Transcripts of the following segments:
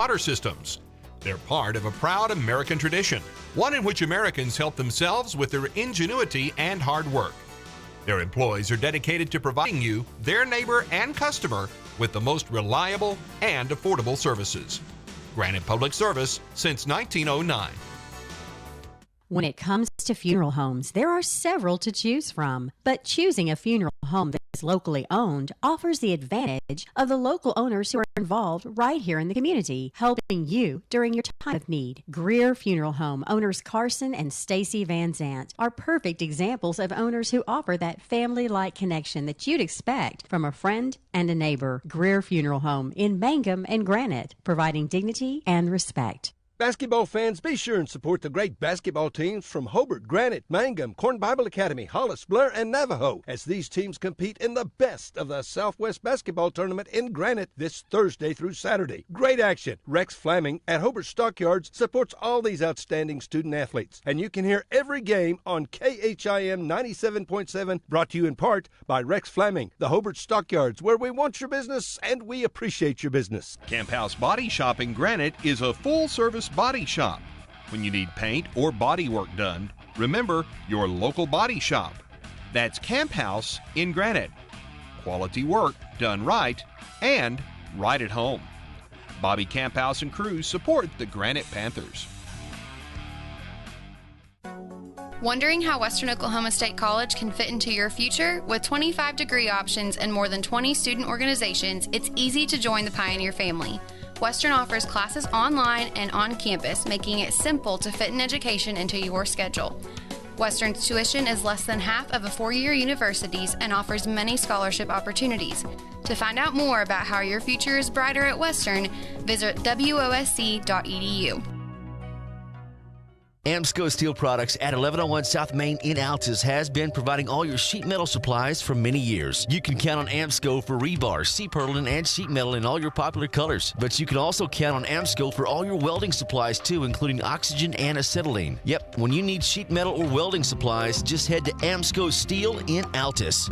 water systems. They're part of a proud American tradition, one in which Americans help themselves with their ingenuity and hard work. Their employees are dedicated to providing you, their neighbor and customer, with the most reliable and affordable services. Granite Public Service since 1909. When it comes to funeral homes, there are several to choose from, but choosing a funeral home that is locally owned offers the advantage of the local owners who are involved right here in the community, helping you during your time of need. Greer Funeral Home owners Carson and Stacy Van Zant are perfect examples of owners who offer that family-like connection that you'd expect from a friend and a neighbor. Greer Funeral Home in Mangum and Granite, providing dignity and respect. Basketball fans, be sure and support the great basketball teams from Hobart, Granite, Mangum, Corn Bible Academy, Hollis, Blair, and Navajo as these teams compete in the best of the Southwest Basketball Tournament in Granite this Thursday through Saturday. Great action. Rex Flaming at Hobart Stockyards supports all these outstanding student athletes, and you can hear every game on KHIM 97.7, brought to you in part by Rex Flaming, the Hobart Stockyards, where we want your business and we appreciate your business. Camp House Body Shop in Granite is a full-service body shop. When you need paint or body work done, remember your local body shop. That's Camp House in Granite. Quality work done right and right at home. Bobby Camp House and crew support the Granite Panthers. Wondering how Western Oklahoma State College can fit into your future? With 25 degree options and more than 20 student organizations, it's easy to join the Pioneer family. Western offers classes online and on campus, making it simple to fit an education into your schedule. Western's tuition is less than half of a four-year university's and offers many scholarship opportunities. To find out more about how your future is brighter at Western, visit wosc.edu. Amsco Steel Products at 1101 South Main in Altus has been providing all your sheet metal supplies for many years. You can count on Amsco for rebar, C-purlin, and sheet metal in all your popular colors. But you can also count on Amsco for all your welding supplies too, including oxygen and acetylene. Yep, when you need sheet metal or welding supplies, just head to Amsco Steel in Altus.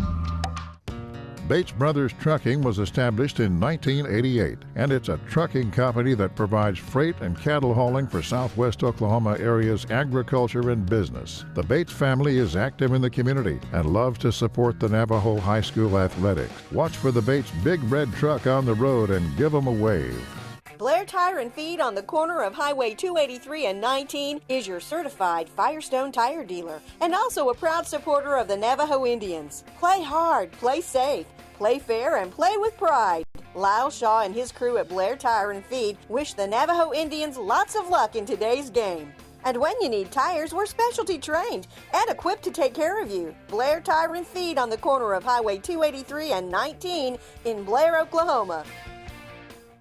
Bates Brothers Trucking was established in 1988, and it's a trucking company that provides freight and cattle hauling for Southwest Oklahoma area's agriculture and business. The Bates family is active in the community and loves to support the Navajo High School athletics. Watch for the Bates big red truck on the road and give them a wave. Blair Tire and Feed on the corner of Highway 283 and 19 is your certified Firestone tire dealer and also a proud supporter of the Navajo Indians. Play hard, play safe, play fair, and play with pride. Lyle Shaw and his crew at Blair Tire and Feed wish the Navajo Indians lots of luck in today's game. And when you need tires, we're specialty trained and equipped to take care of you. Blair Tire and Feed on the corner of Highway 283 and 19 in Blair, Oklahoma.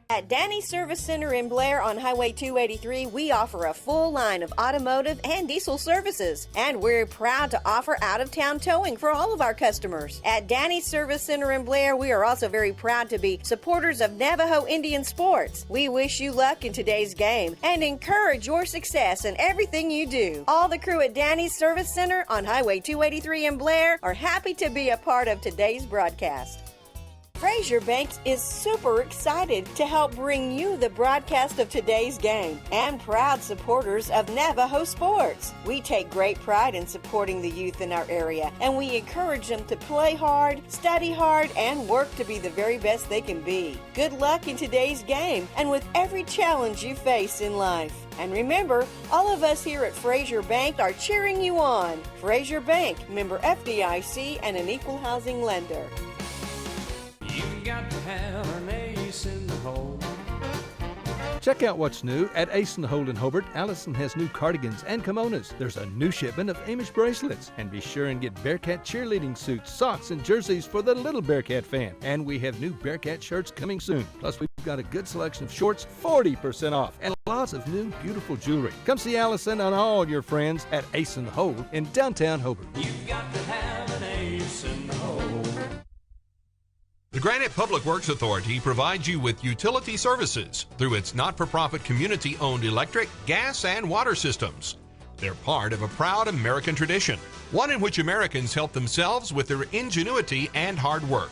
At Danny's Service Center in Blair on Highway 283, we offer a full line of automotive and diesel services. And we're proud to offer out-of-town towing for all of our customers. At Danny's Service Center in Blair, we are also very proud to be supporters of Navajo Indian sports. We wish you luck in today's game and encourage your success in everything you do. All the crew at Danny's Service Center on Highway 283 in Blair are happy to be a part of today's broadcast. Frazier Banks is super excited to help bring you the broadcast of today's game and proud supporters of Navajo sports. We take great pride in supporting the youth in our area, and we encourage them to play hard, study hard, and work to be the very best they can be. Good luck in today's game and with every challenge you face in life. And remember, all of us here at Frazier Bank are cheering you on. Frazier Bank, member FDIC and an equal housing lender. You've got to have an ace in the hole. Check out what's new at Ace in the Hole in Hobart. Allison has new cardigans and kimonos. There's a new shipment of Amish bracelets. And be sure and get Bearcat cheerleading suits, socks, and jerseys for the little Bearcat fan. And we have new Bearcat shirts coming soon. Plus, we've got a good selection of shorts, 40% off, and lots of new beautiful jewelry. Come see Allison and all your friends at Ace in the Hole in downtown Hobart. You've got to have an ace in the hole. The Granite Public Works Authority provides you with utility services through its not-for-profit community-owned electric, gas, and water systems. They're part of a proud American tradition, one in which Americans help themselves with their ingenuity and hard work.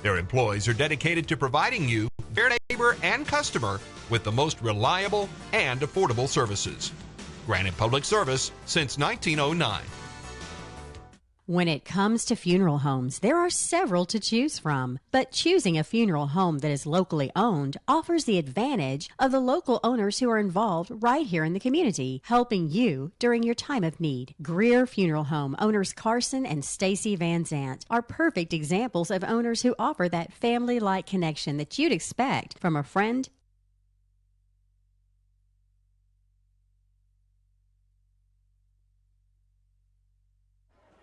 Their employees are dedicated to providing you, their neighbor and customer, with the most reliable and affordable services. Granite Public Service since 1909. When it comes to funeral homes, there are several to choose from. But choosing a funeral home that is locally owned offers the advantage of the local owners who are involved right here in the community, helping you during your time of need. Greer Funeral Home owners Carson and Stacy Van Zant are perfect examples of owners who offer that family-like connection that you'd expect from a friend.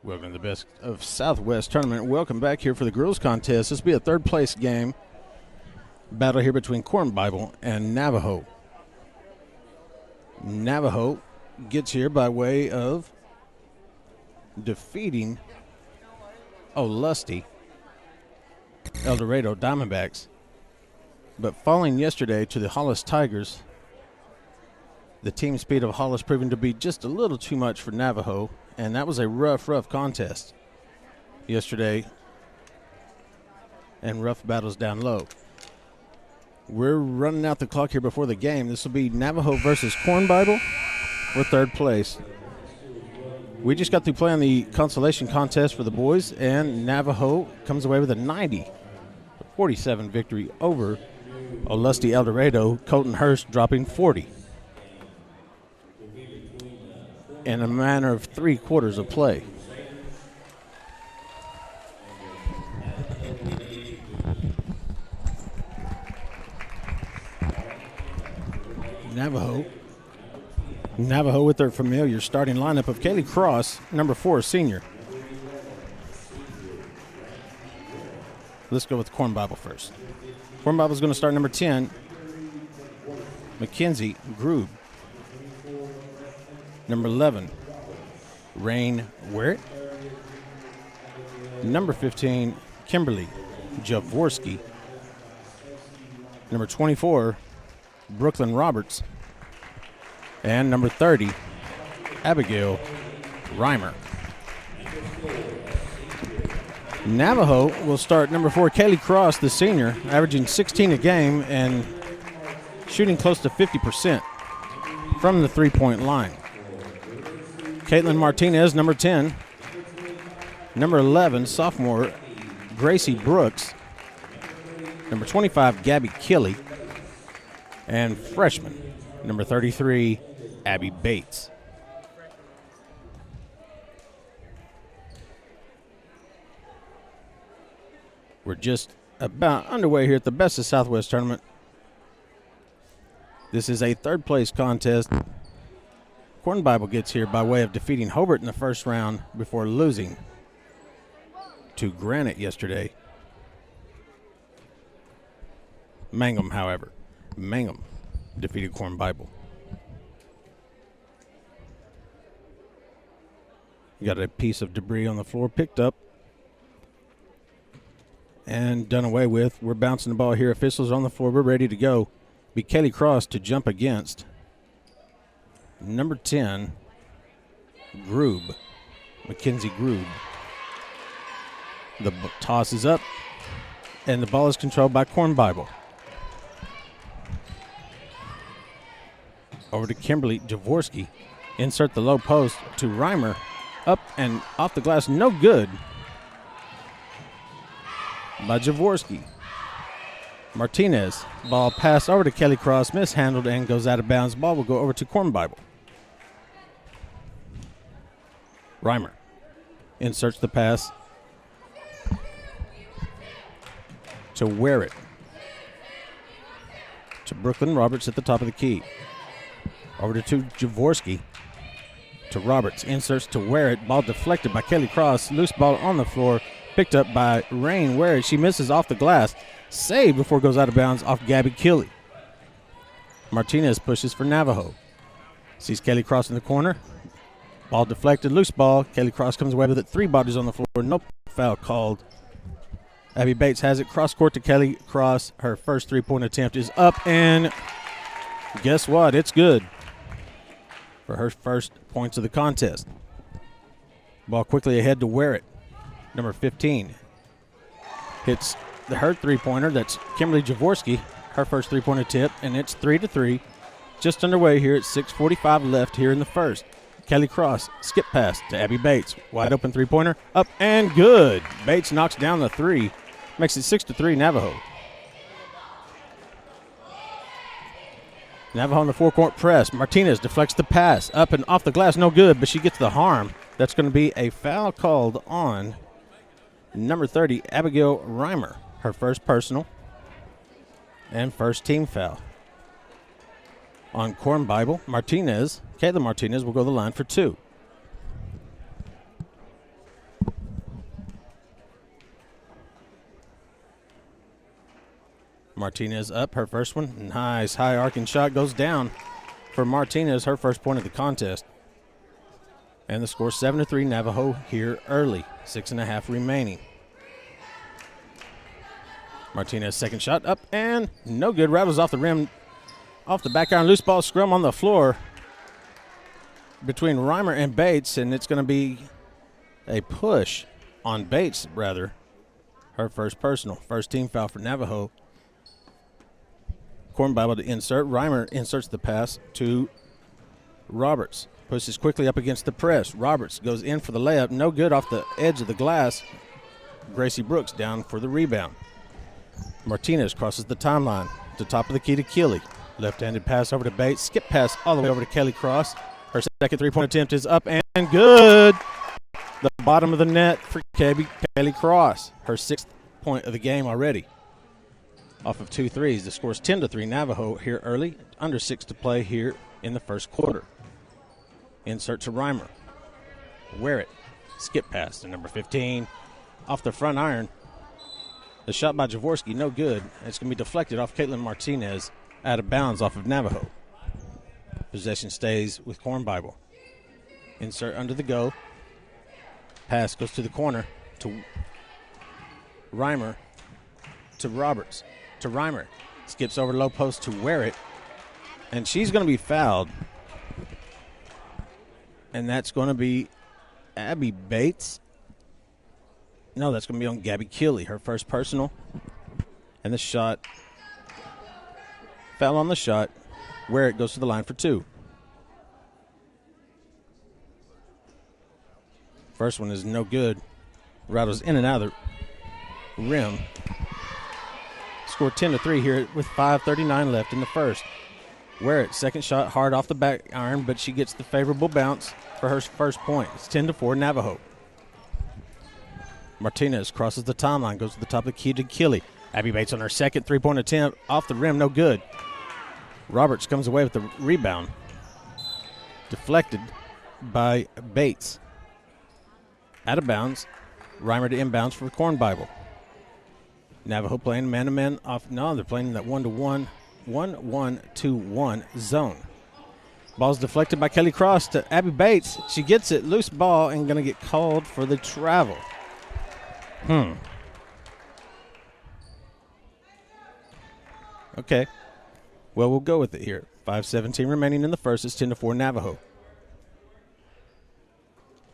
Welcome to the Best of Southwest Tournament. Welcome back here for the girls contest. This will be a third place game. Battle here between Corn Bible and Navajo. Navajo gets here by way of defeating Lusty El Dorado Diamondbacks. But falling yesterday to the Hollis Tigers, the team speed of Hollis proving to be just a little too much for Navajo. And that was a rough contest yesterday, and rough battles down low. We're running out the clock here before the game. This will be Navajo versus Corn Bible for third place. We just got through playing the consolation contest for the boys, and Navajo comes away with a 90-47 victory over Lusty El Dorado. Colton Hurst dropping 40. In a matter of 3 quarters of play. Navajo with their familiar starting lineup of Kaylee Cross, number 4 senior. Let's go with Corn Bible first. Corn Bible is going to start number 10, Mackenzie Grube. Number 11, Rain Wirt. Number 15, Kimberly Jaworski. Number 24, Brooklyn Roberts. And number 30, Abigail Reimer. Navajo will start number 4, Kaylee Cross, the senior, averaging 16 a game and shooting close to 50% from the three-point line. Caitlin Martinez, number 10. Number 11, sophomore Gracie Brooks. Number 25, Gabby Kelly. And freshman, number 33, Abby Bates. We're just about underway here at the Best of Southwest Tournament. This is a third place contest. Corn Bible gets here by way of defeating Hobart in the first round before losing to Granite yesterday. Mangum, however. Mangum defeated Corn Bible. Got a piece of debris on the floor picked up and done away with. We're bouncing the ball here. Officials on the floor. We're ready to go. Be Kelly Cross to jump against number 10, Grube, Mackenzie Grube. The toss is up, and the ball is controlled by Corn Bible. Over to Kimberly Jaworski. Insert the low post to Reimer. Up and off the glass, no good by Jaworski. Martinez, ball passed over to Kelly Cross, mishandled and goes out of bounds. Ball will go over to Corn Bible. Reimer inserts the pass to Werrett. To Brooklyn Roberts at the top of the key. Over to Jaworski. To Roberts. Inserts to Werrett. Ball deflected by Kelly Cross. Loose ball on the floor. Picked up by Rain Werrett. She misses off the glass. Saved before it goes out of bounds off Gabby Kelly. Martinez pushes for Navajo. Sees Kelly Cross in the corner. Ball deflected. Loose ball. Kelly Cross comes away with it. 3 bodies on the floor. No foul called. Abby Bates has it. Cross court to Kelly Cross. Her first 3-point attempt is up, and guess what? It's good for her first points of the contest. Ball quickly ahead to Werrett. Number 15 hits her 3-pointer. That's Kimberly Jaworski. her first three-point attempt, and it's 3-3. Just underway here at 6:45 left here in the first. Kelly Cross, skip pass to Abby Bates. Wide open three-pointer, up and good. Bates knocks down the three, makes it 6-3 Navajo. Navajo on the four-court press. Martinez deflects the pass. Up and off the glass, no good, but she gets the harm. That's going to be a foul called on number 30, Abigail Reimer. Her first personal and first team foul. On Corn Bible, Martinez, Kayla Martinez will go to the line for two. Martinez up, her first one. Nice high arcing shot goes down for Martinez, her first point of the contest. And the score 7-3 Navajo here early. 6.5 remaining. Martinez second shot up and no good. Rattles off the rim, off the back iron. Loose ball scrum on the floor between Reimer and Bates, and it's going to be a push on Bates, rather. Her first personal, first team foul for Navajo. Corn Bible to insert. Reimer inserts the pass to Roberts. Pushes quickly up against the press. Roberts goes in for the layup. No good off the edge of the glass. Gracie Brooks down for the rebound. Martinez crosses the timeline to top of the key to Keeley. Left-handed pass over to Bates. Skip pass all the way over to Kelly Cross. Her second three-point attempt is up and good. The bottom of the net for Kelly Cross. Her sixth point of the game already. Off of 2 threes. The score is 10-3 Navajo here early. Under 6 to play here in the first quarter. Insert to Reimer. Wear it. Skip pass to number 15. Off the front iron. The shot by Jaworski, no good. It's going to be deflected off Caitlin Martinez, out of bounds off of Navajo. Possession stays with Corn Bible. Insert under the go. Pass goes to the corner to Reimer, to Roberts, to Reimer. Skips over low post to Wear it. And she's going to be fouled. And that's going to be Abby Bates. No, that's going to be on Gabby Keeley, her first personal. And the shot, foul on the shot, where it goes to the line for two. First one is no good. Rattles in and out of the rim. Score 10-3 here with 5:39 left in the first. Wear it, second shot, hard off the back iron, but she gets the favorable bounce for her first point. It's 10-4 Navajo. Martinez crosses the timeline, goes to the top of the key to Keeley. Abby Bates on her second three-point attempt, off the rim, no good. Roberts comes away with the rebound. Deflected by Bates. Out of bounds. Reimer to inbounds for Corn Bible. Navajo playing man-to-man off. No, they're playing that 1-to-1, 1-1-2-1 zone. Ball's deflected by Kelly Cross to Abby Bates. She gets it, loose ball, and going to get called for the travel. Okay. Well, we'll go with it here. 5:17 remaining in the first. It's 10-4 Navajo.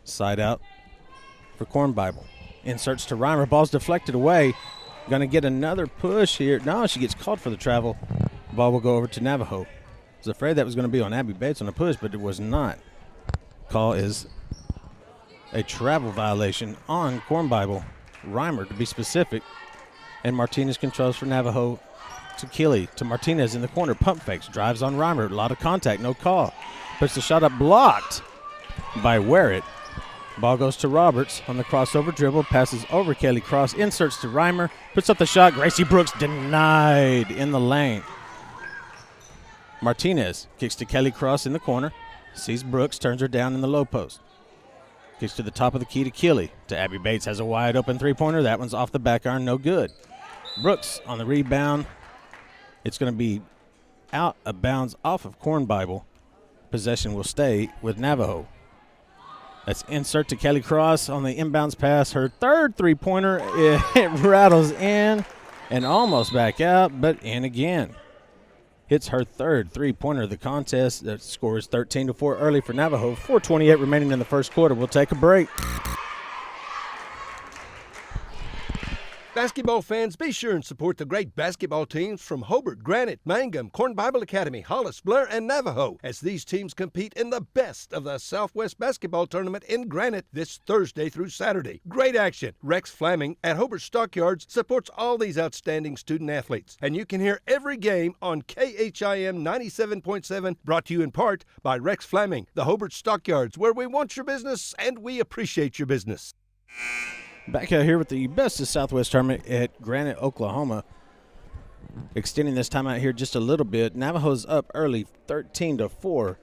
Side out for Corn Bible. Inserts to Reimer. Ball's deflected away. Going to get another push here. No, she gets called for the travel. Ball will go over to Navajo. I was afraid that was going to be on Abby Bates on a push, but it was not. Call is a travel violation on Corn Bible. Reimer, to be specific. And Martinez controls for Navajo to Keeley. To Martinez in the corner. Pump fakes. Drives on Reimer. A lot of contact. No call. Puts the shot up. Blocked by Wear it. Ball goes to Roberts on the crossover dribble. Passes over Kelly Cross. Inserts to Reimer. Puts up the shot. Gracie Brooks denied in the lane. Martinez kicks to Kelly Cross in the corner. Sees Brooks. Turns her down in the low post. Kicks to the top of the key to Keeley. To Abby Bates. Has a wide open three-pointer. That one's off the back iron. No good. Brooks on the rebound. It's going to be out of bounds off of Corn Bible. Possession will stay with Navajo. That's insert to Kelly Cross on the inbounds pass. Her third three-pointer. It rattles in and almost back out, but in again. Hits her third three-pointer of the contest. The score is 13-4 early for Navajo. 4:28 remaining in the first quarter. We'll take a break. Basketball fans, be sure and support the great basketball teams from Hobart, Granite, Mangum, Corn Bible Academy, Hollis, Blair, and Navajo as these teams compete in the best of the Southwest Basketball Tournament in Granite this Thursday through Saturday. Great action. Rex Flaming at Hobart Stockyards supports all these outstanding student athletes. And you can hear every game on KHIM 97.7, brought to you in part by Rex Flaming, the Hobart Stockyards, where we want your business and we appreciate your business. Back out here with the best of Southwest Tournament at Granite, Oklahoma. Extending this time out here just a little bit. Navajo's up early 13-4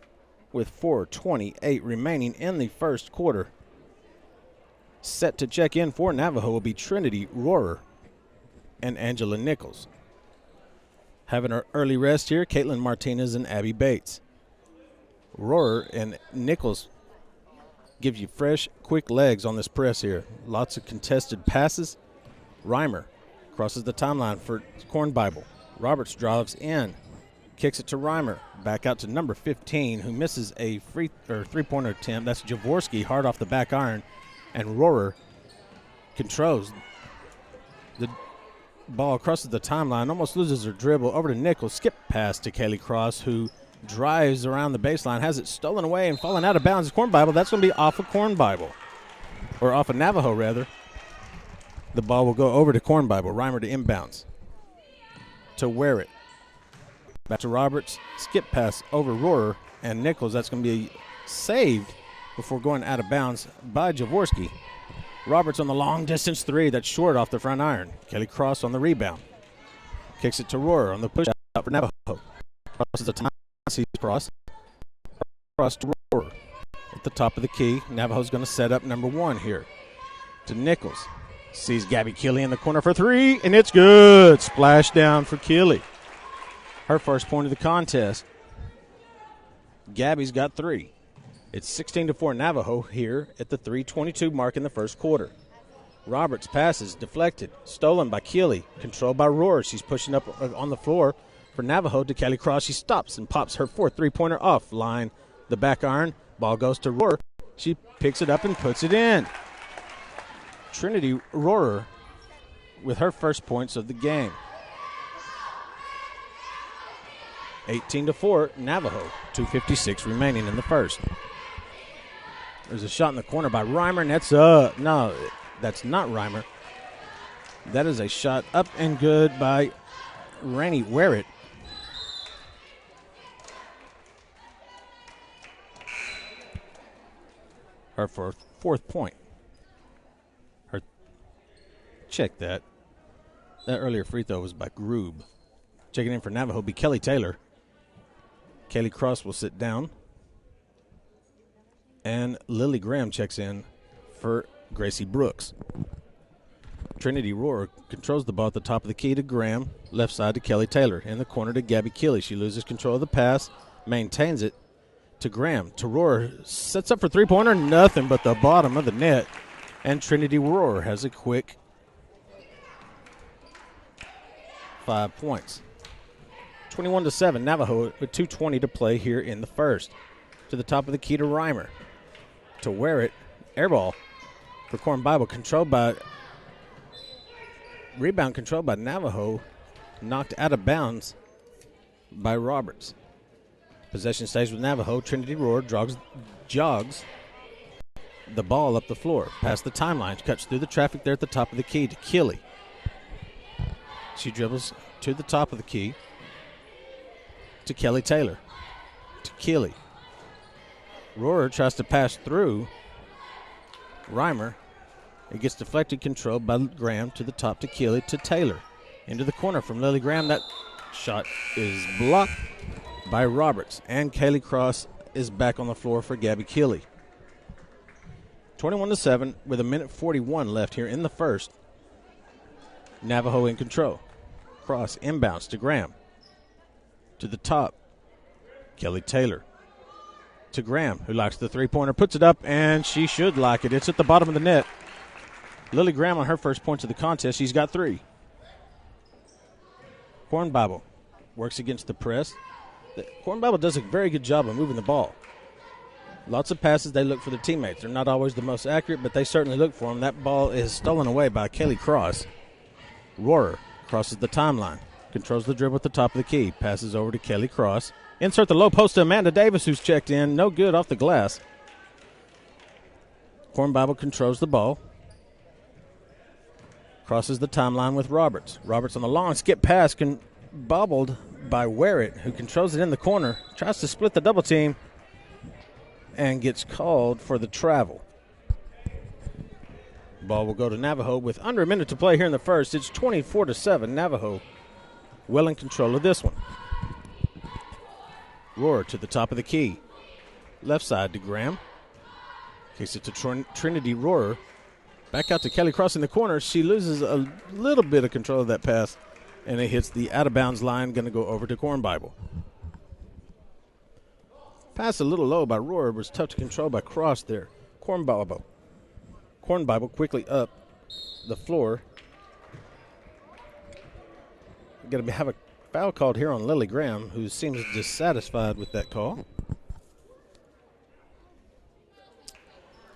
with 4:28 remaining in the first quarter. Set to check in for Navajo will be Trinity Rohrer and Angela Nichols. Having our early rest here, Caitlin Martinez and Abby Bates. Rohrer and Nichols gives you fresh, quick legs on this press here. Lots of contested passes. Reimer crosses the timeline for Corn Bible. Roberts drives in, kicks it to Reimer. Back out to number 15, who misses a three-pointer attempt. That's Jaworski, hard off the back iron. And Rohrer controls the ball, crosses the timeline, almost loses her dribble. Over to Nichols, skip pass to Kaylee Cross, who drives around the baseline, has it stolen away and falling out of bounds. Corn Bible, that's going to be off of Corn Bible, or off of Navajo, rather. The ball will go over to Corn Bible. Reimer to inbounds. To wear it. Back to Roberts. Skip pass over Rohrer and Nichols. That's going to be saved before going out of bounds by Jaworski. Roberts on the long-distance three. That's short off the front iron. Kelly Cross on the rebound. Kicks it to Rohrer on the push out for Navajo. Crosses the time. Sees Cross to Rohrer at the top of the key. Navajo's going to set up number one here to Nichols. Sees Gabby Keeley in the corner for three, and it's good. Splash down for Keeley. Her first point of the contest. Gabby's got three. It's 16-4 Navajo here at the 3:22 mark in the first quarter. Roberts passes deflected, stolen by Keeley, controlled by Rohrer. She's pushing up on the floor. For Navajo to Kelly Cross, she stops and pops her fourth three-pointer off line. The back iron, ball goes to Rohrer. She picks it up and puts it in. Trinity Rohrer with her first points of the game. 18-4 Navajo, 2:56 remaining in the first. There's a shot in the corner by Reimer, and that's no, that's not Reimer. That is a shot up and good by Rainey Werrett. Her fourth point. Check that. That earlier free throw was by Groob. Checking in for Navajo will be Kelly Taylor. Kelly Cross will sit down. And Lily Graham checks in for Gracie Brooks. Trinity Rohrer controls the ball at the top of the key to Graham. Left side to Kelly Taylor. In the corner to Gabby Keeley. She loses control of the pass. Maintains it to Graham. To Rohrer. Sets up for three-pointer. Nothing but the bottom of the net. And Trinity Rohrer has a quick 5 points. 21-7 Navajo with 2:20 to play here in the first. To the top of the key to Reimer. To wear it. Air ball for Corn Bible. Rebound controlled by Navajo. Knocked out of bounds by Roberts. Possession stays with Navajo. Trinity Rohrer jogs the ball up the floor. Past the timeline. Cuts through the traffic there at the top of the key to Keeley. She dribbles to the top of the key to Kelly Taylor. To Keeley. Rohrer tries to pass through Reimer. It gets deflected, controlled by Graham to the top to Keeley to Taylor. Into the corner from Lily Graham. That shot is blocked by Roberts. And Kaylee Cross is back on the floor for Gabby Keeley. 21-7 with 1:41 left here in the first. Navajo in control. Cross inbounds to Graham. To the top. Kelly Taylor. To Graham, who likes the three-pointer, puts it up, and she should like it. It's at the bottom of the net. Lily Graham on her first points of the contest. She's got three. Corn Bible works against the press. Corn Bible does a very good job of moving the ball. Lots of passes, they look for their teammates. They're not always the most accurate, but they certainly look for them. That ball is stolen away by Kelly Cross. Rohrer crosses the timeline, controls the dribble at the top of the key, passes over to Kelly Cross. Insert the low post to Amanda Davis, who's checked in. No good off the glass. Corn Bible controls the ball. Crosses the timeline with Roberts. Roberts on the long skip pass, bobbled by Werrett, who controls it in the corner. Tries to split the double team and gets called for the travel. Ball will go to Navajo with under a minute to play here in the first. It's 24-7. Navajo well in control of this one. Rohrer to the top of the key. Left side to Graham. Kicks it to Trinity Rohrer. Back out to Kelly Cross in the corner. She loses a little bit of control of that pass, and it hits the out-of-bounds line, going to go over to Corn Bible. Pass a little low by Rohrer, was tough to control by Cross there. Corn Bible quickly up the floor. Going to have a foul called here on Lily Graham, who seems dissatisfied with that call.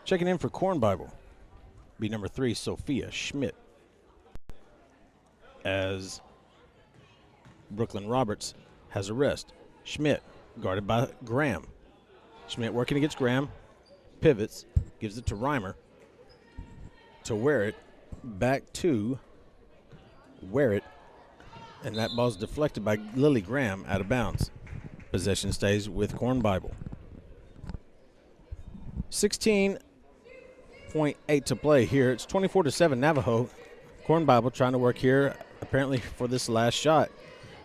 Checking in for Corn Bible, be number 3, Sophia Schmidt. As Brooklyn Roberts has a rest. Schmidt guarded by Graham. Schmidt working against Graham. Pivots. Gives it to Reimer. To Werrett. Back to Werrett. And that ball's deflected by Lily Graham out of bounds. Possession stays with Corn Bible. 16.8 to play here. It's 24-7 Navajo. Corn Bible trying to work here apparently for this last shot.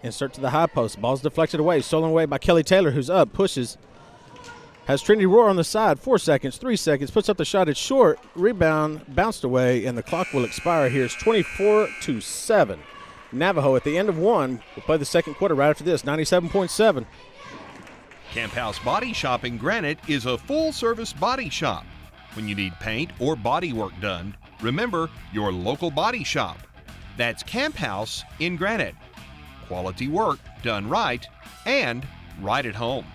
Insert to the high post. Ball's deflected away. Stolen away by Kelly Taylor, who's up. Pushes. Has Trinity Rohrer on the side. 4 seconds. 3 seconds. Puts up the shot. It's short. Rebound. Bounced away. And the clock will expire here. It's 24-7. Navajo at the end of one. We'll play the second quarter right after this. 97.7. Camp House Body Shop in Granite is a full-service body shop. When you need paint or body work done, remember your local body shop. That's Camp House in Granite. Quality work done right and right at home.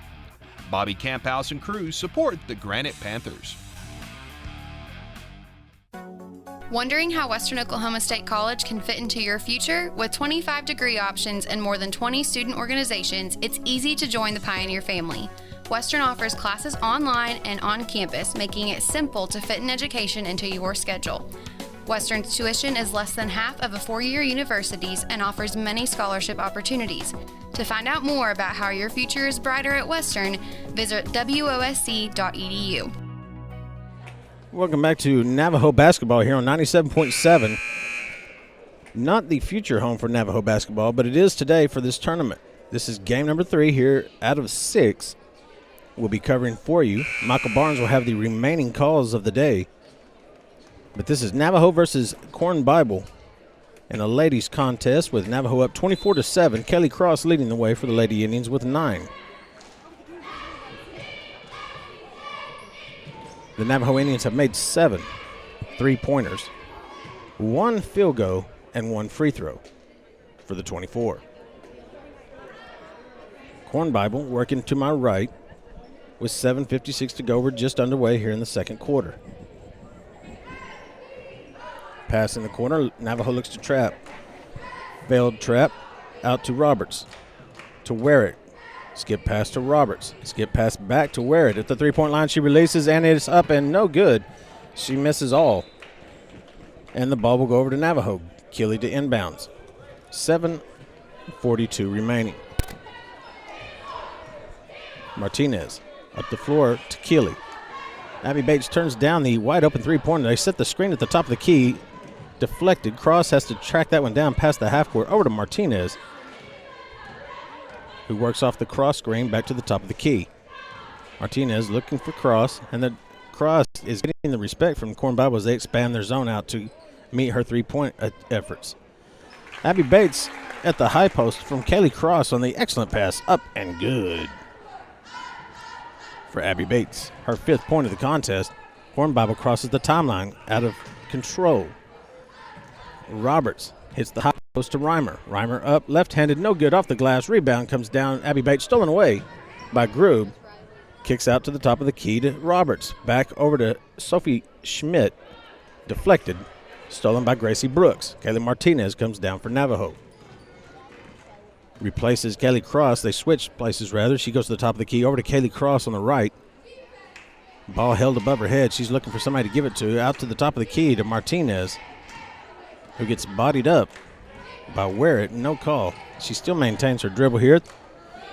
Bobby Camphouse and crew support the Granite Panthers. Wondering how Western Oklahoma State College can fit into your future? With 25 degree options and more than 20 student organizations, it's easy to join the Pioneer family. Western offers classes online and on campus, making it simple to fit an education into your schedule. Western's tuition is less than half of a four-year university's and offers many scholarship opportunities. To find out more about how your future is brighter at Western, visit wosc.edu. Welcome back to Navajo basketball here on 97.7. Not the future home for Navajo basketball, but it is today for this tournament. This is game number 3 here out of 6. We'll be covering for you. Michael Barnes will have the remaining calls of the day. But this is Navajo versus Corn Bible in a ladies contest with Navajo up 24-7. Kelly Cross leading the way for the Lady Indians with 9. The Navajo Indians have made 7 3-pointers, 1 field goal, and 1 free throw for the 24. Corn Bible working to my right with 7:56 to go. We're just underway here in the second quarter. Pass in the corner. Navajo looks to trap. Failed trap. Out to Roberts. To Werrett. Skip pass to Roberts. Skip pass back to Werrett. At the three-point line, she releases, and it's up and no good. She misses all. And the ball will go over to Navajo. Keeley to inbounds. 7:42 remaining. Martinez up the floor to Keeley. Abby Bates turns down the wide-open three-pointer. They set the screen at the top of the key. Deflected. Cross has to track that one down past the half-court over to Martinez, who works off the cross screen back to the top of the key. Martinez looking for Cross, and the Cross is getting the respect from Corn Bible as they expand their zone out to meet her three-point efforts. Abby Bates at the high post from Kelly Cross on the excellent pass. Up and good for Abby Bates. Her 5th point of the contest. Corn Bible crosses the timeline out of control. Roberts hits the high post to Reimer. Reimer up, left-handed, no good off the glass. Rebound comes down. Abby Bates stolen away by Grube. Kicks out to the top of the key to Roberts. Back over to Sophie Schmidt. Deflected. stolen by Gracie Brooks. Kaylee Martinez comes down for Navajo. Replaces Kelly Cross. They switch places, rather. She goes to the top of the key, over to Kaylee Cross on the right. Ball held above her head. She's looking for somebody to give it to. Out to the top of the key to Martinez, who gets bodied up by Werrett. No call. She still maintains her dribble here,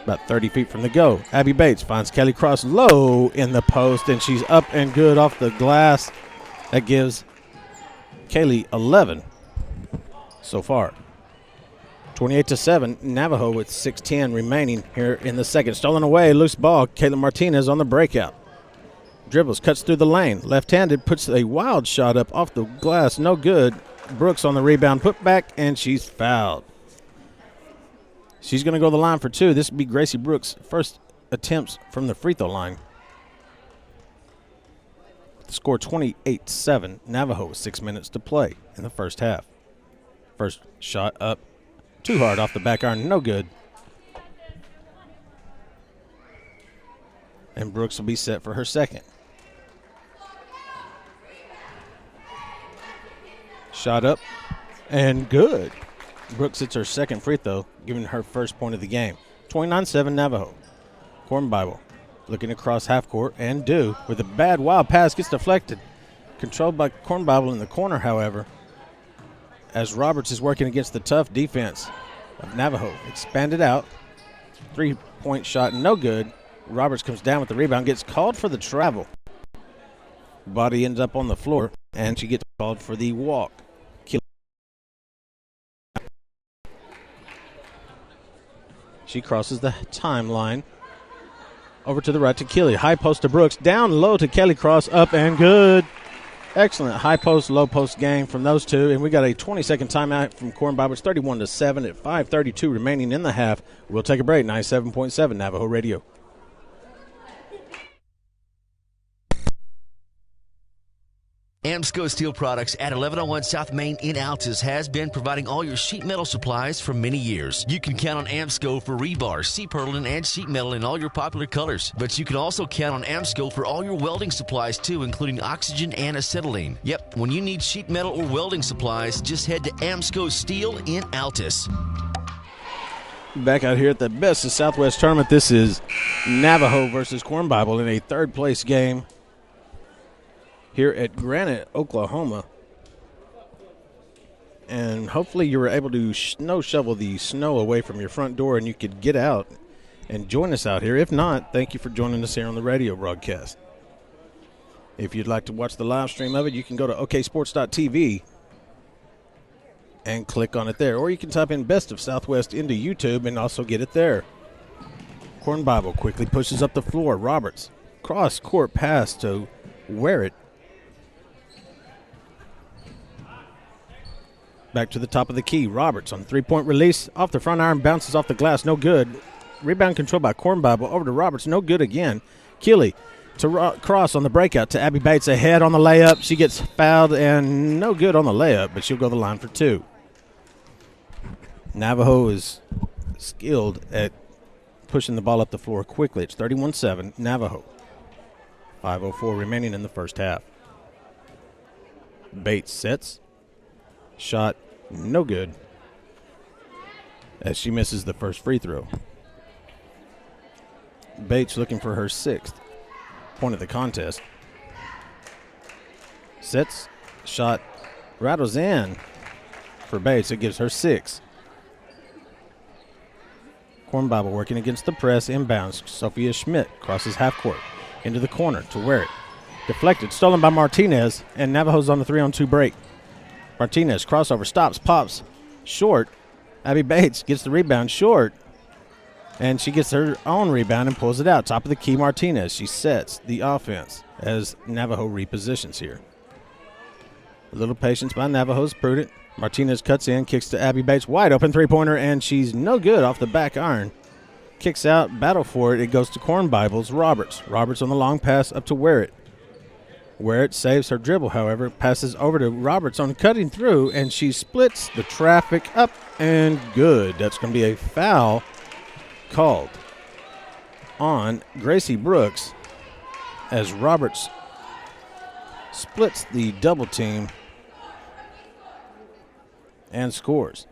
about 30 feet from the go. Abby Bates finds Kelly Cross low in the post, and she's up and good off the glass. That gives Kaylee 11 so far. 28-7, Navajo with 6:10 remaining here in the second. Stolen away, loose ball. Kayla Martinez on the breakout. Dribbles, cuts through the lane. Left-handed, puts a wild shot up off the glass. No good. Brooks on the rebound, put back, and she's fouled. She's going to go to the line for two. This would be Gracie Brooks' first attempts from the free throw line. The score 28-7. Navajo with 6 minutes to play in the first half. First shot up. Too hard off the back iron, no good. And Brooks will be set for her second. Shot up and good. Brooks hits her second free throw, giving her first point of the game. 29-7 Navajo. Corn Bible looking across half court and do with a bad wild pass, gets deflected. Controlled by Corn Bible in the corner, however, as Roberts is working against the tough defense of Navajo. Expanded out. 3-point shot, no good. Roberts comes down with the rebound, gets called for the travel. Body ends up on the floor, and she gets called for the walk. She crosses the timeline. Over to the right to Keeley. High post to Brooks. Down low to Kelly Cross. Up and good. Excellent high post, low post game from those two. And we got a 20-second timeout from Corn Bible. It's 31-7 at 5:32 remaining in the half. We'll take a break. 97.7 Navajo Radio. Amsco Steel Products at 1101 South Main in Altus has been providing all your sheet metal supplies for many years. You can count on Amsco for rebar, C-purlin, and sheet metal in all your popular colors. But you can also count on Amsco for all your welding supplies too, including oxygen and acetylene. Yep, when you need sheet metal or welding supplies, just head to Amsco Steel in Altus. Back out here at the Best of Southwest tournament, this is Navajo versus Corn Bible in a third-place game here at Granite, Oklahoma. And hopefully you were able to snow shovel the snow away from your front door and you could get out and join us out here. If not, thank you for joining us here on the radio broadcast. If you'd like to watch the live stream of it, you can go to oksports.tv and click on it there. Or you can type in Best of Southwest into YouTube and also get it there. Corn Bible quickly pushes up the floor. Roberts, cross-court pass to Werrett. Back to the top of the key. Roberts on three-point release. Off the front iron, bounces off the glass. No good. Rebound controlled by Corn Bible. Over to Roberts. No good again. Keeley to Cross on the breakout to Abby Bates. Ahead on the layup. She gets fouled and no good on the layup, but she'll go to the line for two. Navajo is skilled at pushing the ball up the floor quickly. It's 31-7 Navajo. 5:04 remaining in the first half. Bates sets. Shot no good as she misses the first free throw. Bates looking for her sixth point of the contest. Sets. Shot rattles in for Bates. It gives her six. Corn Bible working against the press. Inbounds. Sophia Schmidt crosses half court into the corner to Werrett. Deflected. Stolen by Martinez. And Navajo's on the 3-on-2 break. Martinez crossover. Stops. Pops. Short. Abby Bates gets the rebound. Short. And she gets her own rebound and pulls it out. Top of the key, Martinez. She sets the offense as Navajo repositions here. A little patience by Navajo's prudent. Martinez cuts in, kicks to Abby Bates. Wide open three-pointer, and she's no good off the back iron. Kicks out, battle for it. It goes to Corn Bible's Roberts. Roberts on the long pass up to Werrett. Werrett saves her dribble, however. Passes over to Roberts on cutting through, and she splits the traffic up and good. That's going to be a foul called on Gracie Brooks as Roberts splits the double team and scores.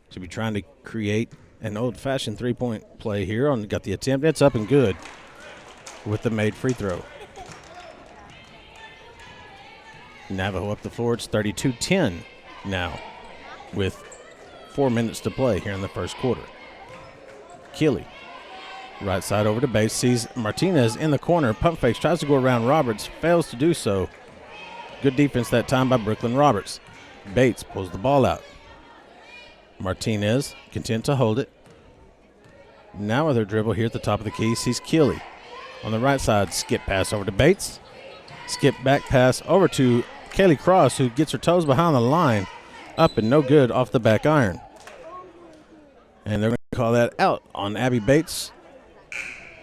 Should be trying to create an old-fashioned three-point play here. Got the attempt. It's up and good with the made free throw. Navajo up the floor. It's 32-10 now with 4 minutes to play here in the first quarter. Keeley, right side over to Bates, sees Martinez in the corner. Pump fakes, tries to go around Roberts, fails to do so. Good defense that time by Brooklyn Roberts. Bates pulls the ball out. Martinez content to hold it. Now with her dribble here at the top of the key, sees Keeley. On the right side, skip pass over to Bates. Skip back pass over to Kaylee Cross, who gets her toes behind the line. Up and no good off the back iron. And they're going to call that out on Abby Bates.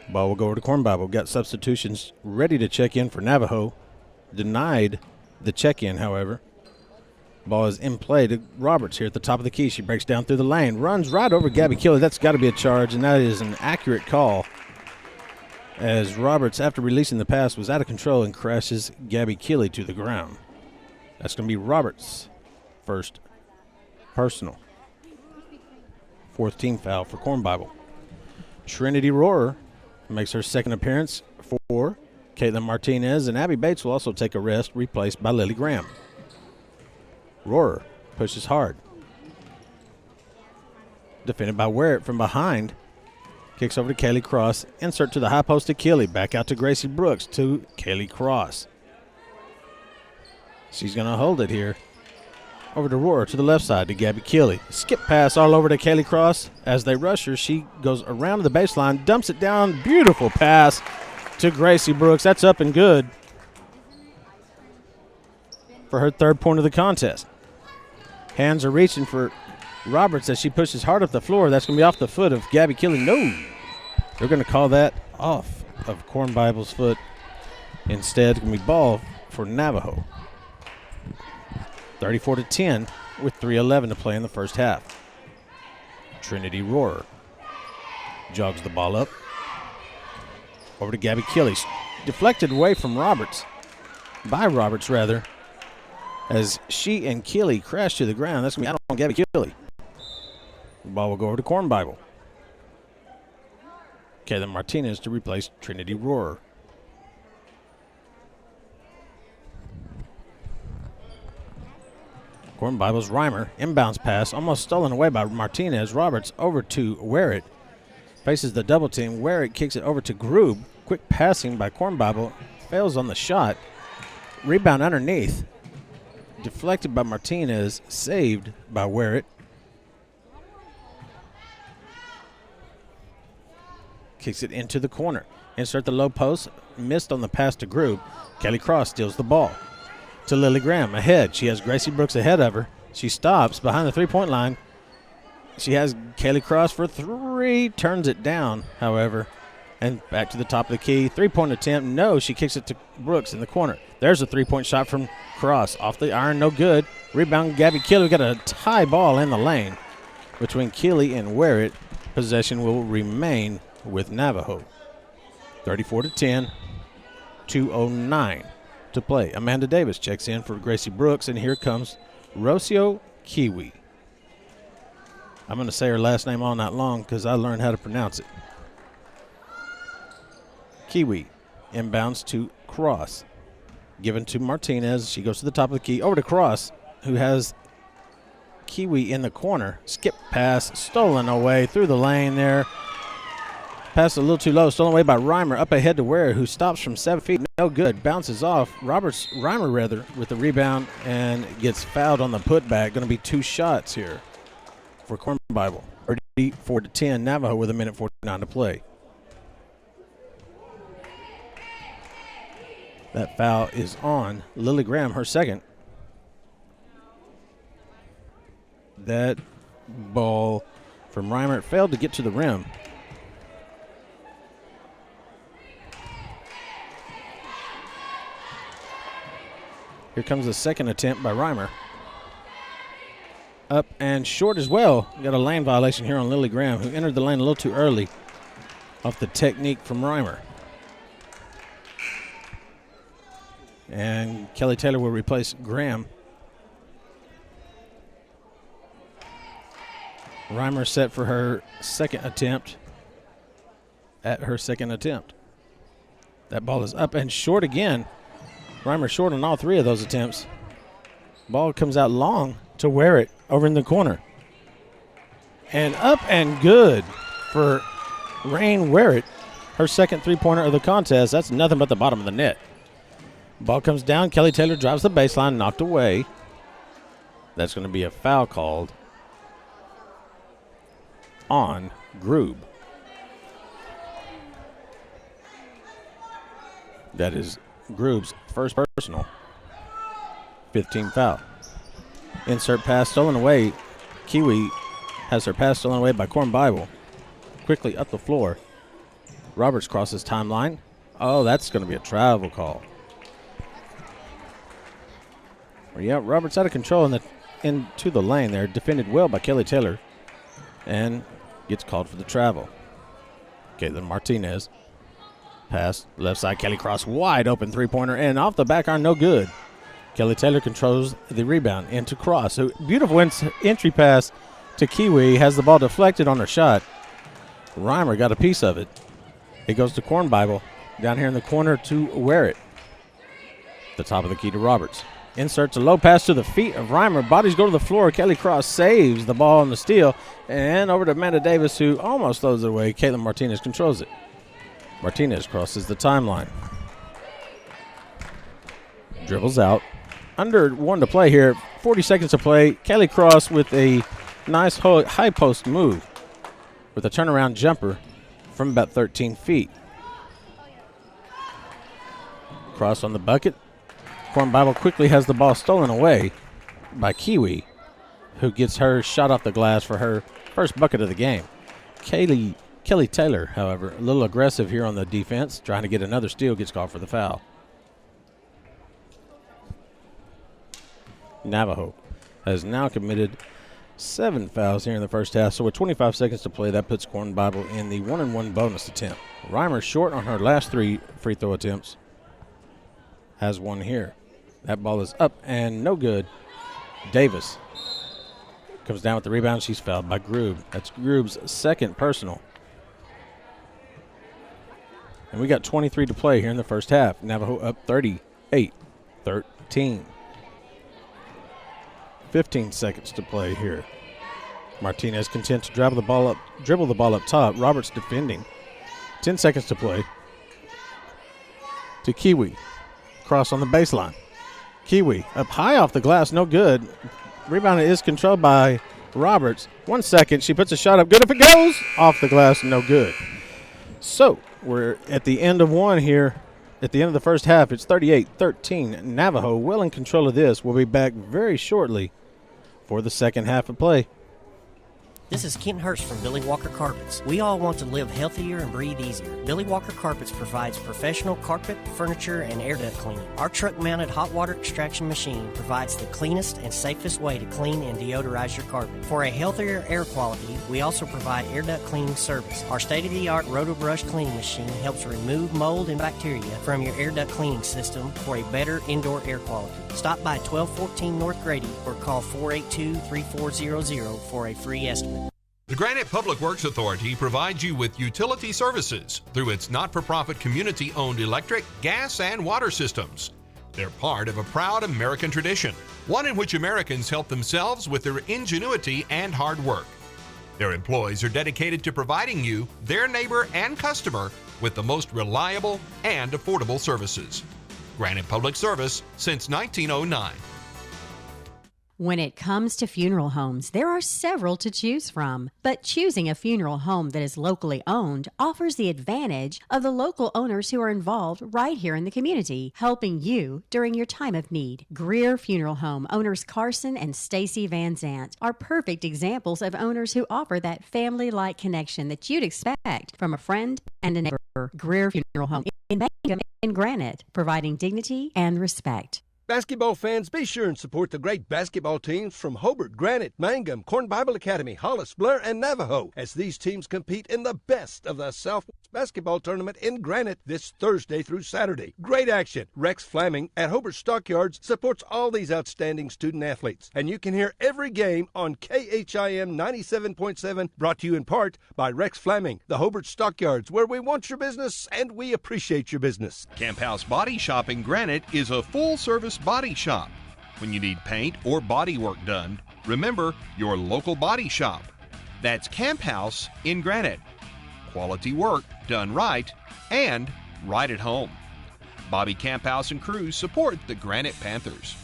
Ball will go over to Corn Bible. Got substitutions ready to check in for Navajo. Denied the check-in, however. Ball is in play to Roberts here at the top of the key. She breaks down through the lane, runs right over Gabby Keeley. That's got to be a charge, and that is an accurate call, as Roberts, after releasing the pass, was out of control and crashes Gabby Keeley to the ground. That's going to be Roberts' first personal. Fourth team foul for Corn Bible. Trinity Rohrer makes her second appearance for Caitlin Martinez, and Abby Bates will also take a rest, replaced by Lily Graham. Rohrer pushes hard. Defended by Werrett from behind. Kicks over to Kaylee Cross. Insert to the high post to Keeley. Back out to Gracie Brooks to Kaylee Cross. She's going to hold it here. Over to Rohrer to the left side to Gabby Keeley. Skip pass all over to Kaylee Cross. As they rush her, she goes around to the baseline, dumps it down. Beautiful pass to Gracie Brooks. That's up and good for her third point of the contest. Hands are reaching for Roberts as she pushes hard up the floor. That's going to be off the foot of Gabby Keeley. No. They're going to call that off of Corn Bible's foot. Instead, it's going to be ball for Navajo. 34-10 with 3:11 to play in the first half. Trinity Rohrer jogs the ball up. Over to Gabby Keeley. Deflected away from Roberts. By Roberts, rather. As she and Keeley crash to the ground. That's going to be out on Gabby Keeley. The ball will go over to Corn Bible. Caitlin Martinez to replace Trinity Rohrer. Corn Bible's Reimer. Inbounds pass. Almost stolen away by Martinez. Roberts over to Werrett. Faces the double team. Werrett kicks it over to Grube. Quick passing by Corn Bible. Fails on the shot. Rebound underneath. Deflected by Martinez, saved by Werrett. Kicks it into the corner. Insert the low post. Missed on the pass to Grube. Kelly Cross steals the ball. To Lily Graham, ahead. She has Gracie Brooks ahead of her. She stops behind the three-point line. She has Kaylee Cross for three. Turns it down, however. And back to the top of the key. Three-point attempt. No, she kicks it to Brooks in the corner. There's a three-point shot from Cross. Off the iron, no good. Rebound, Gabby Keeley. We got a tie ball in the lane between Keeley and Werrett. Possession will remain with Navajo. 34-10, 2:09 to play. Amanda Davis checks in for Gracie Brooks, and here comes Rocio Kiwi. I'm going to say her last name all night long because I learned how to pronounce it. Kiwi inbounds to Cross. Given to Martinez. She goes to the top of the key. Over to Cross, who has Kiwi in the corner. Skip pass. Stolen away through the lane there. Pass a little too low. Stolen away by Reimer. Up ahead to Ware, who stops from 7 feet. No good. Bounces off. Reimer with the rebound and gets fouled on the putback. Going to be two shots here for Corn Bible. 34-10. Navajo with 1:49 to play. That foul is on Lily Graham, her second. That ball from Reimer failed to get to the rim. Here comes the second attempt by Reimer. Up and short as well. Got a lane violation here on Lily Graham, who entered the lane a little too early off the technique from Reimer. And Kelly Taylor will replace Graham. Reimer set for her second attempt. At her second attempt. That ball is up and short again. Reimer short on all three of those attempts. Ball comes out long to wear it over in the corner. And up and good for Rain Wear-It. Her second three-pointer of the contest. That's nothing but the bottom of the net. Ball comes down. Kelly Taylor drives the baseline, knocked away. That's going to be a foul called on Groob. That is Groob's first personal. 15 foul. Insert pass stolen away. Kiwi has her pass stolen away by Corn Bible. Quickly up the floor. Roberts crosses timeline. Oh, that's going to be a travel call. Well, yeah, Roberts out of control into the lane there. Defended well by Kelly Taylor. And gets called for the travel. Caitlin Martinez. Pass, left side, Kelly Cross, wide open three-pointer, and off the back iron, no good. Kelly Taylor controls the rebound into Cross. So beautiful entry pass to Kiwi, has the ball deflected on her shot. Reimer got a piece of it. It goes to Corn Bible, down here in the corner to Wear-It. The top of the key to Roberts. Inserts a low pass to the feet of Reimer. Bodies go to the floor. Kelly Cross saves the ball on the steal, and over to Amanda Davis, who almost throws it away. Caitlin Martinez controls it. Martinez crosses the timeline. Dribbles out. Under one to play here. 40 seconds to play. Kelly Cross with a nice high post move with a turnaround jumper from about 13 feet. Cross on the bucket. Corn Bible quickly has the ball stolen away by Kiwi, who gets her shot off the glass for her first bucket of the game. Kelly Taylor, however, a little aggressive here on the defense, trying to get another steal, gets called for the foul. Navajo has now committed 7 fouls here in the first half, so with 25 seconds to play, that puts Corn Bible in the 1-and-1 bonus attempt. Reimer short on her last 3 free throw attempts. Has one here. That ball is up and no good. Davis comes down with the rebound. She's fouled by Groob. That's Groob's second personal. And we got 23 to play here in the first half. Navajo up 38-13. 15 seconds to play here. Martinez content to dribble the ball up top. Roberts defending. 10 seconds to play. To Kiwi. Cross on the baseline. Kiwi up high off the glass, no good. Rebound is controlled by Roberts. 1 second, she puts a shot up, good if it goes. Off the glass, no good. So we're at the end of one here. At the end of the first half, it's 38-13. Navajo well in control of this. We'll be back very shortly for the second half of play. This is Kent Hurst from Billy Walker Carpets. We all want to live healthier and breathe easier. Billy Walker Carpets provides professional carpet, furniture, and air duct cleaning. Our truck-mounted hot water extraction machine provides the cleanest and safest way to clean and deodorize your carpet. For a healthier air quality, we also provide air duct cleaning service. Our state-of-the-art Roto-Brush cleaning machine helps remove mold and bacteria from your air duct cleaning system for a better indoor air quality. Stop by 1214 North Grady or call 482-3400 for a free estimate. The Granite Public Works Authority provides you with utility services through its not-for-profit community-owned electric, gas, and water systems. They're part of a proud American tradition, one in which Americans help themselves with their ingenuity and hard work. Their employees are dedicated to providing you, their neighbor and customer, with the most reliable and affordable services. Granite Public Service since 1909. When it comes to funeral homes, there are several to choose from. But choosing a funeral home that is locally owned offers the advantage of the local owners who are involved right here in the community, helping you during your time of need. Greer Funeral Home owners Carson and Stacy Van Zant are perfect examples of owners who offer that family-like connection that you'd expect from a friend and a neighbor. Greer Funeral Home in Mangum and Granite, providing dignity and respect. Basketball fans, be sure and support the great basketball teams from Hobart, Granite, Mangum, Corn Bible Academy, Hollis, Blair, and Navajo as these teams compete in the best of the Southwest Basketball Tournament in Granite this Thursday through Saturday. Great action. Rex Flaming at Hobart Stockyards supports all these outstanding student athletes, and you can hear every game on KHIM 97.7, brought to you in part by Rex Flaming, the Hobart Stockyards, where we want your business and we appreciate your business. Camp House Body Shop in Granite is a full-service body shop. When you need paint or body work done, remember your local body shop. That's Camp House in Granite. Quality work done right and right at home. Bobby Camphouse and crew support the Granite Panthers.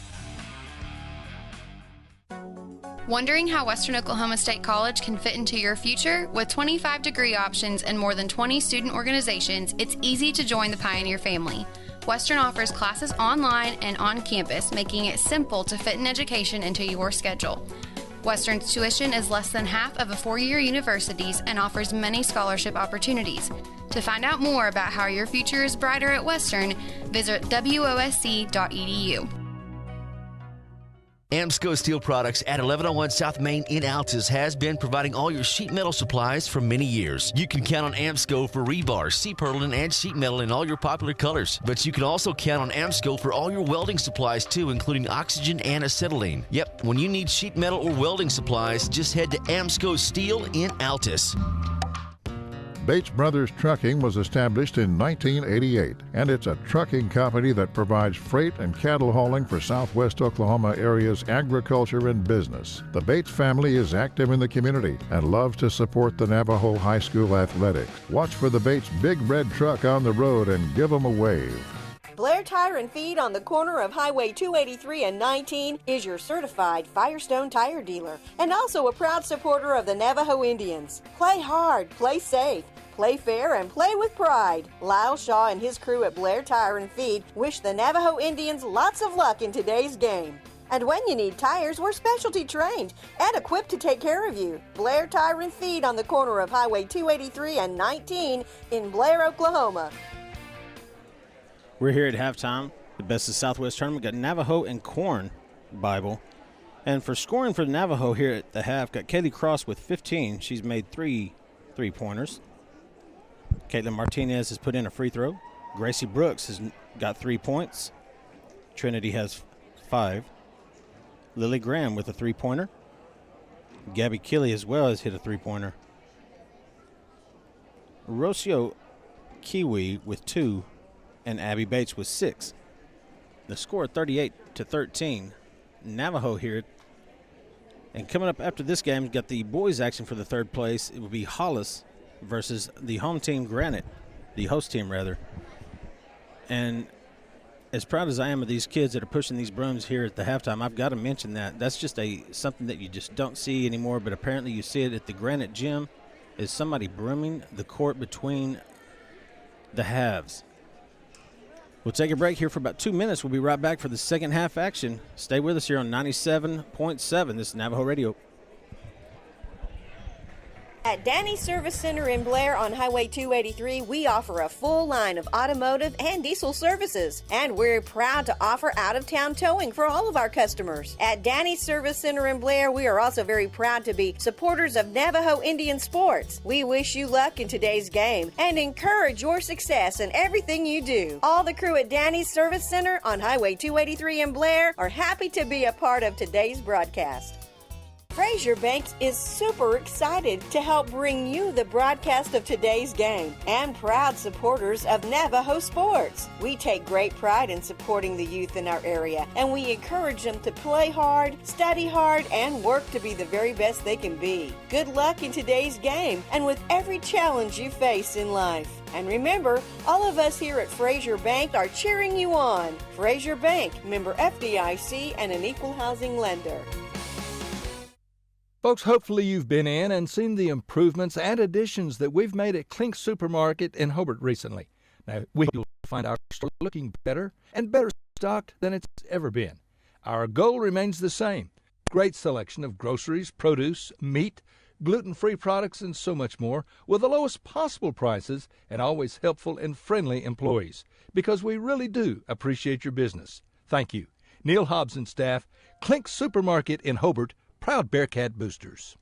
Wondering how Western Oklahoma State College can fit into your future? With 25 degree options and more than 20 student organizations, it's easy to join the Pioneer family. Western offers classes online and on campus, making it simple to fit an education into your schedule. Western's tuition is less than half of a four-year university's and offers many scholarship opportunities. To find out more about how your future is brighter at Western, visit wosc.edu. Amsco Steel Products at 1101 South Main in Altus has been providing all your sheet metal supplies for many years. You can count on Amsco for rebar, C-purlin, and sheet metal in all your popular colors. But you can also count on Amsco for all your welding supplies too, including oxygen and acetylene. Yep, when you need sheet metal or welding supplies, just head to Amsco Steel in Altus. Bates Brothers Trucking was established in 1988, and it's a trucking company that provides freight and cattle hauling for Southwest Oklahoma area's agriculture and business. The Bates family is active in the community and loves to support the Navajo High School athletics. Watch for the Bates big red truck on the road and give them a wave. Blair Tire and Feed on the corner of Highway 283 and 19 is your certified Firestone tire dealer and also a proud supporter of the Navajo Indians. Play hard, play safe, play fair, and play with pride. Lyle Shaw and his crew at Blair Tire and Feed wish the Navajo Indians lots of luck in today's game. And when you need tires, we're specialty trained and equipped to take care of you. Blair Tire and Feed on the corner of Highway 283 and 19 in Blair, Oklahoma. We're here at halftime. The Best of Southwest tournament got Navajo and Corn Bible. And for scoring for Navajo here at the half, got Kaylee Cross with 15. She's made three three-pointers. Caitlin Martinez has put in a free throw. Gracie Brooks has got 3 points. Trinity has 5. Lily Graham with a three-pointer. Gabby Kelly as well has hit a three-pointer. Rocio Kiwi with 2. And Abby Bates with 6. The score 38-13. Navajo here. And coming up after this game, got the boys action for the third place. It will be Hollis versus the home team Granite, the host team rather. And as proud as I am of these kids that are pushing these brooms here at the halftime, I've got to mention that. That's just something that you just don't see anymore, but apparently you see it at the Granite gym, is somebody brooming the court between the halves. We'll take a break here for about 2 minutes. We'll be right back for the second half action. Stay with us here on 97.7. This is Navajo Radio. At Danny's Service Center in Blair on Highway 283, we offer a full line of automotive and diesel services. And we're proud to offer out-of-town towing for all of our customers. At Danny's Service Center in Blair, we are also very proud to be supporters of Navajo Indian sports. We wish you luck in today's game and encourage your success in everything you do. All the crew at Danny's Service Center on Highway 283 in Blair are happy to be a part of today's broadcast. Frazier Banks is super excited to help bring you the broadcast of today's game and proud supporters of Navajo sports. We take great pride in supporting the youth in our area, and we encourage them to play hard, study hard, and work to be the very best they can be. Good luck in today's game and with every challenge you face in life. And remember, all of us here at Frazier Bank are cheering you on. Frazier Bank, member FDIC, and an equal housing lender. Folks, hopefully you've been in and seen the improvements and additions that we've made at Klink Supermarket in Hobart recently. Now, we'll find our store looking better and better stocked than it's ever been. Our goal remains the same. Great selection of groceries, produce, meat, gluten-free products, and so much more with the lowest possible prices and always helpful and friendly employees, because we really do appreciate your business. Thank you. Neil Hobbs and staff, Clink Supermarket in Hobart, proud Bearcat boosters.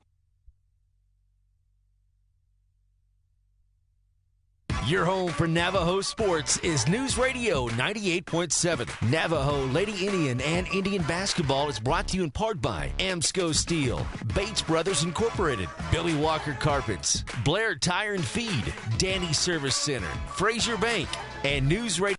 Your home for Navajo sports is News Radio 98.7. Navajo, Lady Indian, and Indian basketball is brought to you in part by Amsco Steel, Bates Brothers Incorporated, Billy Walker Carpets, Blair Tire and Feed, Danny Service Center, Fraser Bank, and News Radio.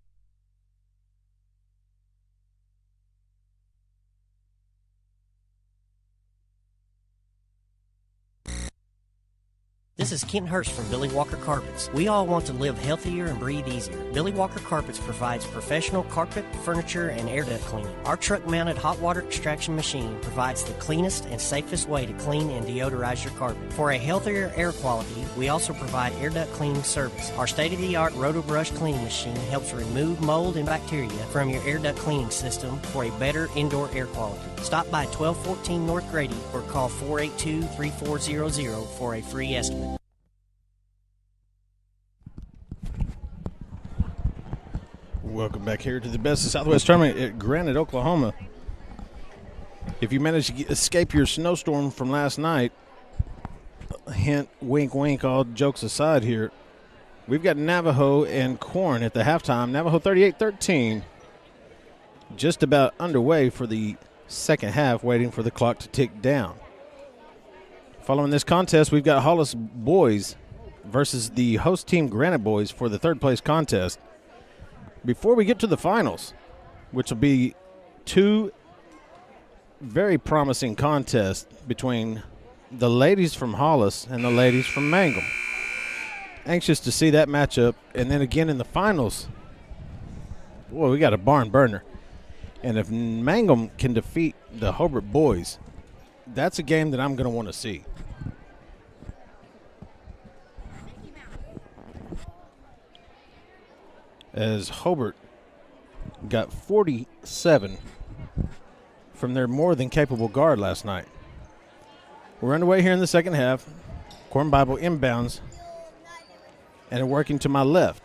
This is Kent Hurst from Billy Walker Carpets. We all want to live healthier and breathe easier. Billy Walker Carpets provides professional carpet, furniture, and air duct cleaning. Our truck-mounted hot water extraction machine provides the cleanest and safest way to clean and deodorize your carpet. For a healthier air quality, we also provide air duct cleaning service. Our state-of-the-art Roto-Brush cleaning machine helps remove mold and bacteria from your air duct cleaning system for a better indoor air quality. Stop by 1214 North Grady or call 482-3400 for a free estimate. Welcome back here to the Best of Southwest Tournament at Granite, Oklahoma. If you managed to escape your snowstorm from last night, hint, wink, wink, all jokes aside here, we've got Navajo and Corn at the halftime. Navajo 38-13, just about underway for the second half, waiting for the clock to tick down. Following this contest, we've got Hollis boys versus the host team Granite boys for the third place contest. Before we get to the finals, which will be two very promising contests between the ladies from Hollis and the ladies from Mangum. Anxious to see that matchup. And then again in the finals, boy, we got a barn burner. And if Mangum can defeat the Hobart boys, that's a game that I'm going to want to see. As Hobart got 47 from their more than capable guard last night. We're underway here in the second half. Corn Bible inbounds and are working to my left.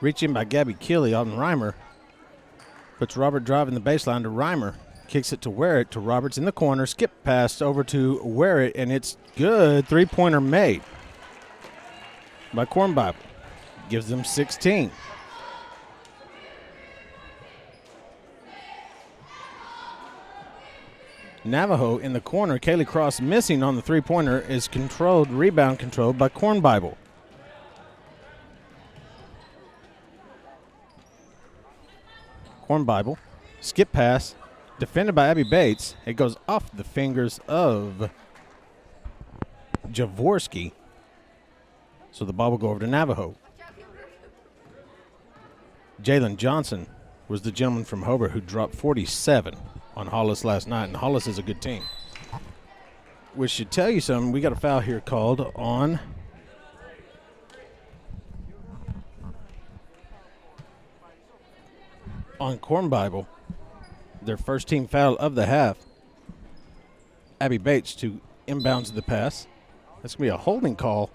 Reaching by Gabby Keeley on Reimer. Puts Robert driving the baseline to Reimer. Kicks it to Werrett, to Roberts in the corner. Skip pass over to Werrett, and it's good. Three-pointer made by Corn Bible. Gives them 16. Navajo in the corner. Kaylee Cross missing on the three-pointer is rebound controlled by Corn Bible. Corn Bible. Skip pass. Defended by Abby Bates. It goes off the fingers of Jaworski. So the ball will go over to Navajo. Jalen Johnson was the gentleman from Hobart who dropped 47 on Hollis last night, and Hollis is a good team. Which should tell you something. We got a foul here called on Corn Bible. Their first team foul of the half. Abby Bates to inbounds the pass. That's going to be a holding call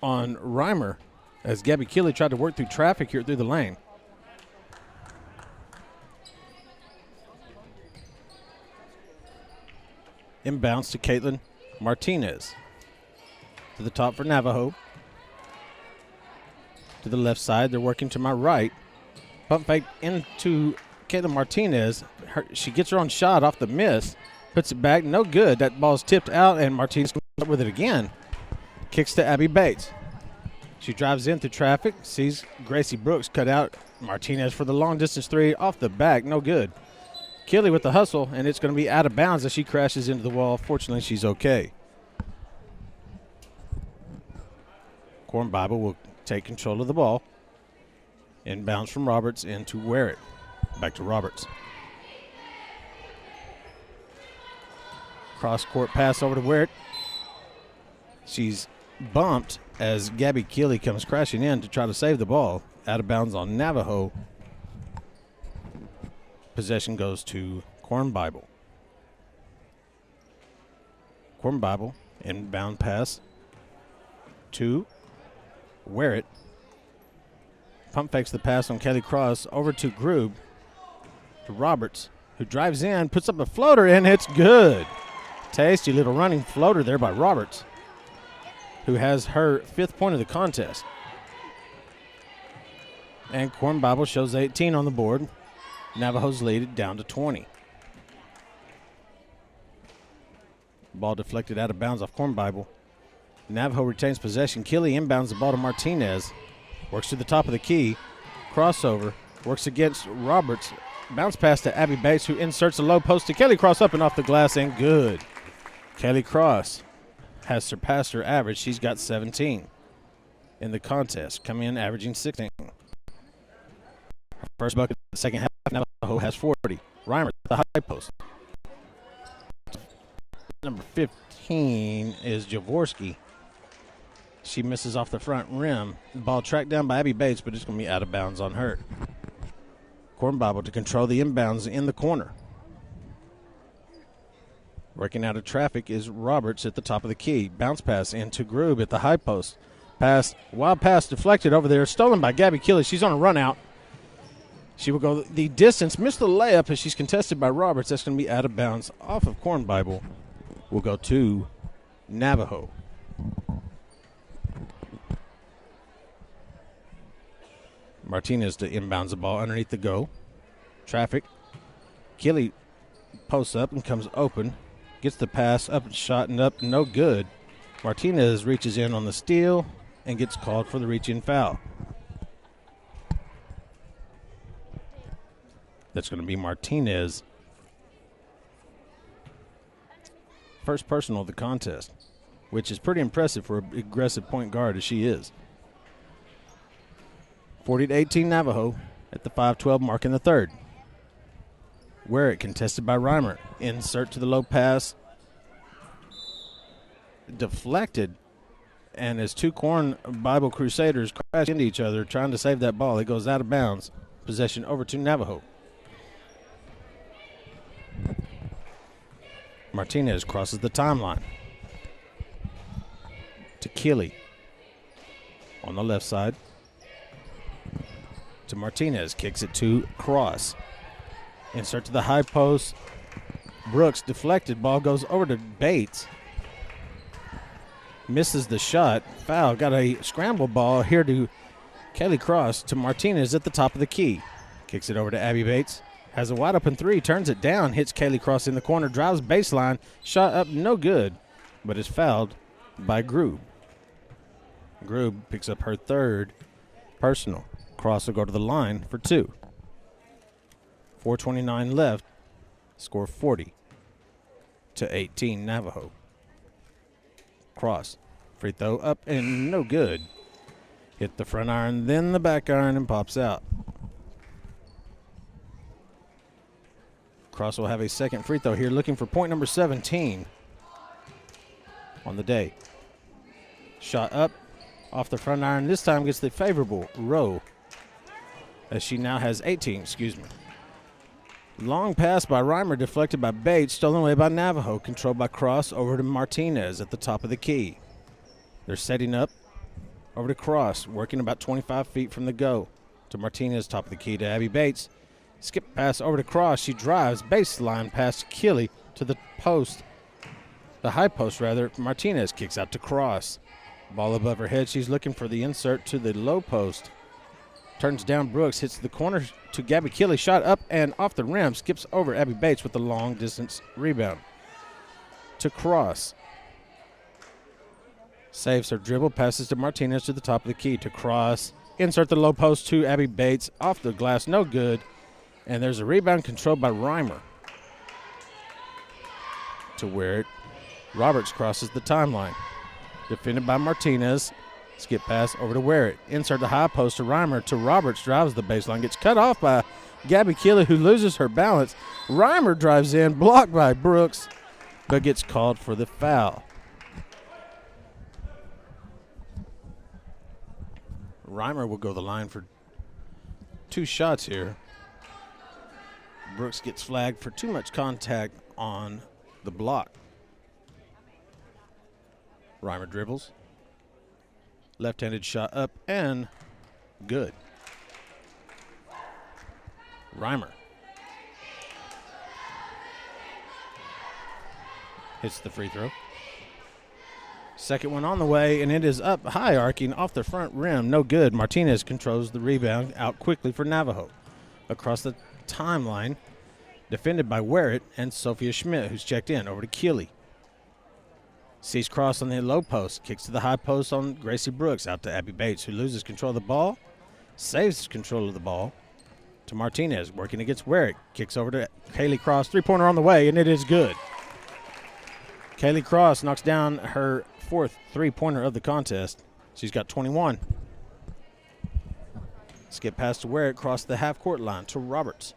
on Reimer as Gabby Keeley tried to work through traffic here through the lane. Inbounds to Caitlin Martinez. To the top for Navajo. To the left side, they're working to my right. Pump fake into Caitlin Martinez. She gets her own shot off the miss. Puts it back, no good. That ball's tipped out, and Martinez comes up with it again. Kicks to Abby Bates. She drives in through traffic, sees Gracie Brooks cut out. Martinez for the long-distance three, off the back, no good. Keeley with the hustle, and it's going to be out of bounds as she crashes into the wall. Fortunately, she's okay. Corn Bible will take control of the ball. Inbounds from Roberts into Werrett. Back to Roberts. Cross-court pass over to Werrett. She's bumped as Gabby Keeley comes crashing in to try to save the ball. Out of bounds on Navajo. Possession goes to Corn Bible. Corn Bible, inbound pass to Wear it. Pump fakes the pass on Kelly Cross over to Grube, to Roberts, who drives in, puts up a floater, and it's good. Tasty little running floater there by Roberts, who has her 5th point of the contest. And Corn Bible shows 18 on the board. Navajo's lead it down to 20. Ball deflected out of bounds off Corn Bible. Navajo retains possession. Kelly inbounds the ball to Martinez. Works to the top of the key. Crossover. Works against Roberts. Bounce pass to Abby Bates, who inserts a low post to Kelly Cross up and off the glass, and good. Kelly Cross has surpassed her average. She's got 17 in the contest, coming in averaging 16. Her first bucket in the second half, Navajo has 40. Reimer at the high post. Number 15 is Jaworski. She misses off the front rim. The ball tracked down by Abby Bates, but it's going to be out of bounds on her. Corn Bible to control the inbounds in the corner. Working out of traffic is Roberts at the top of the key. Bounce pass into Grube at the high post. Wild pass deflected over there. Stolen by Gabby Keeley. She's on a run out. She will go the distance. Missed the layup as she's contested by Roberts. That's going to be out of bounds off of Corn Bible. Will go to Navajo. Martinez to inbounds the ball underneath the go. Traffic. Keeley posts up and comes open. Gets the pass up and shot and up. No good. Martinez reaches in on the steal and gets called for the reach-in foul. That's going to be Martinez. First personal of the contest, which is pretty impressive for an aggressive point guard as she is. 40-18 Navajo at the 5:12 mark in the third. Wear it contested by Reimer. Insert to the low pass. Deflected. And as two Corn Bible Crusaders crash into each other trying to save that ball, it goes out of bounds. Possession over to Navajo. Martinez crosses the timeline to Keeley on the left side. To Martinez, kicks it to Cross. Insert to the high post. Brooks deflected. Ball goes over to Bates. Misses the shot. Foul. Got a scramble ball here to Kelly Cross to Martinez at the top of the key. Kicks it over to Abby Bates. Has a wide open three. Turns it down. Hits Kelly Cross in the corner. Drives baseline. Shot up. No good. But is fouled by Grube. Grube picks up her third personal. Cross will go to the line for two. 4:29 left. Score 40-18 Navajo. Cross. Free throw up and no good. Hit the front iron, then the back iron, and pops out. Cross will have a second free throw here, looking for point number 17 on the day. Shot up off the front iron. This time gets the favorable row, as she now has 18, Long pass by Reimer, deflected by Bates, stolen away by Navajo, controlled by Cross over to Martinez at the top of the key. They're setting up over to Cross, working about 25 feet from the go. To Martinez, top of the key to Abby Bates. Skip pass over to Cross. She drives, baseline pass to Keeley to the post. The high post, rather. Martinez kicks out to Cross. Ball above her head. She's looking for the insert to the low post. Turns down Brooks, hits the corner to Gabby Keeley. Shot up and off the rim. Skips over Abby Bates with the long distance rebound. To Cross. Saves her dribble. Passes to Martinez to the top of the key. To Cross. Insert the low post to Abby Bates. Off the glass. No good. And there's a rebound controlled by Reimer. To Wear it. Roberts crosses the timeline. Defended by Martinez. Skip pass over to Wear it. Insert the high post to Reimer. To Roberts. Drives the baseline. Gets cut off by Gabby Keeley, who loses her balance. Reimer drives in. Blocked by Brooks. But gets called for the foul. Reimer will go the line for two shots here. Brooks gets flagged for too much contact on the block. Reimer dribbles. Left-handed shot up and good. Reimer hits the free throw. Second one on the way, and it is up high, arcing off the front rim. No good. Martinez controls the rebound out quickly for Navajo. Across the timeline, defended by Werrett and Sophia Schmidt, who's checked in. Over to Keeley. Sees cross on the low post. Kicks to the high post on Gracie Brooks. Out to Abby Bates, who loses control of the ball. Saves control of the ball to Martinez, working against Werrett. Kicks over to Kaylee Cross. Three-pointer on the way, and it is good. Kaylee Cross knocks down her fourth three-pointer of the contest. She's got 21. Skip pass to Werrett, across the half-court line to Roberts.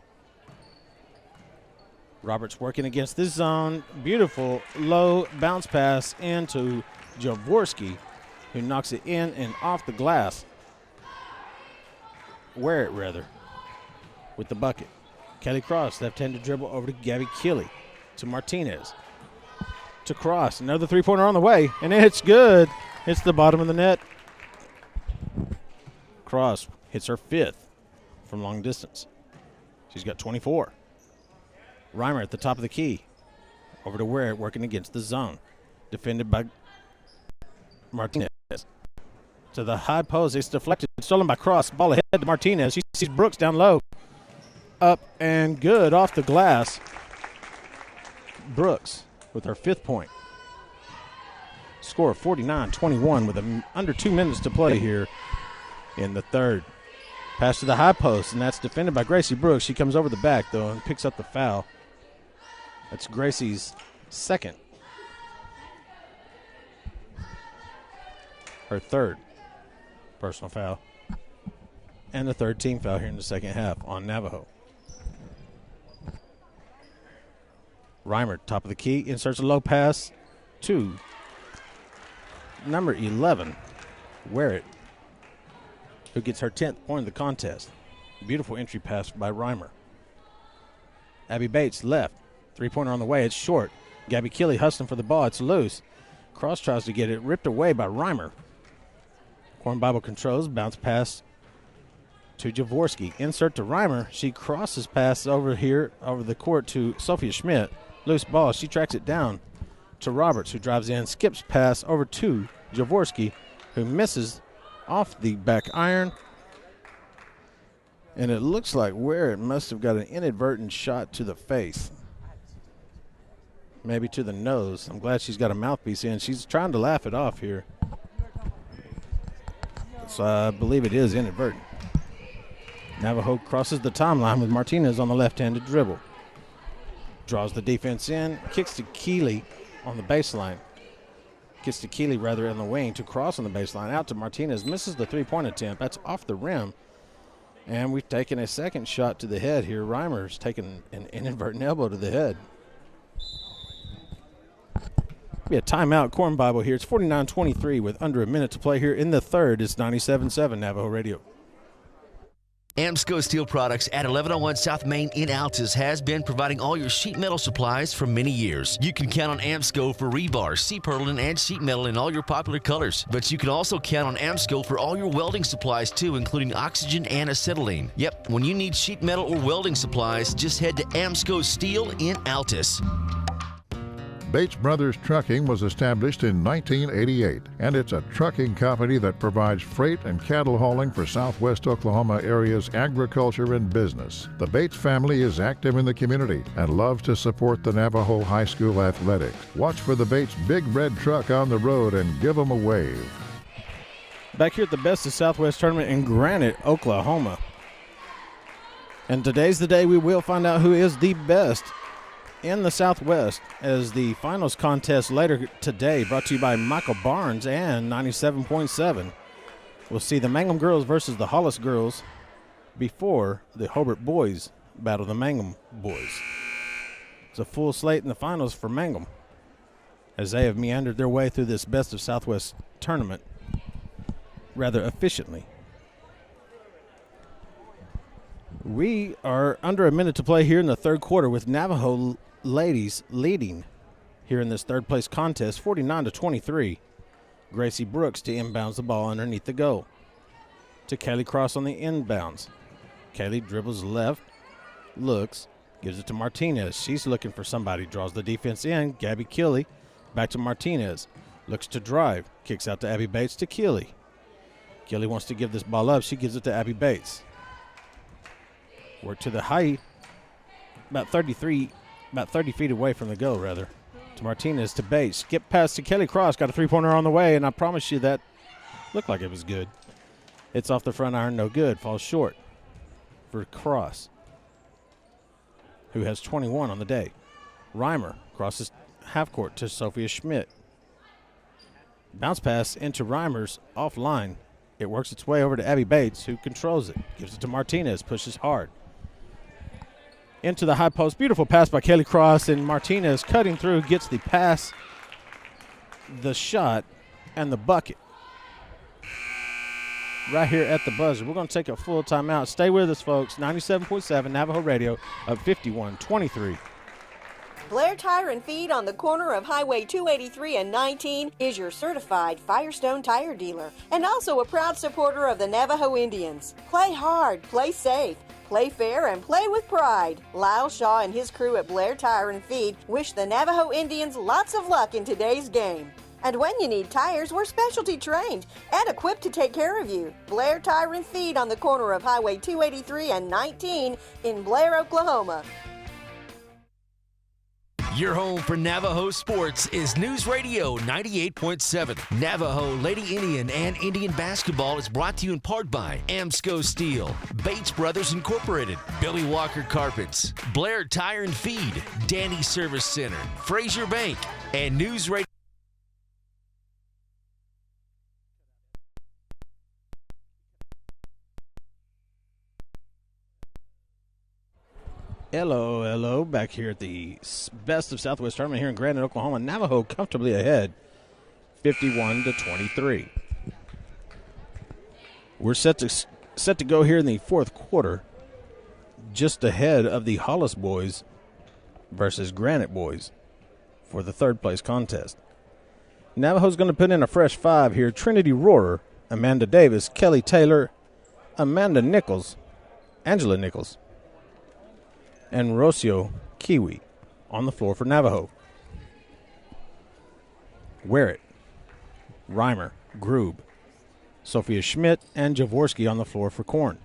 Roberts working against this zone. Beautiful low bounce pass into Jaworski, who knocks it in and off the glass. Werrett, rather, with the bucket. Kelly Cross, left-handed dribble over to Gabby Keeley. To Martinez. To Cross. Another three-pointer on the way, and it's good. It's the bottom of the net. Cross hits her fifth from long distance. She's got 24. Reimer at the top of the key. Over to Werrett, working against the zone. Defended by Martinez. To the high post. It's deflected. Stolen by Cross. Ball ahead to Martinez. She sees Brooks down low. Up and good off the glass. Brooks with her fifth point. Score of 49-21 with under 2 minutes to play here in the third. Pass to the high post, and that's defended by Gracie Brooks. She comes over the back, though, and picks up the foul. That's Gracie's second. Her third personal foul. And the third team foul here in the second half on Navajo. Reimer, top of the key, inserts a low pass to number 11, Werrett, who gets her 10th point of the contest. Beautiful entry pass by Reimer. Abby Bates, left. Three-pointer on the way. It's short. Gabby Keeley hustling for the ball. It's loose. Cross tries to get it. Ripped away by Reimer. Corn Bible controls. Bounce pass to Jaworski. Insert to Reimer. She crosses pass over here, over the court to Sophia Schmidt. Loose ball. She tracks it down to Roberts, who drives in. Skips pass over to Jaworski, who misses off the back iron. And it looks like Werrett must have got an inadvertent shot to the face. Maybe to the nose. I'm glad she's got a mouthpiece in. She's trying to laugh it off here. So I believe it is inadvertent. Navajo crosses the timeline with Martinez on the left-handed dribble. Draws the defense in. Kicks to Keeley on the baseline. Kicks to Keeley, rather, on the wing to Cross on the baseline. Out to Martinez. Misses the three-point attempt. That's off the rim. And we've taken a second shot to the head here. Reimer's taken an inadvertent elbow to the head. Be a timeout. Corn Bible here. It's 49-23 with under a minute to play here in the third. It's 97.7 Navajo Radio. Amsco Steel Products at 1101 South Main in Altus has been providing all your sheet metal supplies for many years. You can count on Amsco for rebar, C-purlin, and sheet metal in all your popular colors. But you can also count on Amsco for all your welding supplies too, including oxygen and acetylene. Yep, when you need sheet metal or welding supplies, just head to Amsco Steel in Altus. Bates Brothers Trucking was established in 1988, and it's a trucking company that provides freight and cattle hauling for Southwest Oklahoma area's agriculture and business. The Bates family is active in the community and loves to support the Navajo High School athletics. Watch for the Bates big red truck on the road and give them a wave. Back here at the Best of Southwest tournament in Granite, Oklahoma. And today's the day we will find out who is the best in the Southwest, as the finals contest later today, brought to you by Michael Barnes and 97.7. We'll see the Mangum girls versus the Hollis girls before the Hobart boys battle the Mangum boys. It's a full slate in the finals for Mangum, as they have meandered their way through this Best of Southwest tournament rather efficiently. We are under a minute to play here in the third quarter, with Navajo ladies leading here in this third place contest, 49-23. Gracie Brooks to inbounds the ball underneath the goal. To Kelly Cross on the inbounds. Kelly dribbles left, looks, gives it to Martinez. She's looking for somebody, draws the defense in. Gabby Keeley back to Martinez. Looks to drive, kicks out to Abby Bates to Keeley. Keeley wants to give this ball up. She gives it to Abby Bates. Work to the height, about 30 feet away from the goal, rather. To Martinez, to Bates. Skip pass to Kelly Cross. Got a three-pointer on the way, and I promise you that looked like it was good. It's off the front iron, no good. Falls short for Cross, who has 21 on the day. Reimer crosses half court to Sophia Schmidt. Bounce pass into Reimer's offline. It works its way over to Abby Bates, who controls it. Gives it to Martinez, pushes hard. Into the high post. Beautiful pass by Kelly Cross, and Martinez cutting through, gets the pass, the shot, and the bucket. Right here at the buzzer. We're going to take a full timeout. Stay with us, folks. 97.7 Navajo Radio up 51-23. Blair Tire and Feed on the corner of Highway 283 and 19 is your certified Firestone tire dealer and also a proud supporter of the Navajo Indians. Play hard, play safe, play fair, and play with pride. Lyle Shaw and his crew at Blair Tire and Feed wish the Navajo Indians lots of luck in today's game. And when you need tires, we're specialty trained and equipped to take care of you. Blair Tire and Feed on the corner of Highway 283 and 19 in Blair, Oklahoma. Your home for Navajo sports is News Radio 98.7. Navajo, Lady Indian, and Indian basketball is brought to you in part by Amsco Steel, Bates Brothers Incorporated, Billy Walker Carpets, Blair Tire and Feed, Danny Service Center, Fraser Bank, and News Radio. Hello. Back here at the Best of Southwest tournament here in Granite, Oklahoma. Navajo comfortably ahead, 51-23. We're set to go here in the fourth quarter, just ahead of the Hollis boys versus Granite boys for the third place contest. Navajo's going to put in a fresh five here. Trinity Rohrer, Amanda Davis, Kelly Taylor, Amanda Nichols, Angela Nichols, and Rocio Kiwi on the floor for Navajo. Werrett, Reimer, Grube, Sophia Schmidt, and Jaworski on the floor for Korn.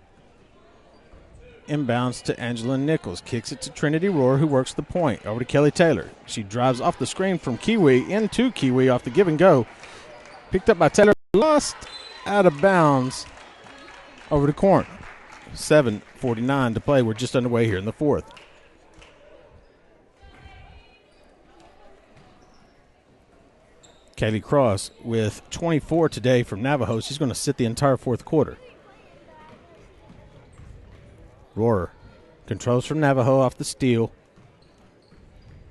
Inbounds to Angela Nichols. Kicks it to Trinity Rohrer, who works the point. Over to Kelly Taylor. She drives off the screen from Kiwi into Kiwi off the give and go. Picked up by Taylor. Lost out of bounds over to Korn. 7:49 to play. We're just underway here in the fourth. Kaylee Cross with 24 today from Navajo. She's going to sit the entire fourth quarter. Rohrer controls from Navajo off the steal.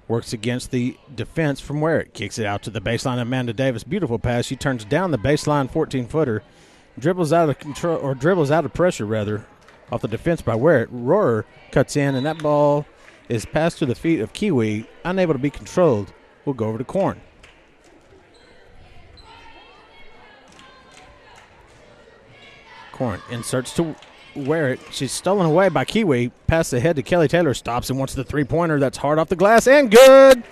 Works against the defense from Werrett. Kicks it out to the baseline. Amanda Davis. Beautiful pass. She turns down the baseline 14-footer. Dribbles out of control, or dribbles out of pressure, rather, off the defense by Werrett. Rohrer cuts in, and that ball is passed to the feet of Kiwi. Unable to be controlled. We'll go over to Korn. Korn inserts to Werrett. She's stolen away by Kiwi. Pass ahead to Kelly Taylor. Stops and wants the three-pointer. That's hard off the glass and good.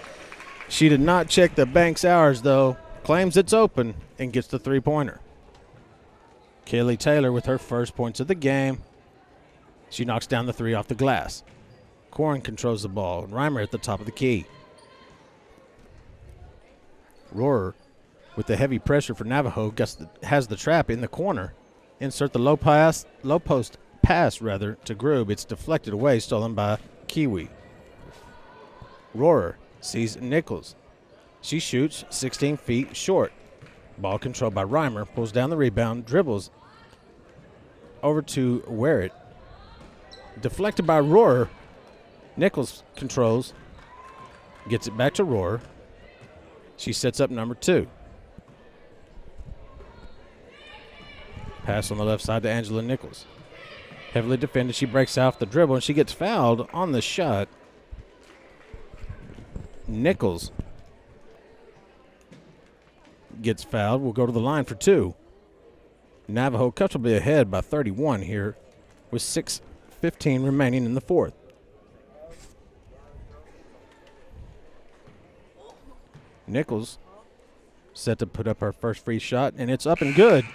She did not check the bank's hours, though. Claims it's open and gets the three-pointer. Kelly Taylor with her first points of the game. She knocks down the three off the glass. Korn controls the ball. Reimer at the top of the key. Rohrer with the heavy pressure for Navajo has the trap in the corner. Insert the low post pass to Grube. It's deflected away, stolen by Kiwi. Rohrer sees Nichols. She shoots 16 feet short. Ball controlled by Reimer. Pulls down the rebound, dribbles over to Werrett. Deflected by Rohrer. Nichols controls. Gets it back to Rohrer. She sets up number two. Pass on the left side to Angela Nichols. Heavily defended. She breaks off the dribble, and she gets fouled on the shot. Nichols gets fouled, will go to the line for 2. Navajo comfortably ahead by 31 here with 6:15 remaining in the fourth. Nichols set to put up her first free shot, and it's up and good.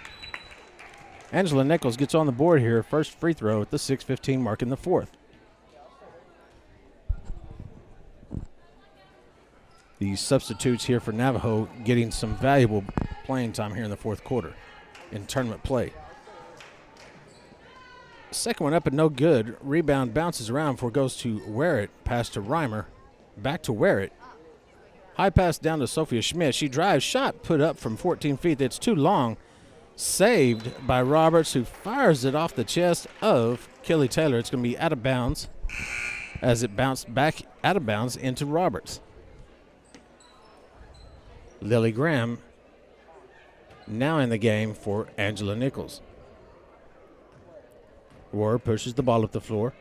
Angela Nichols gets on the board here, first free throw at the 6:15 mark in the fourth. The substitutes here for Navajo getting some valuable playing time here in the fourth quarter in tournament play. Second one up and no good. Rebound bounces around before it goes to Warrett. Pass to Reimer. Back to Warrett. High pass down to Sophia Schmidt. She drives. Shot put up from 14 feet. That's too long. Saved by Roberts, who fires it off the chest of Kelly Taylor. It's going to be out of bounds as it bounced back out of bounds into Roberts. Lily Graham now in the game for Angela Nichols. Roar pushes the ball up the floor.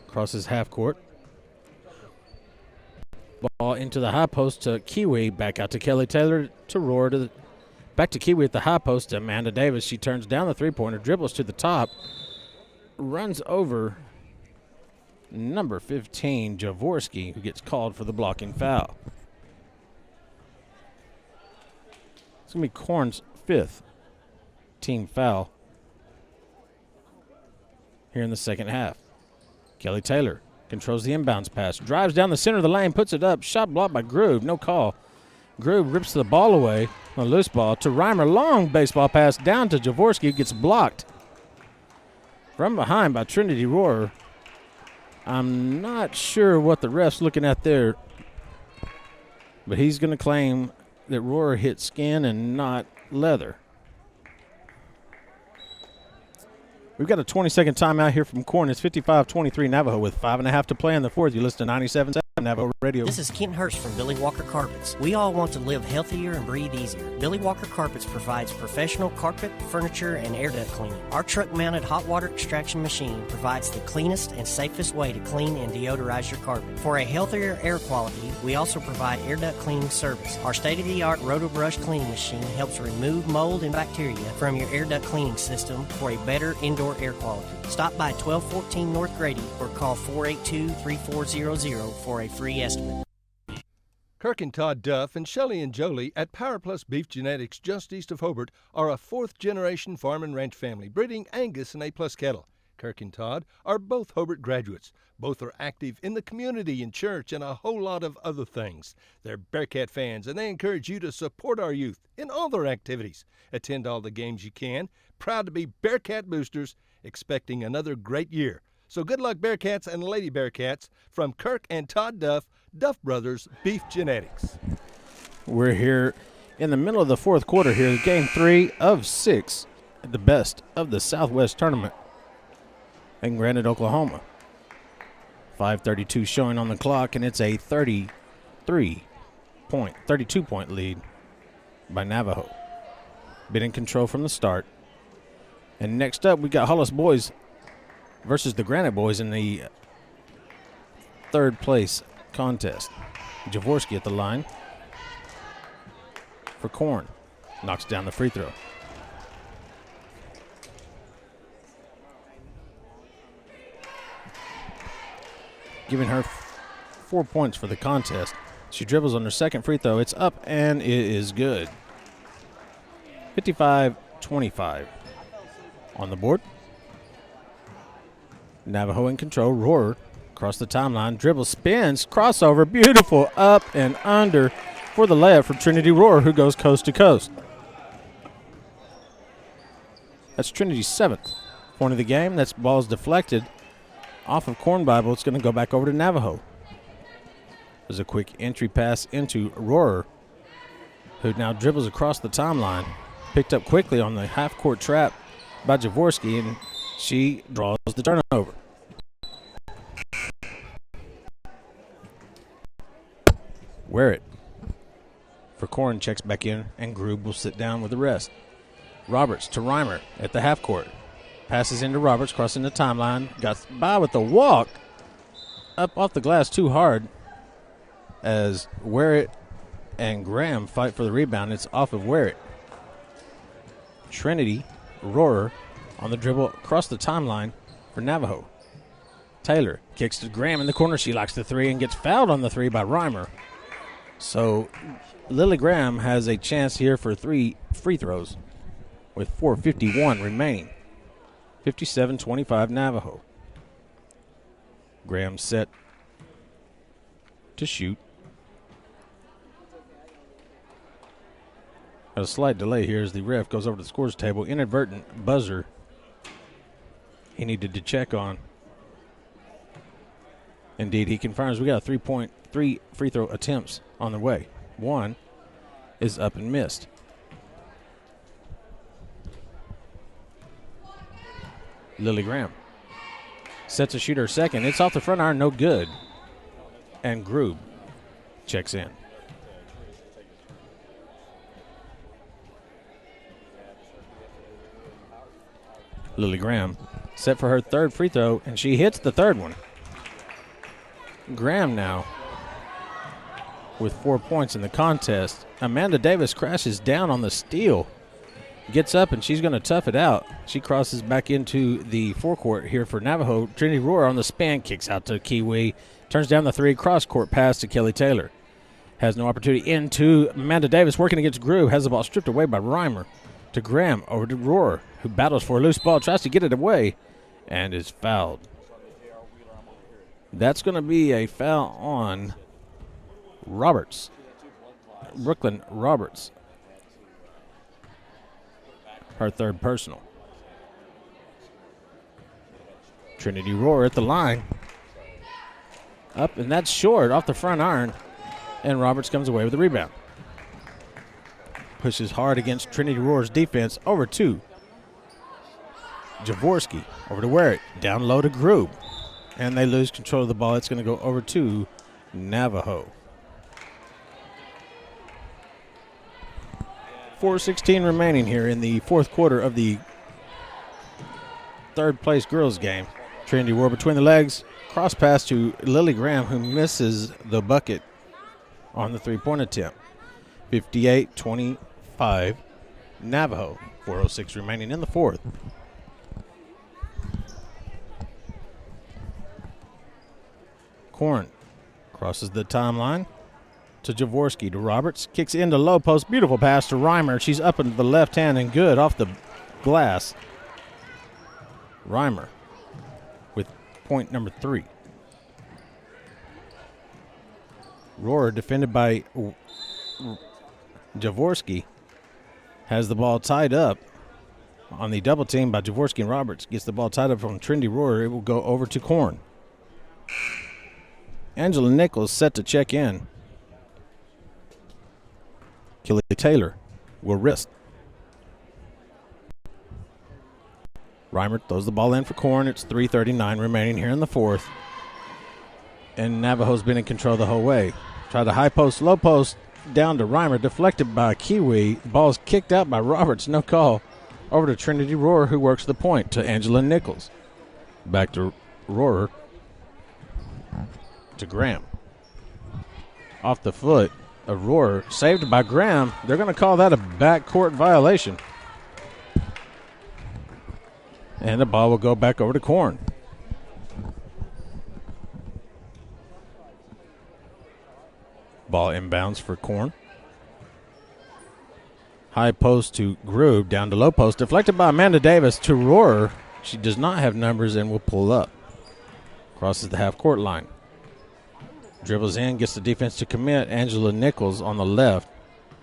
Crosses half court. Ball into the high post to Kiwi. Back out to Kelly Taylor to Roar. Back to Kiwi at the high post to Amanda Davis. She turns down the three-pointer, dribbles to the top, runs over number 15, Jaworski, who gets called for the blocking foul. It's going to be Korn's 5th team foul here in the second half. Kelly Taylor controls the inbounds pass, drives down the center of the lane, puts it up, shot blocked by Groove, no call. Groove rips the ball away on a loose ball to Reimer, long baseball pass down to Jaworski, who gets blocked from behind by Trinity Rohrer. I'm not sure what the ref's looking at there, but he's going to claim that Rohrer hit skin and not leather. We've got a 20-second timeout here from Korn. It's 55-23 Navajo with 5.5 to play in the fourth. You listen to 97.7 Navajo Radio. This is Kent Hurst from Billy Walker Carpets. We all want to live healthier and breathe easier. Billy Walker Carpets provides professional carpet, furniture, and air duct cleaning. Our truck-mounted hot water extraction machine provides the cleanest and safest way to clean and deodorize your carpet. For a healthier air quality, we also provide air duct cleaning service. Our state-of-the-art Roto-Brush cleaning machine helps remove mold and bacteria from your air duct cleaning system for a better indoor air quality. Stop by 1214 North Grady or call 482-3400 for a free estimate. Kirk and Todd Duff and Shelley and Jolie at Power Plus Beef Genetics just east of Hobart are a fourth-generation farm and ranch family breeding Angus and A-plus cattle. Kirk and Todd are both Hobart graduates. Both are active in the community and church and a whole lot of other things. They're Bearcat fans, and they encourage you to support our youth in all their activities. Attend all the games you can. Proud to be Bearcat boosters, expecting another great year. So good luck, Bearcats and Lady Bearcats, from Kirk and Todd Duff, Duff Brothers Beef Genetics. We're here in the middle of the fourth quarter here, game 3 of 6, the best of the Southwest tournament in Granite, Oklahoma. 5:32 showing on the clock, and it's a 32-point lead by Navajo. Been in control from the start. And next up, we got Hollis boys versus the Granite boys in the third place contest. Jaworski at the line for Korn. Knocks down the free throw. Giving her 4 points for the contest. She dribbles on her second free throw. It's up and it is good. 55-25 on the board. Navajo in control. Rohrer across the timeline. Dribble, spins, crossover. Beautiful up and under for the layup from Trinity Rohrer, who goes coast to coast. That's Trinity's 7th point of the game. That ball's deflected off of Corn Bible. It's going to go back over to Navajo. There's a quick entry pass into Rohrer, who now dribbles across the timeline. Picked up quickly on the half-court trap by Jaworski, and she draws the turnover. Warrett for Korn checks back in, and Grube will sit down with the rest. Roberts to Reimer at the half-court. Passes into Roberts, crossing the timeline. Got by with the walk. Up off the glass too hard as Warrett and Graham fight for the rebound. It's off of Werrett. Trinity Rohrer on the dribble across the timeline for Navajo. Taylor kicks to Graham in the corner. She likes the three and gets fouled on the three by Reimer. So Lily Graham has a chance here for 3 free throws with 4:51 remaining. 57-25 Navajo. Graham set to shoot. A slight delay here as the ref goes over to the scores table. Inadvertent buzzer he needed to check on. Indeed, he confirms we got 3 free throw attempts on the way. One is up and missed. Lily Graham sets to shoot her second. It's off the front iron, no good. And Grube checks in. Lily Graham set for her third free throw, and she hits the third one. Graham now with 4 points in the contest. Amanda Davis crashes down on the steal. Gets up, and she's going to tough it out. She crosses back into the forecourt here for Navajo. Trinity Rohrer on the spin, kicks out to Kiwi. Turns down the three, cross-court pass to Kelly Taylor. Has no opportunity into Amanda Davis, working against Groove. Has the ball stripped away by Reimer. To Graham, over to Rohrer, who battles for a loose ball, tries to get it away, and is fouled. That's going to be a foul on Roberts. Brooklyn Roberts. Her third personal. Trinity Rohrer at the line. Up, and that's short off the front iron. And Roberts comes away with the rebound. Pushes hard against Trinity Rohrer's defense. Over to Jaworski. Over to Werrett. Down low to Grube. And they lose control of the ball. It's going to go over to Navajo. 4:16 remaining here in the fourth quarter of the third place girls game. Trinity Rohrer between the legs. Cross pass to Lily Graham, who misses the bucket on the three-point attempt. 58-25 Navajo. 4:06 remaining in the fourth. Korn crosses the timeline to Jaworski, to Roberts, kicks into low post, beautiful pass to Reimer. She's up into the left hand and good off the glass. Reimer with point number 3. Rohrer, defended by Jaworski, has the ball tied up on the double team by Jaworski and Roberts. Gets the ball tied up from Trinity Rohrer. It will go over to Korn. Angela Nichols set to check in. Kelly Taylor will wrist. Reimer throws the ball in for Korn. It's 3:39 remaining here in the fourth. And Navajo's been in control the whole way. Tried a high post, low post, down to Reimer. Deflected by Kiwi. Ball's kicked out by Roberts. No call. Over to Trinity Rohrer, who works the point to Angela Nichols. Back to Rohrer. To Graham. Off the foot of Rohrer. Saved by Graham. They're going to call that a backcourt violation. And the ball will go back over to Korn. Ball inbounds for Korn. High post to Grube, down to low post. Deflected by Amanda Davis to Rohrer. She does not have numbers and will pull up. Crosses the half-court line. Dribbles in, gets the defense to commit. Angela Nichols on the left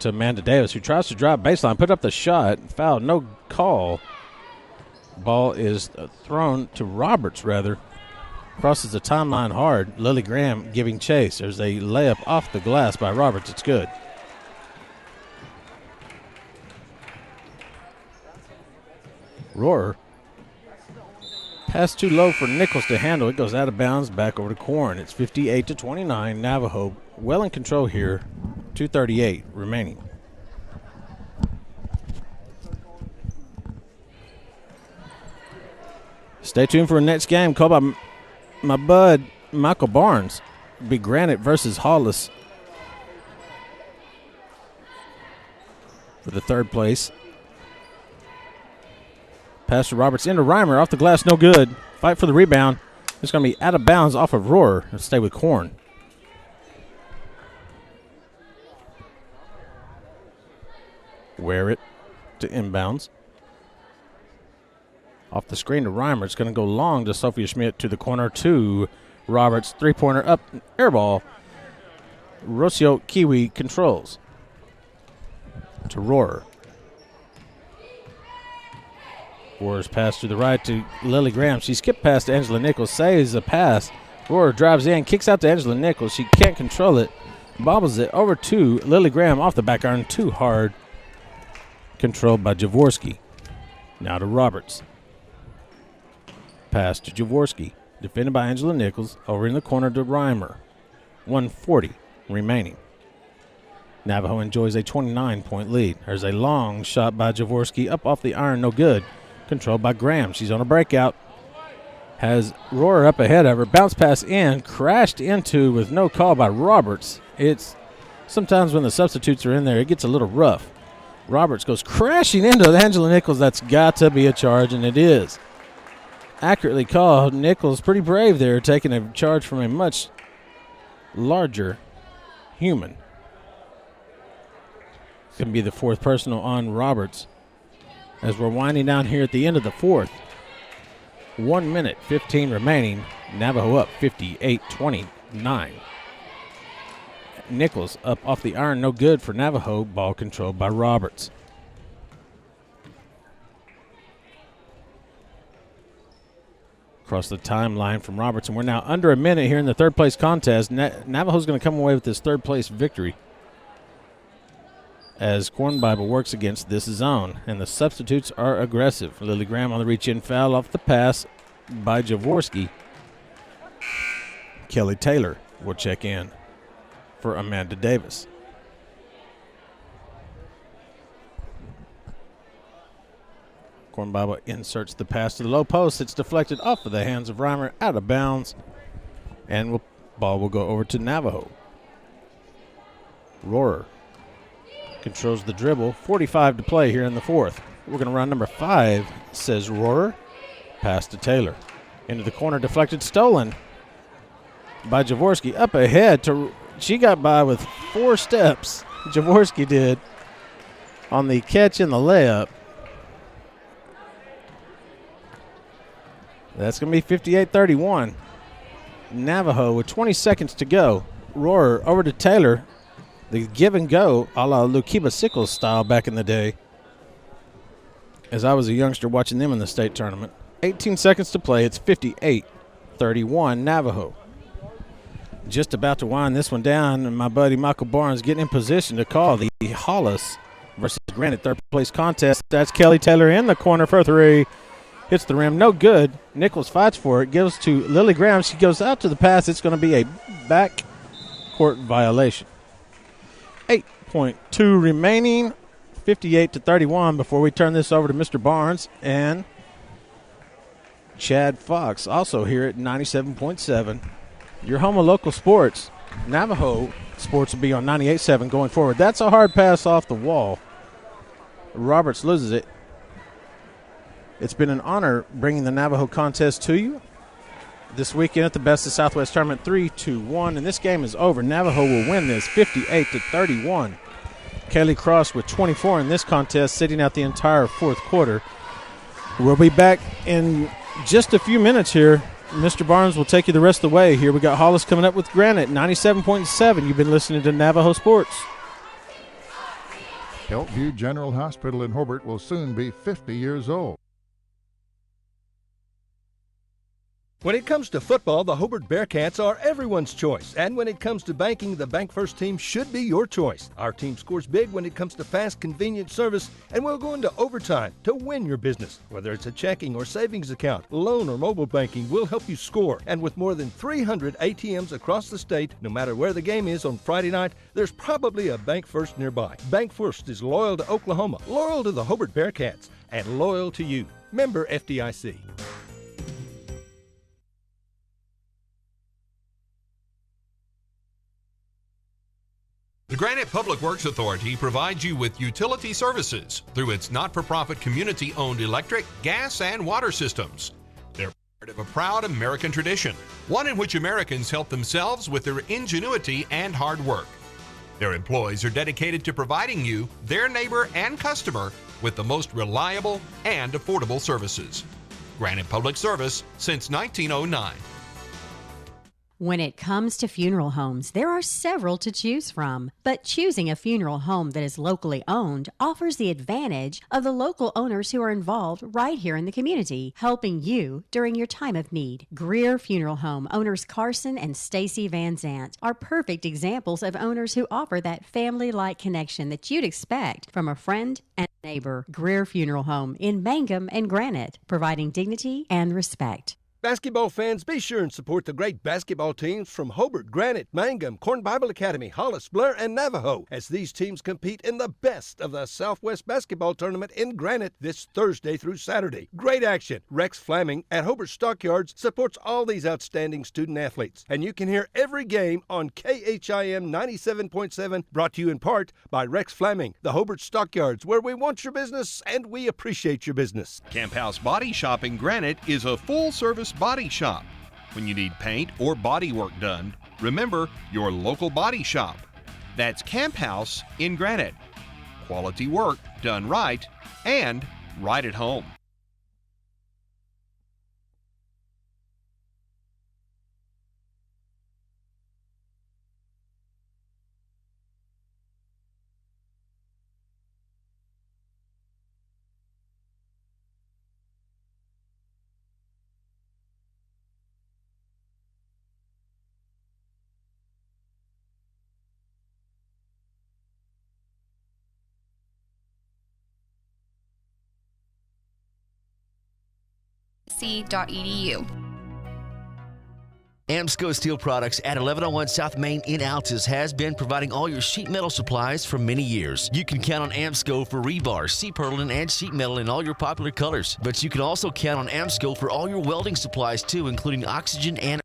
to Amanda Davis, who tries to drive baseline, put up the shot. Foul, no call. Ball is thrown to Roberts, rather. Crosses the timeline hard. Lily Graham giving chase. There's a layup off the glass by Roberts. It's good. Rohrer. Pass too low for Nichols to handle. It goes out of bounds, back over to Korn. It's 58-29. Navajo well in control here. 2:38 remaining. Stay tuned for the next game called by my bud Michael Barnes. It'll be Granite versus Hollis. for the third place. Pass to Roberts into Reimer. Off the glass, no good. Fight for the rebound. It's going to be out of bounds off of Rohrer. It'll stay with Korn. Wear it to inbounds. Off the screen to Reimer. It's going to go long to Sophia Schmidt to the corner to Roberts. Three-pointer up, air ball. Rocio Kiwi controls. To Rohrer. Rohrer's pass to the right to Lily Graham. She skipped past Angela Nichols, saves a pass. Rohrer drives in, kicks out to Angela Nichols. She can't control it. Bobbles it over to Lily Graham off the back iron. Too hard. Controlled by Jaworski. Now to Roberts. Pass to Jaworski. Defended by Angela Nichols. Over in the corner to Reimer. 1:40 remaining. Navajo enjoys a 29-point lead. There's a long shot by Jaworski. Up off the iron, no good. Controlled by Graham. She's on a breakout. Has Rohrer up ahead of her. Bounce pass in. Crashed into with no call by Roberts. It's sometimes when the substitutes are in there, it gets a little rough. Roberts goes crashing into Angela Nichols. That's got to be a charge, and it is. Accurately called. Nichols pretty brave there, taking a charge from a much larger human. It's going to be the fourth personal on Roberts. As we're winding down here at the end of the fourth. 1 minute, 15 remaining. Navajo up 58-29. Nichols up off the iron, no good for Navajo. Ball controlled by Roberts. Across the timeline from Roberts, and we're now under a minute here in the third place contest. Navajo's going to come away with this third place victory as Corn Bible works against this zone, and the substitutes are aggressive. Lily Graham on the reach-in foul off the pass by Jaworski. Kelly Taylor will check in for Amanda Davis. Corn Bible inserts the pass to the low post. It's deflected off of the hands of Reimer, out of bounds, and ball will go over to Navajo. Rohrer controls the dribble. 45 to play here in the fourth. We're going to run number 5, says Rohrer. Pass to Taylor. Into the corner, deflected, stolen by Jaworski. Up ahead to, she got by with 4 steps. Jaworski did on the catch and the layup. That's going to be 58-31. Navajo with 20 seconds to go. Rohrer over to Taylor. The give and go a la Lukiba Sickles style back in the day, as I was a youngster watching them in the state tournament. 18 seconds to play. It's 58-31 Navajo. Just about to wind this one down, and my buddy Michael Barnes getting in position to call the Hollis versus Granite third place contest. That's Kelly Taylor in the corner for 3. Hits the rim, no good. Nichols fights for it, gives to Lily Graham. She goes out to the pass. It's going to be a backcourt violation. 8.2 remaining, 58-31 before we turn this over to Mr. Barnes and Chad Fox, also here at 97.7. Your home of local sports. Navajo sports will be on 98.7 going forward. That's a hard pass off the wall. Roberts loses it. It's been an honor bringing the Navajo contest to you this weekend at the Best of Southwest Tournament 3-1, and this game is over. Navajo will win this 58-31. Kaylee Cross with 24 in this contest, sitting out the entire fourth quarter. We'll be back in just a few minutes here. Mr. Barnes will take you the rest of the way. Here we got Hollis coming up with Granite, 97.7. You've been listening to Navajo Sports. Elkview General Hospital in Hobart will soon be 50 years old. When it comes to football, the Hobart Bearcats are everyone's choice. And when it comes to banking, the Bank First team should be your choice. Our team scores big when it comes to fast, convenient service, and we'll go into overtime to win your business. Whether it's a checking or savings account, loan or mobile banking, we'll help you score. And with more than 300 ATMs across the state, no matter where the game is on Friday night, there's probably a Bank First nearby. Bank First is loyal to Oklahoma, loyal to the Hobart Bearcats, and loyal to you. Member FDIC. The Granite Public Works Authority provides you with utility services through its not-for-profit community-owned electric, gas, and water systems. They're part of a proud American tradition, one in which Americans help themselves with their ingenuity and hard work. Their employees are dedicated to providing you, their neighbor and customer, with the most reliable and affordable services. Granite Public Service since 1909. When it comes to funeral homes, there are several to choose from. But choosing a funeral home that is locally owned offers the advantage of the local owners who are involved right here in the community, helping you during your time of need. Greer Funeral Home owners Carson and Stacy Van Zant are perfect examples of owners who offer that family-like connection that you'd expect from a friend and neighbor. Greer Funeral Home in Mangum and Granite, providing dignity and respect. Basketball fans, be sure and support the great basketball teams from Hobart, Granite, Mangum, Corn Bible Academy, Hollis, Blair, and Navajo as these teams compete in the best of the Southwest Basketball Tournament in Granite this Thursday through Saturday. Great action. Rex Fleming at Hobart Stockyards supports all these outstanding student athletes, and you can hear every game on KHIM 97.7, brought to you in part by Rex Fleming, the Hobart Stockyards, where we want your business and we appreciate your business. Camp House Body Shop in Granite is a full-service body shop. When you need paint or body work done, remember your local body shop. That's Camp House in Granite. Quality work done right and right at home. c.edu. Amsco Steel Products at 1101 South Main in Altus has been providing all your sheet metal supplies for many years. You can count on Amsco for rebar, C-purlin, and sheet metal in all your popular colors. But you can also count on Amsco for all your welding supplies too, including oxygen and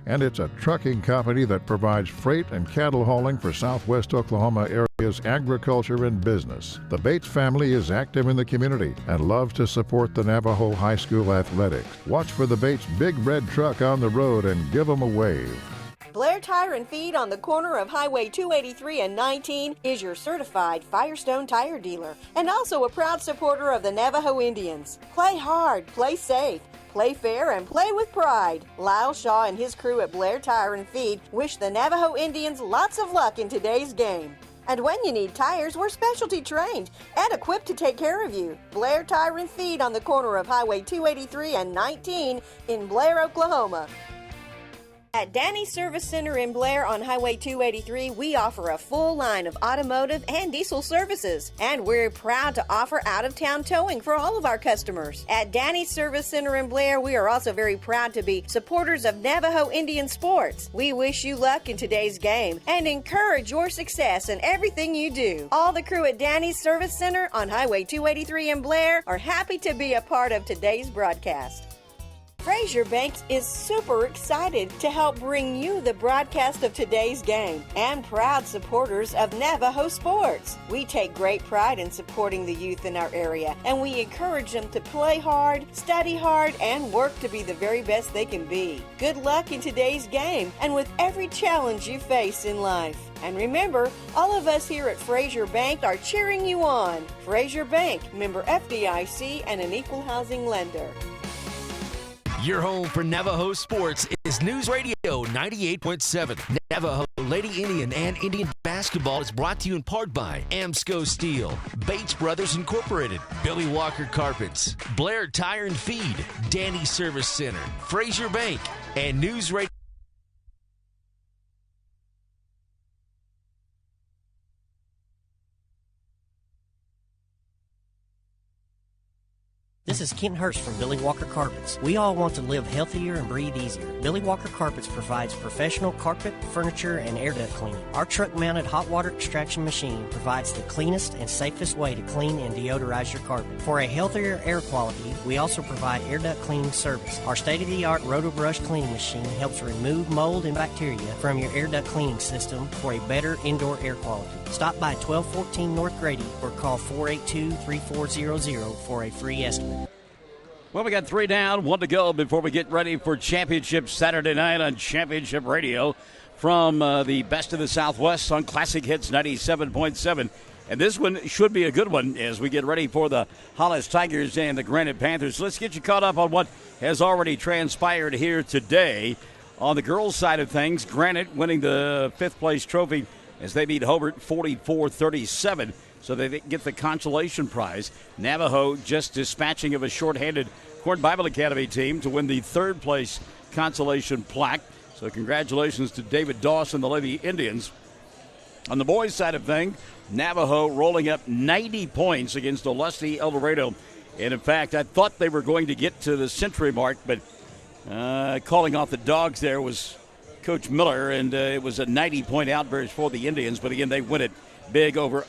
and it's a trucking company that provides freight and cattle hauling for Southwest Oklahoma area's agriculture and business. The Bates family is active in the community and loves to support the Navajo High School athletics. Watch for the Bates big red truck on the road and give them a wave. Blair Tire and Feed on the corner of Highway 283 and 19 is your certified Firestone tire dealer and also a proud supporter of the Navajo Indians. Play hard, play safe, play fair, and play with pride. Lyle Shaw and his crew at Blair Tire and Feed wish the Navajo Indians lots of luck in today's game. And when you need tires, we're specialty trained and equipped to take care of you. Blair Tire and Feed on the corner of Highway 283 and 19 in Blair, Oklahoma. At Danny's Service Center in Blair on Highway 283, we offer a full line of automotive and diesel services. And we're proud to offer out-of-town towing for all of our customers. At Danny's Service Center in Blair, we are also very proud to be supporters of Navajo Indian sports. We wish you luck in today's game and encourage your success in everything you do. All the crew at Danny's Service Center on Highway 283 in Blair are happy to be a part of today's broadcast. Fraser Banks is super excited to help bring you the broadcast of today's game and proud supporters of Navajo sports. We take great pride in supporting the youth in our area, and we encourage them to play hard, study hard, and work to be the very best they can be. Good luck in today's game and with every challenge you face in life. And remember, all of us here at Fraser Bank are cheering you on. Fraser Bank, member FDIC and an equal housing lender. Your home for Navajo sports is News Radio 98.7. Navajo, Lady Indian, and Indian basketball is brought to you in part by Amsco Steel, Bates Brothers Incorporated, Billy Walker Carpets, Blair Tire and Feed, Danny Service Center, Fraser Bank, and News Radio. This is Ken Hurst from Billy Walker Carpets. We all want to live healthier and breathe easier. Billy Walker Carpets provides professional carpet, furniture, and air duct cleaning. Our truck-mounted hot water extraction machine provides the cleanest and safest way to clean and deodorize your carpet. For a healthier air quality, we also provide air duct cleaning service. Our state-of-the-art RotoBrush cleaning machine helps remove mold and bacteria from your air duct cleaning system for a better indoor air quality. Stop by 1214 North Grady or call 482-3400 for a free estimate. Well, we got 3 down, 1 to go before we get ready for Championship Saturday night on Championship Radio from the Best of the Southwest on Classic Hits 97.7. And this one should be a good one as we get ready for the Hollis Tigers and the Granite Panthers. Let's get you caught up on what has already transpired here today. On the girls' side of things, Granite winning the 5th place trophy as they beat Hobart 44-37. So they get the consolation prize. Navajo just dispatching of a shorthanded Corn Bible Academy team to win the 3rd place consolation plaque. So congratulations to David Dawson, the Lady Indians. On the boys' side of things, Navajo rolling up 90 points against Olustee El Dorado. And in fact, I thought they were going to get to the century mark, but calling off the dogs there was Coach Miller, and it was a 90-point outburst for the Indians. But again, they win it big over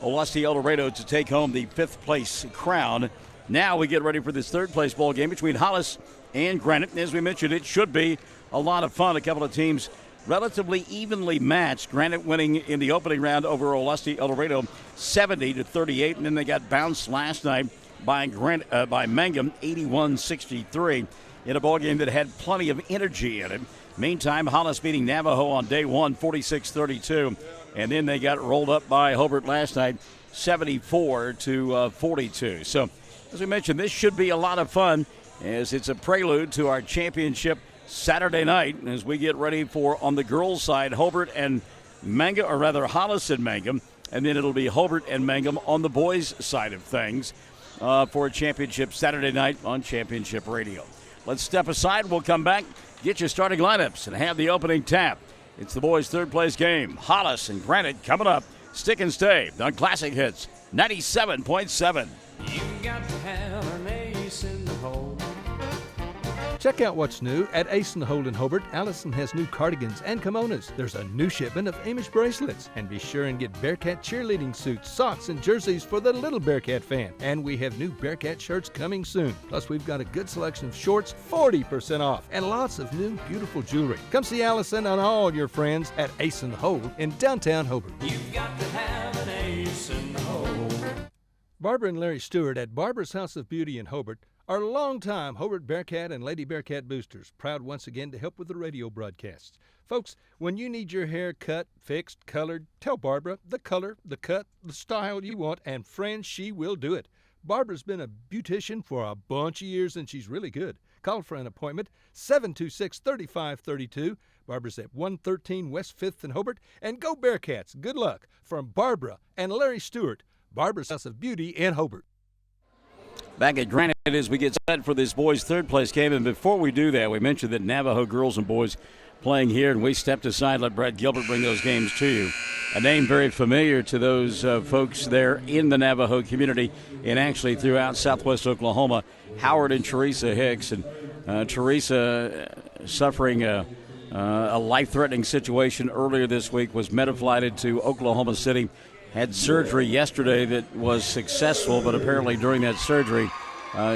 Olustee El Dorado to take home the 5th place crown. Now we get ready for this 3rd place ball game between Hollis and Granite. And as we mentioned, it should be a lot of fun. A couple of teams relatively evenly matched. Granite winning in the opening round over Olustee El Dorado 70-38, and then they got bounced last night by Mangum 81-63 in a ball game that had plenty of energy in it. Meantime, Hollis beating Navajo on day 1 46-32. And then they got rolled up by Hobart last night, 74-42. So, as we mentioned, this should be a lot of fun as it's a prelude to our championship Saturday night as we get ready for, on the girls' side, Hobart and Mangum, or rather Hollis and Mangum, and then it'll be Hobart and Mangum on the boys' side of things for a championship Saturday night on Championship Radio. Let's step aside. We'll come back, get your starting lineups, and have the opening tap. It's the boys' 3rd place game. Hollis and Granite coming up. Stick and stay on Classic Hits 97.7. You got to have an ace in the hole. Check out what's new at Ace in the Hole in Hobart. Allison has new cardigans and kimonos. There's a new shipment of Amish bracelets. And be sure and get Bearcat cheerleading suits, socks, and jerseys for the little Bearcat fan. And we have new Bearcat shirts coming soon. Plus, we've got a good selection of shorts, 40% off, and lots of new beautiful jewelry. Come see Allison and all your friends at Ace in the Hole in downtown Hobart. You've got to have an ace in the hole. Barbara and Larry Stewart at Barbara's House of Beauty in Hobart are longtime Hobart Bearcat and Lady Bearcat boosters, proud once again to help with the radio broadcasts. Folks, when you need your hair cut, fixed, colored, tell Barbara the color, the cut, the style you want, and friends, she will do it. Barbara's been a beautician for a bunch of years, and she's really good. Call for an appointment, 726-3532. Barbara's at 113 West 5th in Hobart. And go Bearcats. Good luck from Barbara and Larry Stewart, Barbara's House of Beauty in Hobart. Back at Granite as we get set for this boys' 3rd place game. And before we do that, we mentioned that Navajo girls and boys playing here, and we stepped aside, let Brad Gilbert bring those games to you. A name very familiar to those folks there in the Navajo community and actually throughout southwest Oklahoma, Howard and Teresa Hicks. And Teresa suffering a life-threatening situation earlier this week, was medi-flighted to Oklahoma City. Had surgery yesterday that was successful, but apparently during that surgery,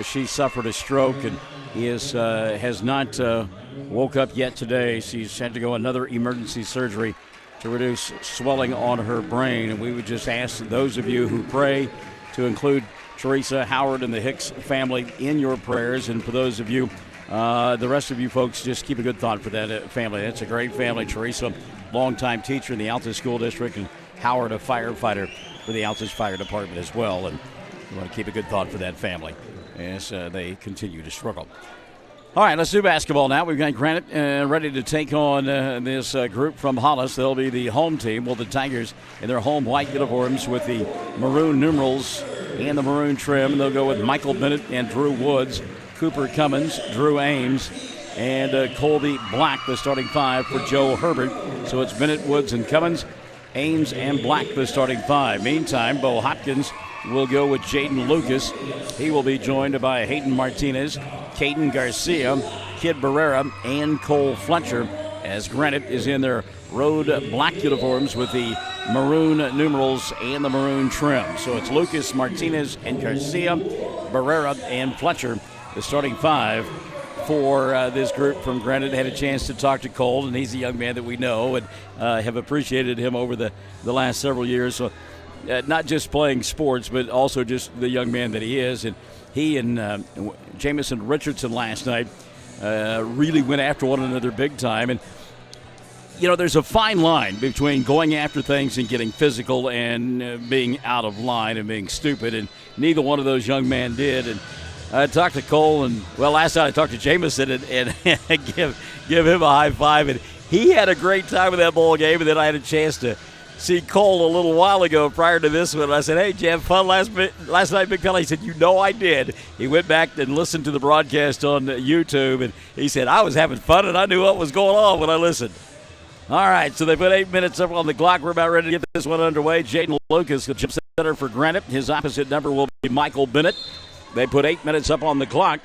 she suffered a stroke, and he has not woke up yet today. She's had to go another emergency surgery to reduce swelling on her brain. And we would just ask those of you who pray to include Teresa, Howard, and the Hicks family in your prayers. And for those of you, the rest of you folks, just keep a good thought for that family. That's a great family. Teresa, longtime teacher in the Altus School District, and Howard, a firefighter for the Altus Fire Department as well. And we want to keep a good thought for that family as they continue to struggle. All right, let's do basketball now. We've got Granite ready to take on this group from Hollis. They'll be the home team. Well, the Tigers in their home white uniforms with the maroon numerals and the maroon trim. And they'll go with Michael Bennett and Drew Woods, Cooper Cummins, Drew Ames, and Colby Black, the starting 5 for Joe Herbert. So it's Bennett, Woods, and Cummins, Ames, and Black, the starting 5. Meantime, Bo Hopkins will go with Jaden Lucas. He will be joined by Hayden Martinez, Caden Garcia, Kid Barrera, and Cole Fletcher, as Granite is in their road black uniforms with the maroon numerals and the maroon trim. So it's Lucas, Martinez, and Garcia, Barrera, and Fletcher, the starting five for this group from Granite. Had a chance to talk to Cole, and he's a young man that we know and have appreciated him over the last several years. So not just playing sports, but also just the young man that he is. And he and Jamison Richardson last night really went after one another big time. And you know, there's a fine line between going after things and getting physical and being out of line and being stupid, and neither one of those young men did. And I talked to Cole, and, well, last night I talked to Jamison and give him a high five, and he had a great time with that ball game. And then I had a chance to see Cole a little while ago prior to this one. And I said, hey, did you have fun last night, big fella? He said, you know I did. He went back and listened to the broadcast on YouTube, and he said, I was having fun, and I knew what was going on when I listened. All right, so they put 8 minutes up on the clock. We're about ready to get this one underway. Jaden Lucas, the chip setter for Granite. His opposite number will be Michael Bennett. They put 8 minutes up on the clock,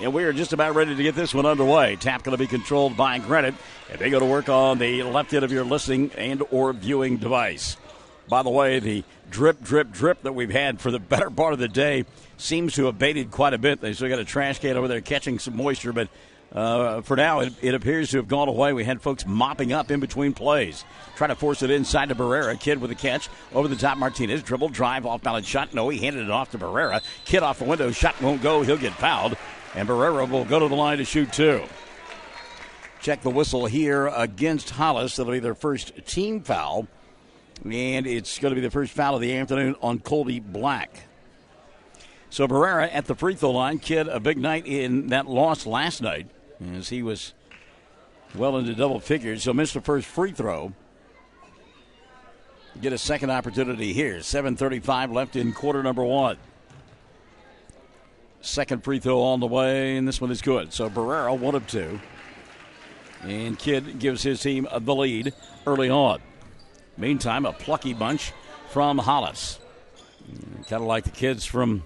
and we are just about ready to get this one underway. Tap going to be controlled by Granite, and they go to work on the left end of your listening and or viewing device. By the way, the drip, drip, drip that we've had for the better part of the day seems to have abated quite a bit. They still got a trash can over there catching some moisture, but for now, it appears to have gone away. We had folks mopping up in between plays. Try to force it inside to Barrera. Kid with a catch. Over the top, Martinez. Dribble, drive, off-balance shot. No, he handed it off to Barrera. Kid off the window. Shot won't go. He'll get fouled. And Barrera will go to the line to shoot two. Check the whistle here against Hollis. That'll be their first team foul. And it's going to be the first foul of the afternoon on Colby Black. So Barrera at the free throw line. Kid, a big night in that loss last night, as he was well into double figures. So missed the first free throw. Get a second opportunity here. 7:35 left in quarter number one. Second free throw on the way, and this one is good. So Barrera, 1 of 2. And Kidd gives his team the lead early on. Meantime, a plucky bunch from Hollis. Kind of like the kids from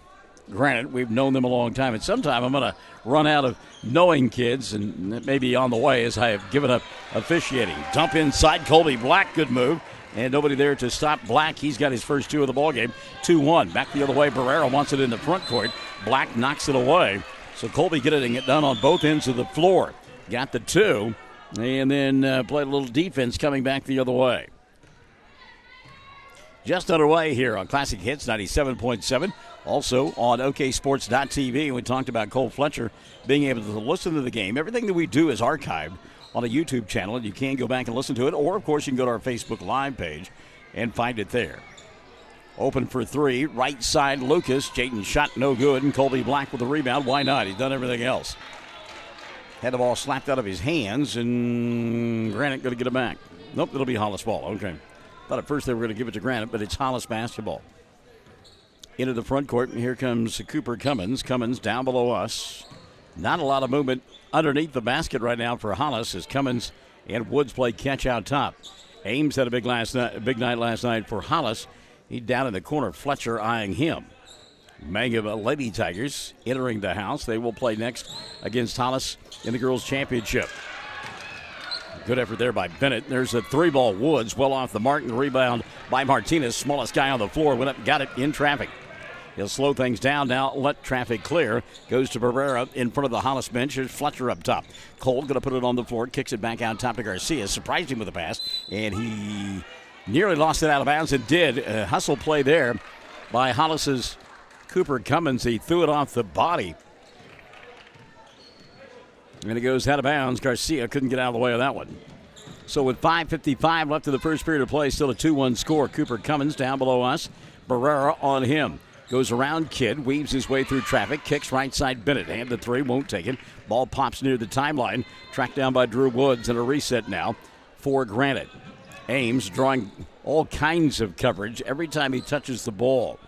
Granite. We've known them a long time. And sometime I'm going to run out of knowing kids, and that may be on the way as I have given up officiating. Dump inside, Colby Black, good move. And nobody there to stop Black. He's got his first two of the ball game. 2-1. Back the other way. Barrera wants it in the front court. Black knocks it away. So Colby getting it done on both ends of the floor. Got the two. And then played a little defense coming back the other way. Just underway here on Classic Hits 97.7. Also on OKSports.tv. We talked about Cole Fletcher being able to listen to the game. Everything that we do is archived on a YouTube channel, and you can go back and listen to it. Or, of course, you can go to our Facebook Live page and find it there. Open for three. Right side, Lucas. Jayden shot no good, and Colby Black with the rebound. Why not? He's done everything else. Had the ball slapped out of his hands, and Granite going to get it back. Nope, it'll be Hollis ball. Okay. Thought at first they were going to give it to Granite, but it's Hollis basketball. Into the front court, and here comes Cooper Cummins. Cummins down below us. Not a lot of movement underneath the basket right now for Hollis as Cummins and Woods play catch out top. Ames had a big night last night for Hollis. He's down in the corner. Fletcher eyeing him. Mangum Lady Tigers entering the house. They will play next against Hollis in the girls' championship. Good effort there by Bennett. There's a three-ball. Woods well off the mark, and the rebound by Martinez. Smallest guy on the floor. Went up and got it in traffic. He'll slow things down now, let traffic clear. Goes to Barrera in front of the Hollis bench. Here's Fletcher up top. Cole going to put it on the floor. Kicks it back out top to Garcia. Surprised him with a pass, and he nearly lost it out of bounds and did. Hustle play there by Hollis's Cooper Cummins. He threw it off the body. And it goes out of bounds. Garcia couldn't get out of the way of that one. So with 5:55 left in the first period of play, still a 2-1 score. Cooper Cummins down below us. Barrera on him. Goes around Kidd, weaves his way through traffic, kicks right side Bennett. Hand the three, won't take it. Ball pops near the timeline. Tracked down by Drew Woods, and a reset now for Granite. Ames drawing all kinds of coverage every time he touches the ball.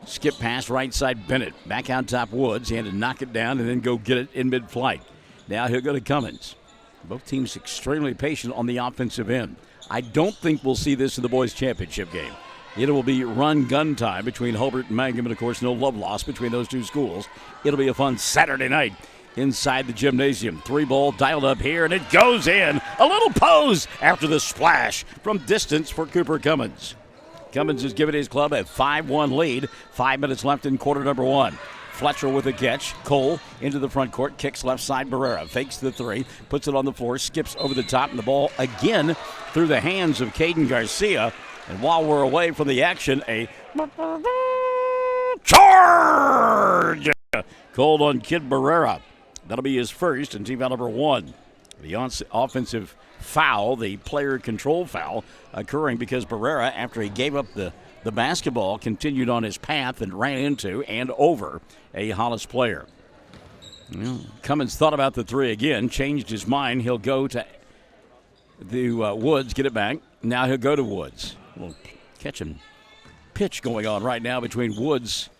Skip pass right side Bennett. Back on top Woods. He had to knock it down and then go get it in mid-flight. Now he'll go to Cummins. Both teams extremely patient on the offensive end. I don't think we'll see this in the boys' championship game. It will be run-gun time between Hobart and Mangum, and, of course, no love lost between those two schools. It'll be a fun Saturday night inside the gymnasium. 3-ball dialed up here, and it goes in. A little pose after the splash from distance for Cooper Cummins. Cummins has given his club a 5-1 lead. 5 minutes left in quarter number 1. Fletcher with a catch. Cole into the front court, kicks left side. Barrera fakes the 3, puts it on the floor, skips over the top, and the ball again through the hands of Caden Garcia. And while we're away from the action, a charge called on Kid Barrera. That'll be his first and team foul number 1. The offensive foul, the player control foul, occurring because Barrera, after he gave up the basketball, continued on his path and ran into and over a Hollis player. Well, Cummins thought about the 3 again, changed his mind. He'll go to the Woods, get it back. Now he'll go to Woods. Well, catch and pitch going on right now between Woods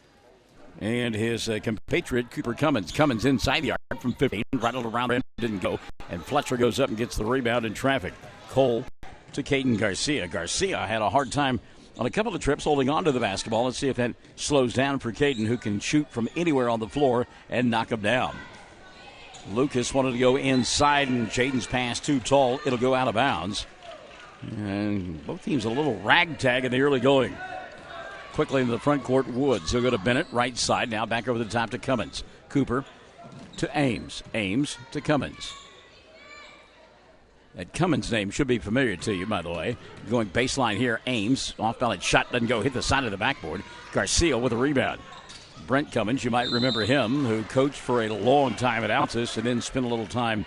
and his compatriot Cooper Cummins. Cummins inside the arc from 15, rattled around him, didn't go. And Fletcher goes up and gets the rebound in traffic. Cole to Caden Garcia. Garcia had a hard time on a couple of trips holding on to the basketball. Let's see if that slows down for Caden, who can shoot from anywhere on the floor and knock him down. Lucas wanted to go inside, and Jaden's pass too tall. It'll go out of bounds. And both teams a little ragtag in the early going. Quickly into the front court, Woods. He'll go to Bennett, right side. Now back over the top to Cummins. Cooper to Ames. Ames to Cummins. That Cummins name should be familiar to you, by the way. Going baseline here, Ames. Off-balance shot doesn't go, hit the side of the backboard. Garcia with a rebound. Brent Cummins, you might remember him, who coached for a long time at Altus and then spent a little time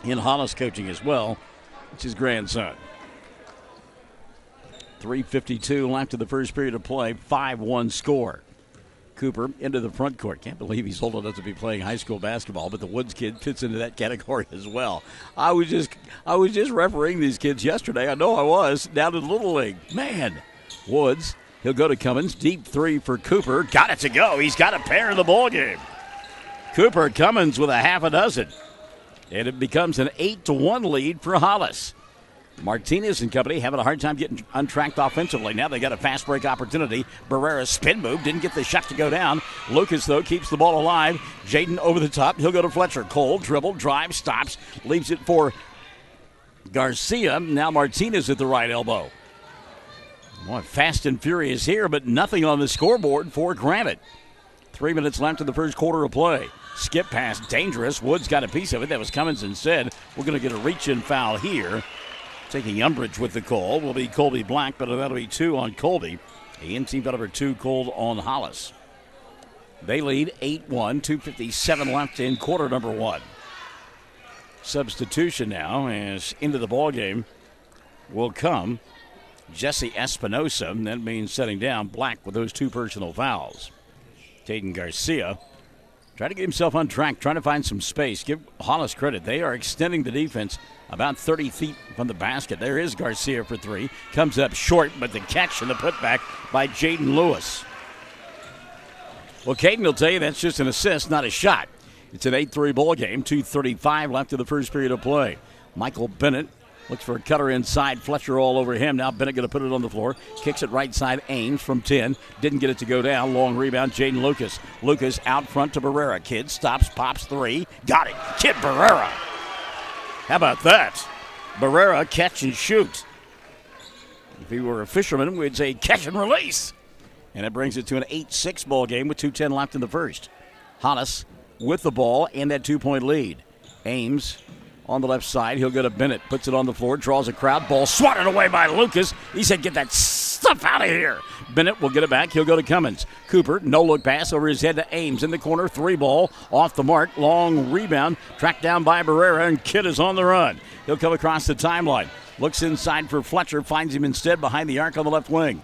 in Hollis coaching as well. It's his grandson. 3:52 left in the first period of play. 5-1 score. Cooper into the front court. Can't believe he's old enough to be playing high school basketball, but the Woods kid fits into that category as well. I was just refereeing these kids yesterday. I know I was down in Little League. Man, Woods. He'll go to Cummins. Deep 3 for Cooper. Got it to go. He's got a pair in the ball game. Cooper Cummins with a half a dozen, and it becomes an 8-1 lead for Hollis. Martinez and company having a hard time getting untracked offensively. Now they got a fast break opportunity. Barrera's spin move didn't get the shot to go down. Lucas, though, keeps the ball alive. Jaden over the top. He'll go to Fletcher. Cole, dribble, drive, stops. Leaves it for Garcia. Now Martinez at the right elbow. Boy, fast and furious here, but nothing on the scoreboard for Granite. 3 minutes left in the first quarter of play. Skip pass, dangerous. Woods got a piece of it. That was Cummins instead. We're going to get a reach-in foul here. Taking umbrage with the call will be Colby Black, but that'll be 2 on Colby. And team foul number 2 called on Hollis. They lead 8-1, 2:57 left in quarter number 1. Substitution now as into the ballgame will come Jesse Espinosa. That means setting down Black with those 2 personal fouls. Caden Garcia trying to get himself on track, trying to find some space. Give Hollis credit. They are extending the defense about 30 feet from the basket. There is Garcia for 3. Comes up short, but the catch and the putback by Jaden Lewis. Well, Caden will tell you that's just an assist, not a shot. It's an 8-3 ball game. 2:35 left in the first period of play. Michael Bennett looks for a cutter inside. Fletcher all over him. Now Bennett going to put it on the floor. Kicks it right side. Ames from 10. Didn't get it to go down. Long rebound. Jaden Lucas. Lucas out front to Barrera. Kid stops, pops 3. Got it. Kid Barrera. How about that? Barrera catch and shoot. If he were a fisherman, we'd say catch and release. And it brings it to an 8-6 ball game with 2:10 left in the first. Hollis with the ball and that 2-point lead. Ames on the left side. He'll go to Bennett. Puts it on the floor. Draws a crowd. Ball swatted away by Lucas. He said, get that stuff out of here. Bennett will get it back. He'll go to Cummins. Cooper, no-look pass over his head to Ames in the corner. 3 ball off the mark. Long rebound. Tracked down by Barrera, and Kidd is on the run. He'll come across the timeline. Looks inside for Fletcher. Finds him instead behind the arc on the left wing.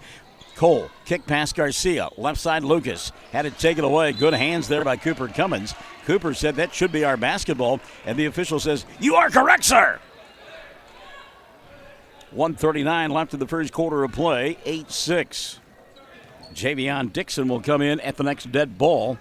Cole, kick past Garcia. Left side, Lucas. Had it taken away. Good hands there by Cooper Cummins. Cooper said that should be our basketball, and the official says, you are correct, sir. 1:39 left in the first quarter of play. 8-6. Javion Dixon will come in at the next dead ball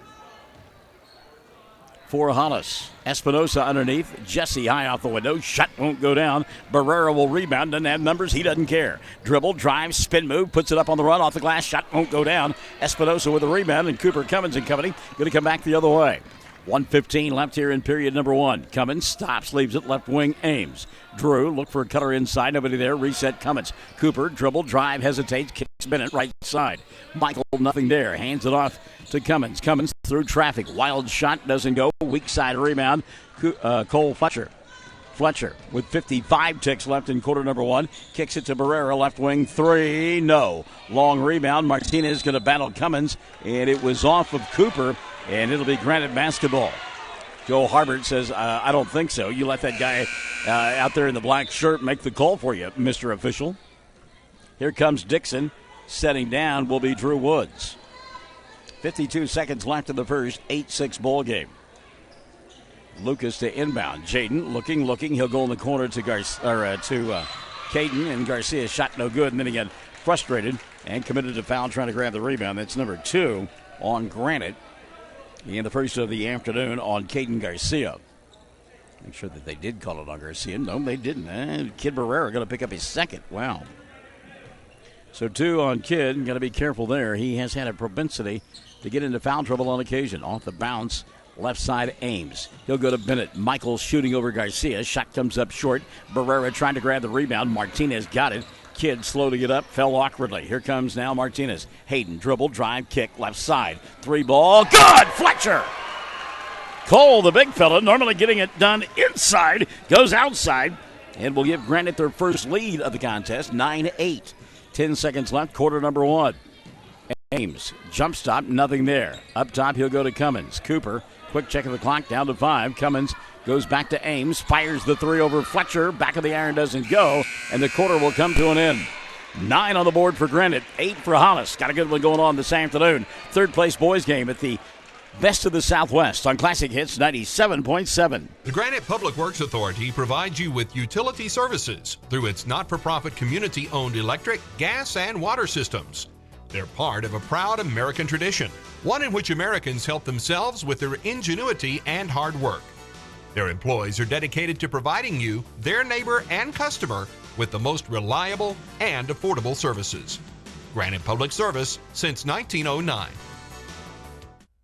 for Hollis. Espinosa underneath. Jesse high off the window. Shot won't go down. Barrera will rebound. Doesn't have numbers. He doesn't care. Dribble, drive, spin move. Puts it up on the run off the glass. Shot won't go down. Espinosa with a rebound. And Cooper Cummins and company going to come back the other way. 1:15 left here in period number 1. Cummins stops, leaves it left wing, Ames. Drew, look for a cutter inside, nobody there, reset Cummins. Cooper, dribble, drive, hesitates, kicks Bennett right side. Michael, nothing there, hands it off to Cummins. Cummins through traffic, wild shot, doesn't go, weak side rebound, Cole Fletcher. Fletcher with 55 ticks left in quarter number 1. Kicks it to Barrera, left wing, 3, no. Long rebound, Martinez going to battle Cummins, and it was off of Cooper. And it'll be Granite basketball. Joe Harbert says, I don't think so. You let that guy out there in the black shirt make the call for you, Mr. Official. Here comes Dixon. Setting down will be Drew Woods. 52 seconds left in the first. 8-6 ball game. Lucas to inbound. Jaden looking. He'll go in the corner to Caden, and Garcia's shot no good. And then again, frustrated and committed to foul trying to grab the rebound. That's number 2 on Granite. In the first of the afternoon on Caden Garcia. Make sure that they did call it on Garcia. No, they didn't. Kid Barrera going to pick up his second. Wow. So 2 on Kid. Got to be careful there. He has had a propensity to get into foul trouble on occasion. Off the bounce, left side Ames. He'll go to Bennett. Michael shooting over Garcia. Shot comes up short. Barrera trying to grab the rebound. Martinez got it. Kid slow to get up, fell awkwardly. Here comes now Martinez. Hayden, dribble, drive, kick, left side. 3 ball, good! Fletcher! Cole, the big fella, normally getting it done inside, goes outside, and will give Granite their first lead of the contest, 9-8. 10 seconds left, quarter number 1. Ames, jump stop, nothing there. Up top, he'll go to Cummins. Cooper, quick check of the clock, down to 5. Cummins goes back to Ames, fires the 3 over Fletcher. Back of the iron doesn't go, and the quarter will come to an end. 9 on the board for Granite, 8 for Hollis. Got a good one going on this afternoon. Third place boys game at the Best of the Southwest on Classic Hits 97.7. The Granite Public Works Authority provides you with utility services through its not-for-profit community-owned electric, gas, and water systems. They're part of a proud American tradition, one in which Americans help themselves with their ingenuity and hard work. Their employees are dedicated to providing you, their neighbor and customer, with the most reliable and affordable services. Granite Public Service since 1909.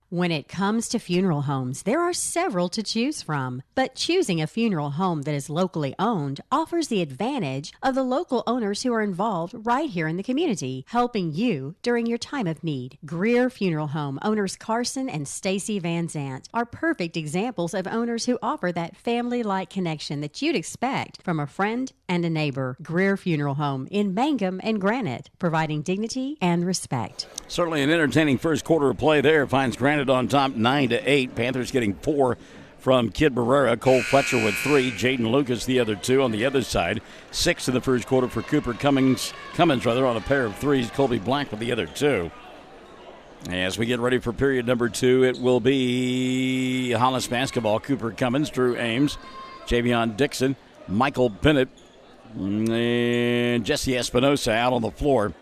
When it comes to funeral homes, there are several to choose from. But choosing a funeral home that is locally owned offers the advantage of the local owners who are involved right here in the community, helping you during your time of need. Greer Funeral Home owners Carson and Stacy Van Zant are perfect examples of owners who offer that family-like connection that you'd expect from a friend and a neighbor. Greer Funeral Home in Mangum and Granite, providing dignity and respect. Certainly an entertaining first quarter of play there. Finds Granite on top 9-8. Panthers getting 4 from Kid Barrera. Cole Fletcher with 3. Jaden Lucas the other 2 on the other side. 6 in the first quarter for Cooper Cummins on a pair of 3s. Colby Black with the other 2. As we get ready for period number 2, it will be Hollis basketball. Cooper Cummins, Drew Ames, Javion Dixon, Michael Bennett, and Jesse Espinosa out on the floor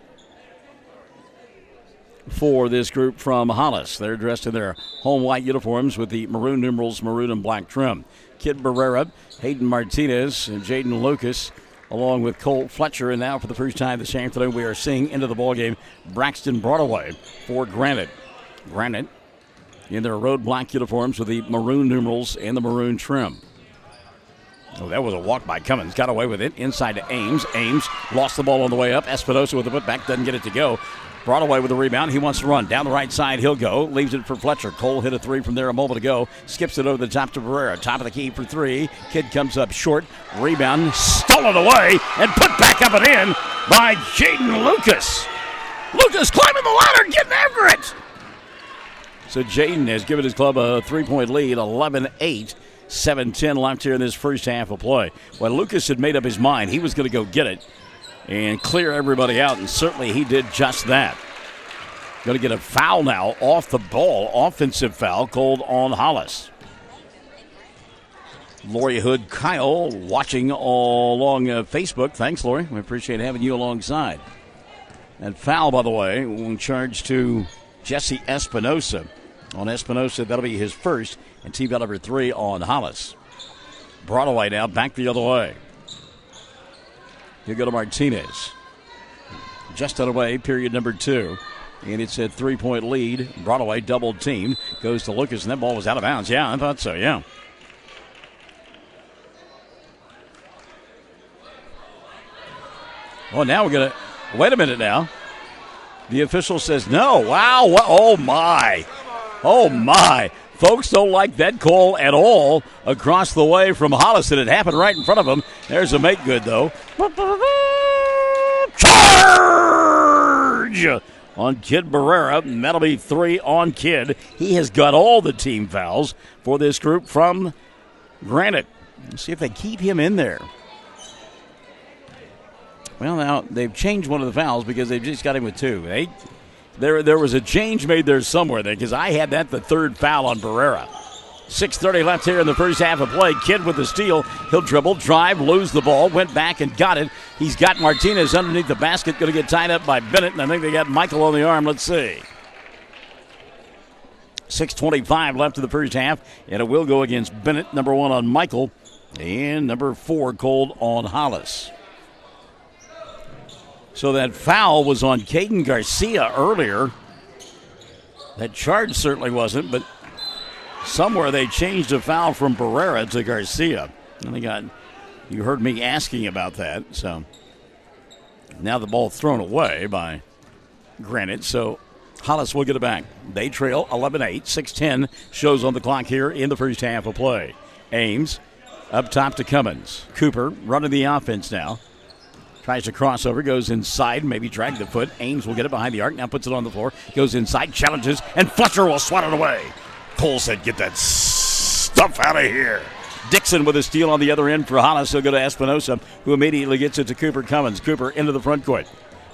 for this group from Hollis. They're dressed in their home white uniforms with the maroon numerals, maroon and black trim. Kid Barrera, Hayden Martinez, and Jaden Lucas, along with Cole Fletcher. And now for the first time this afternoon, we are seeing into the ballgame Braxton Broadway for Granite. Granite in their road black uniforms with the maroon numerals and the maroon trim. Oh, that was a walk by Cummins. Got away with it. Inside to Ames. Ames lost the ball on the way up. Espinosa with the putback. Doesn't get it to go. Broadway with the rebound. He wants to run. Down the right side, he'll go. Leaves it for Fletcher. Cole hit a 3 from there a moment ago. Skips it over the top to Barrera. Top of the key for 3. Kid comes up short. Rebound stolen away and put back up and in by Jaden Lucas. Lucas climbing the ladder, getting after it. So Jaden has given his club a 3-point lead, 11-8. 7-10 left here in this first half of play. Well, Lucas had made up his mind. He was going to go get it and clear everybody out, and certainly he did just that. Going to get a foul now off the ball, offensive foul called on Hollis. Lori Hood Kyle watching all along Facebook. Thanks, Lori. We appreciate having you alongside. And foul, by the way, will charge to Jesse Espinosa. on Espinosa. That'll be his first, and team foul number 3 on Hollis. Broadway now back the other way. He'll go to Martinez. Just out of the way, period number 2. And it's a 3-point lead. Broadway double team. Goes to Lucas, and that ball was out of bounds. Yeah, I thought so, yeah. Well, now we're going to... Wait a minute now. The official says no. Wow. Oh, my. Oh, my. Folks don't like that call at all across the way from Hollis, and it happened right in front of him. There's a make good, though. Charge on Kid Barrera, and that'll be 3 on Kid. He has got all the team fouls for this group from Granite. Let's see if they keep him in there. Well, now they've changed one of the fouls because they've just got him with 2. There was a change made there somewhere because I had that the 3rd foul on Barrera. 6:30 left here in the first half of play. Kid with the steal. He'll dribble, drive, lose the ball, went back and got it. He's got Martinez underneath the basket, going to get tied up by Bennett, and I think they got Michael on the arm. Let's see. 6:25 left in the first half, and it will go against Bennett, number 1 on Michael, and number 4 called on Hollis. So that foul was on Caden Garcia earlier. That charge certainly wasn't, but somewhere they changed a foul from Barrera to Garcia. And you heard me asking about that. So now the ball thrown away by Granite. So Hollis will get it back. They trail 11-8. 6:10 shows on the clock here in the first half of play. Ames up top to Cummins. Cooper running the offense now. Tries to cross over, goes inside, maybe drag the foot. Ames will get it behind the arc, now puts it on the floor. Goes inside, challenges, and Fletcher will swat it away. Cole said, get that stuff out of here. Dixon with a steal on the other end for Hollis. He'll go to Espinosa, who immediately gets it to Cooper Cummins. Cooper into the front court.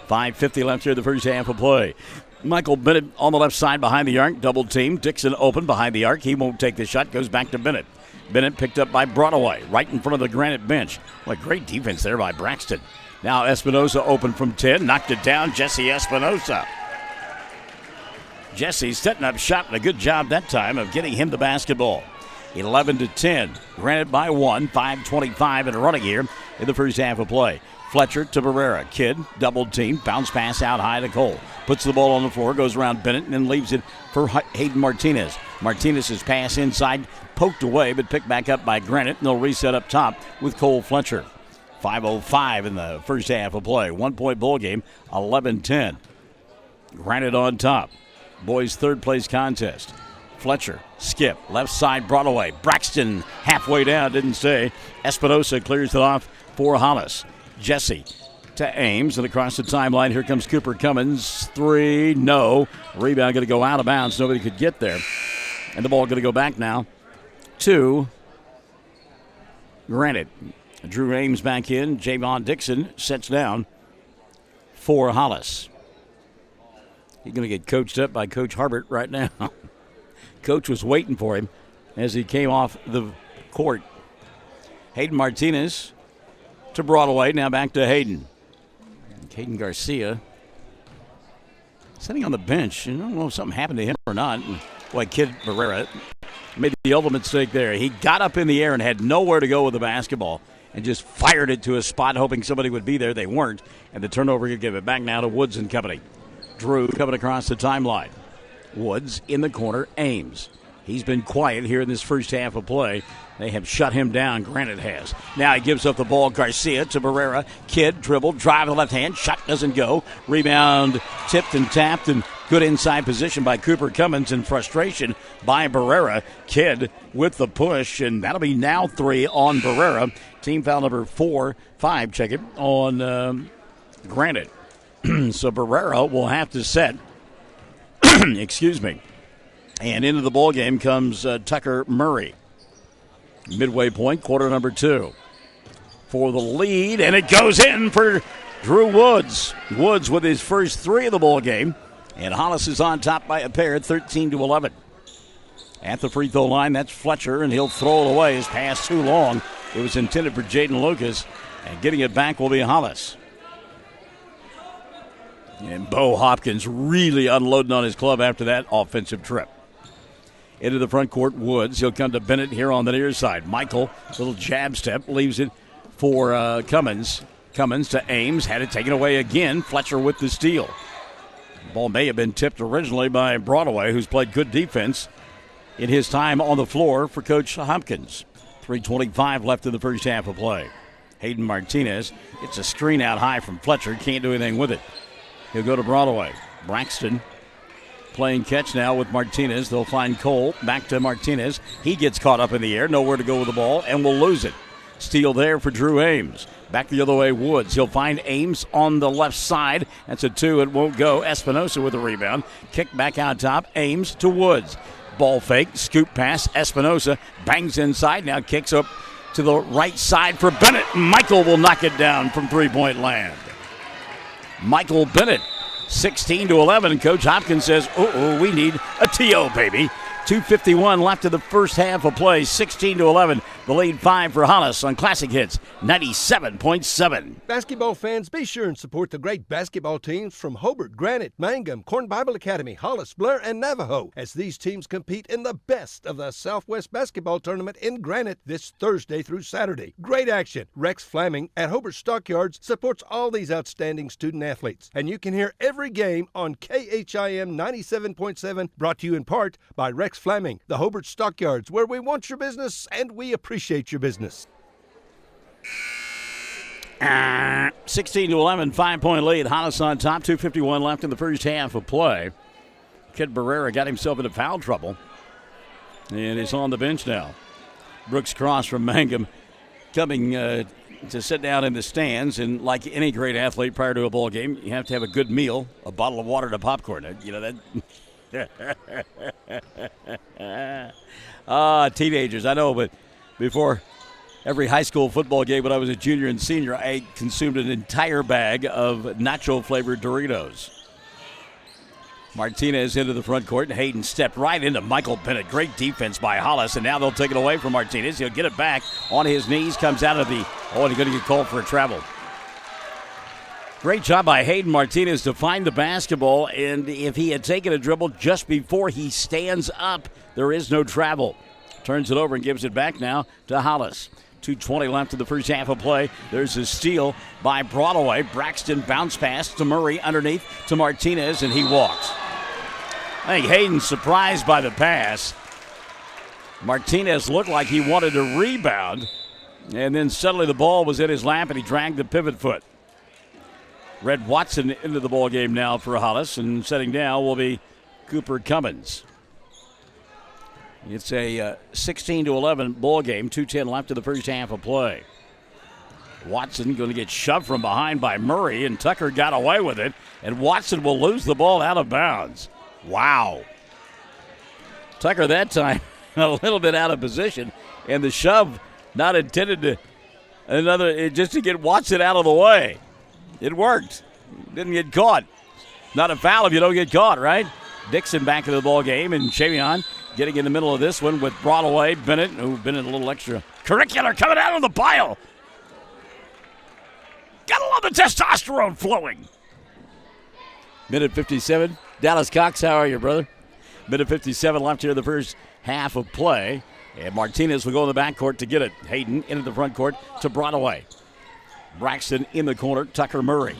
5:50 left here in the first half of play. Michael Bennett on the left side behind the arc, double team. Dixon open behind the arc. He won't take the shot, goes back to Bennett. Bennett picked up by Broadway, right in front of the Granite bench. What great defense there by Braxton. Now Espinosa open from 10, knocked it down, Jesse Espinosa. Jesse setting up shot, and a good job that time of getting him the basketball. 11-10, Granite by 1, 5:25 and running here in the first half of play. Fletcher to Barrera, Kid, double team, bounce pass out high to Cole. Puts the ball on the floor, goes around Bennett, and then leaves it for Hayden Martinez. Martinez's pass inside, poked away, but picked back up by Granite, and they'll reset up top with Cole Fletcher. 5:05 in the first half of play. 1-point ball game, 11-10. Granite on top. Boys' third place contest. Fletcher, skip, left side, Broadway. Braxton halfway down, didn't stay. Espinosa clears it off for Hollis. Jesse to Ames, and across the timeline, here comes Cooper Cummins. 3, no. Rebound going to go out of bounds. Nobody could get there. And the ball going to go back now to Granite. Drew Ames back in. Javon Dixon sets down for Hollis. He's going to get coached up by Coach Harbert right now. Coach was waiting for him as he came off the court. Hayden Martinez to Broadway. Now back to Hayden. Hayden Garcia sitting on the bench. I don't know if something happened to him or not. Boy, Kid Barrera made the ultimate mistake there. He got up in the air and had nowhere to go with the basketball and just fired it to a spot hoping somebody would be there. They weren't. And the turnover could give it back now to Woods and company. Drew coming across the timeline. Woods in the corner. Ames. He's been quiet here in this first half of play. They have shut him down, Granite has. Now he gives up the ball, Garcia to Barrera. Kid, dribble, drive the left hand. Shot doesn't go. Rebound tipped and tapped, and good inside position by Cooper Cummins, and frustration by Barrera. Kid with the push, and that'll be now 3 on Barrera. Team foul number 5, check it, on Granite. So Barrera will have to set. Excuse me. And into the ball game comes Tucker Murray. Midway point, quarter number 2. For the lead, and it goes in for Drew Woods. Woods with his first 3 of the ball game. And Hollis is on top by a pair, 13-11. At the free throw line, that's Fletcher, and he'll throw it away. His pass too long. It was intended for Jaden Lucas, and getting it back will be Hollis. And Bo Hopkins really unloading on his club after that offensive trip. into the front court. Woods. He'll come to Bennett here on the near side. Michael, little jab step, leaves it for Cummins. Cummins to Ames. Had it taken away again. Fletcher with the steal. The ball may have been tipped originally by Broadway, who's played good defense in his time on the floor for Coach Hopkins. 3:25 left in the first half of play. Hayden Martinez gets a screen out high from Fletcher. Can't do anything with it. He'll go to Broadway. Braxton playing catch now with Martinez. They'll find Cole. Back to Martinez. He gets caught up in the air. Nowhere to go with the ball and will lose it. Steal there for Drew Ames. Back the other way, Woods. He'll find Ames on the left side. That's a 2. It won't go. Espinosa with the rebound. Kick back out top. Ames to Woods. Ball fake. Scoop pass. Espinosa bangs inside. Now kicks up to the right side for Bennett. Michael will knock it down from three-point land. Michael Bennett, 16-11. Coach Hopkins says, we need a TO, baby. 2:51 left in the first half of play. 16-11. The lead 5 for Hollis on Classic Hits 97.7. Basketball fans, be sure and support the great basketball teams from Hobart, Granite, Mangum, Corn Bible Academy, Hollis, Blair, and Navajo as these teams compete in the best of the Southwest Basketball Tournament in Granite this Thursday through Saturday. Great action. Rex Fleming at Hobart Stockyards supports all these outstanding student athletes. And you can hear every game on KHIM 97.7, brought to you in part by Rex Fleming, the Hobart Stockyards, where we want your business and we appreciate your business. 16-11, 5-point lead. Hollis on top. 2:51 left in the first half of play. Kid Barrera got himself into foul trouble, and is on the bench now. Brooks Cross from Mangum coming to sit down in the stands. And like any great athlete prior to a ball game, you have to have a good meal, a bottle of water and a popcorn. You know that. Teenagers, I know, but before every high school football game when I was a junior and senior, I consumed an entire bag of nacho-flavored Doritos. Martinez into the front court, and Hayden stepped right into Michael Bennett. Great defense by Hollis, and now they'll take it away from Martinez. He'll get it back on his knees, comes out of the, and he's going to get called for a travel. Great job by Hayden Martinez to find the basketball, and if he had taken a dribble just before he stands up, there is no travel. Turns it over and gives it back now to Hollis. 2:20 left in the first half of play. There's a steal by Broadway. Braxton bounce pass to Murray underneath to Martinez, and he walks. I think Hayden's surprised by the pass. Martinez looked like he wanted to rebound, and then suddenly the ball was in his lap, and he dragged the pivot foot. Red Watson into the ball game now for Hollis, and setting down will be Cooper Cummins. It's a 16-11 ball game. 2:10 left in the first half of play. Watson going to get shoved from behind by Murray, and Tucker got away with it, and Watson will lose the ball out of bounds. Wow. Tucker that time a little bit out of position, and the shove not intended to just to get Watson out of the way. It worked. Didn't get caught. Not a foul if you don't get caught, right? Dixon back into the ball game, and Chavion getting in the middle of this one with Broadway. Bennett, who's been in a little extra curricular, coming out of the pile. Gotta love the testosterone flowing. Minute 57. Dallas Cox, how are you, brother? Minute 57 left here in the first half of play. And Martinez will go in the backcourt to get it. Hayden into the front court to Broadway. Braxton in the corner. Tucker Murray.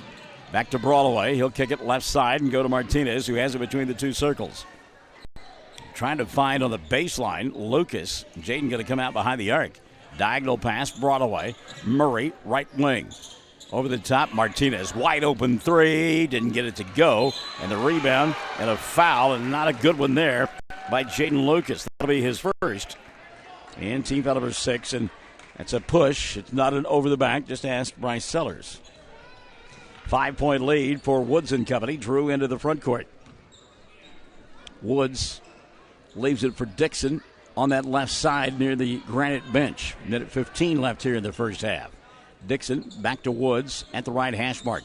Back to Broadway. He'll kick it left side and go to Martinez, who has it between the two circles. Trying to find on the baseline, Lucas. Jaden going to come out behind the arc. Diagonal pass, Broadway. Murray, right wing. Over the top, Martinez. Wide open three. Didn't get it to go. And the rebound and a foul, and not a good one there by Jaden Lucas. That'll be his first. And team foul number 6, and that's a push. It's not an over the back. Just ask Bryce Sellers. 5-point lead for Woods and company. Drew into the front court. Woods leaves it for Dixon on that left side near the Granite bench. Minute 15 left here in the first half. Dixon back to Woods at the right hash mark.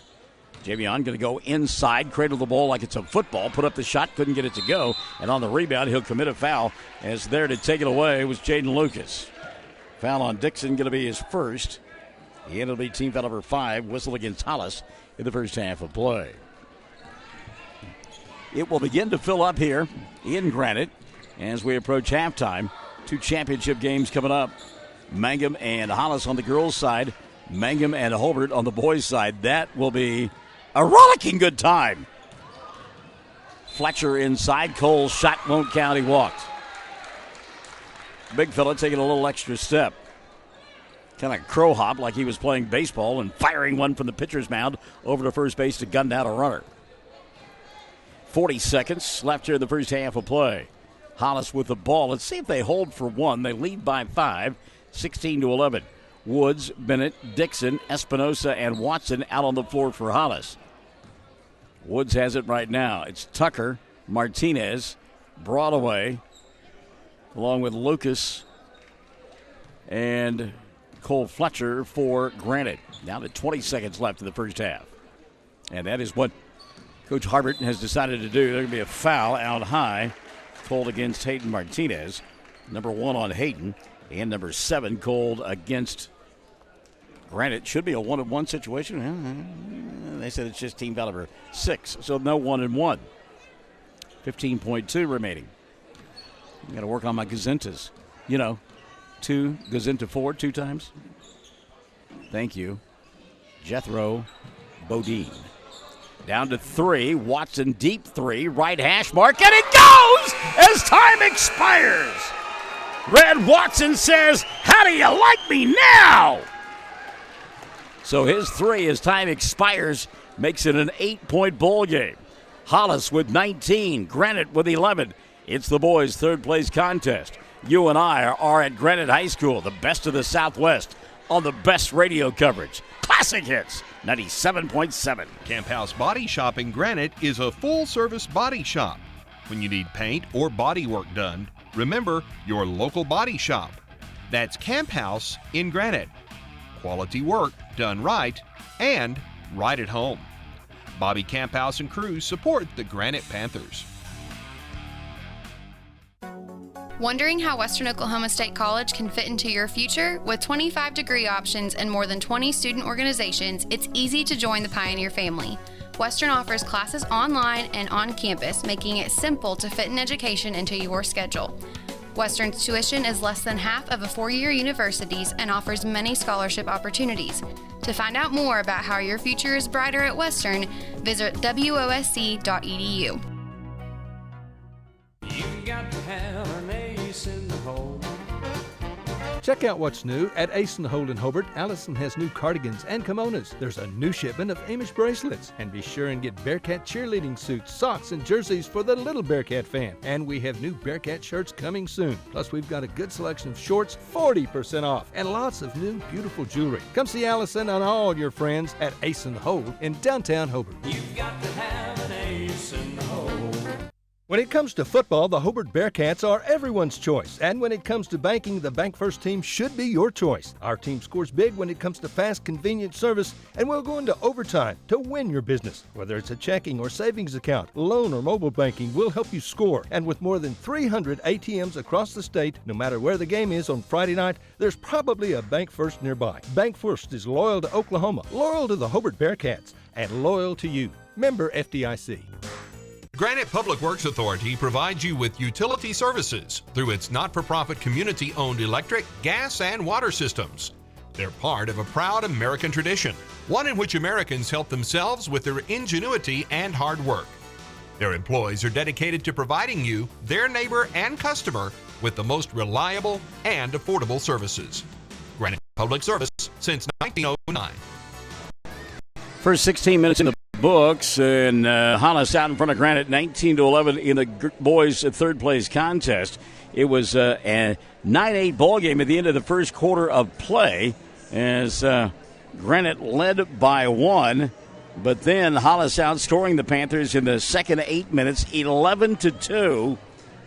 Javion going to go inside, cradle the ball like it's a football, put up the shot, couldn't get it to go. And on the rebound, he'll commit a foul. As there to take it away was Jaden Lucas. Foul on Dixon going to be his first. And it'll be team foul number 5, whistle against Hollis in the first half of play. It will begin to fill up here in Granite. as we approach halftime. 2 championship games coming up. Mangum and Hollis on the girls' side. Mangum and Hobart on the boys' side. That will be a rollicking good time. Fletcher inside. Cole's shot won't count. He walked. Big fella taking a little extra step. Kind of crow hop like he was playing baseball and firing one from the pitcher's mound over to first base to gun down a runner. 40 seconds left here in the first half of play. Hollis with the ball. Let's see if they hold for one. They lead by 5, 16-11. Woods, Bennett, Dixon, Espinosa, and Watson out on the floor for Hollis. Woods has it right now. It's Tucker, Martinez, Broadway, along with Lucas and Cole Fletcher for Granite. Down to 20 seconds left in the first half. And that is what Coach Harbert has decided to do. There's going to be a foul out high called against Hayden Martinez. Number 1 on Hayden. And number 7 called against Granite. Should be a 1-1 situation. They said it's just team foul number 6. So no 1-1. 15.2 remaining. I got to work on my gazintas. 2, Gazinta 4, 2 times. Thank you. Jethro Bodine. Down to 3. Watson deep 3. Right hash mark. And it goes as time expires. Red Watson says, "How do you like me now?" So his 3 as time expires makes it an 8-point ball game. Hollis with 19. Granite with 11. It's the boys' third place contest. You and I are at Granite High School, the best of the Southwest, on the best radio coverage. Classic Hits, 97.7. Camp House Body Shop in Granite is a full-service body shop. When you need paint or body work done, remember your local body shop. That's Camp House in Granite. Quality work done right and right at home. Bobby Camphouse and crew support the Granite Panthers. Wondering how Western Oklahoma State College can fit into your future? With 25 degree options and more than 20 student organizations, it's easy to join the Pioneer family. Western offers classes online and on campus, making it simple to fit an education into your schedule. Western's tuition is less than half of a 4-year university's and offers many scholarship opportunities. To find out more about how your future is brighter at Western, visit wosc.edu. You got to have an ace in the hole. Check out what's new at Ace & Hole in Hobart. Allison has new cardigans and kimonos. There's a new shipment of Amish bracelets. And be sure and get Bearcat cheerleading suits, socks, and jerseys for the little Bearcat fan. And we have new Bearcat shirts coming soon. Plus, we've got a good selection of shorts, 40% off, and lots of new, beautiful jewelry. Come see Allison and all your friends at Ace & Hole in downtown Hobart. You've got to have an ace in the hole. When it comes to football, the Hobart Bearcats are everyone's choice. And when it comes to banking, the Bank First team should be your choice. Our team scores big when it comes to fast, convenient service, and we'll go into overtime to win your business. Whether it's a checking or savings account, loan or mobile banking, we'll help you score. And with more than 300 ATMs across the state, no matter where the game is on Friday night, there's probably a Bank First nearby. Bank First is loyal to Oklahoma, loyal to the Hobart Bearcats, and loyal to you. Member FDIC. Granite Public Works Authority provides you with utility services through its not-for-profit community-owned electric, gas, and water systems. They're part of a proud American tradition, one in which Americans help themselves with their ingenuity and hard work. Their employees are dedicated to providing you, their neighbor and customer, with the most reliable and affordable services. Granite Public Service since 1909. First 16 minutes in the books, and Hollis out in front of Granite 19-11 in the boys' third place contest. It was a 9-8 ball game at the end of the first quarter of play as Granite led by 1, but then Hollis outscoring the Panthers in the second 8 minutes 11-2,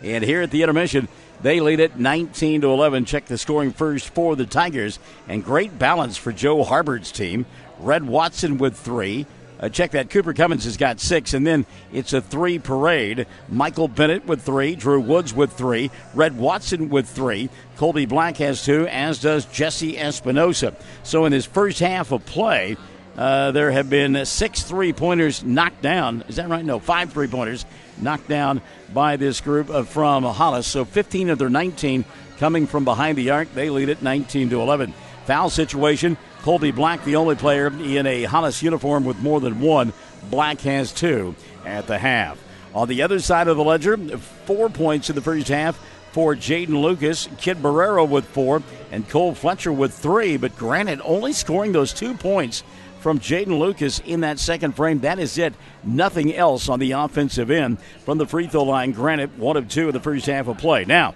and here at the intermission they lead it 19-11. Check the scoring first for the Tigers, and great balance for Joe Harbert's team. Red Watson with 3. Check that. Cooper Cummins has got 6, and then it's a 3 parade. Michael Bennett with 3, Drew Woods with 3, Red Watson with 3, Colby Black has 2, as does Jesse Espinosa. So in his first half of play, there have been 6 3-pointers knocked down. Is that right? No, 5 3-pointers knocked down by this group from Hollis. So 15 of their 19 coming from behind the arc. They lead it 19-11. Foul situation. Colby Black, the only player in a Hollis uniform with more than one. Black has 2 at the half. On the other side of the ledger, 4 points in the first half for Jaden Lucas, Kid Barrero with 4, and Cole Fletcher with 3. But Granite only scoring those 2 points from Jaden Lucas in that second frame. That is it. Nothing else on the offensive end from the free throw line. Granite 1 of 2 in the first half of play. Now,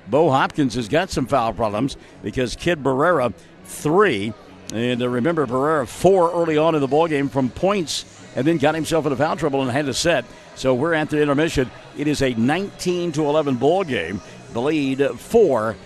Bo Hopkins has got some foul problems because Kid Barrera 3. And remember, Barrera 4 early on in the ballgame from points and then got himself into foul trouble and had to set. So we're at the intermission. It is a 19-11 ball game. The lead for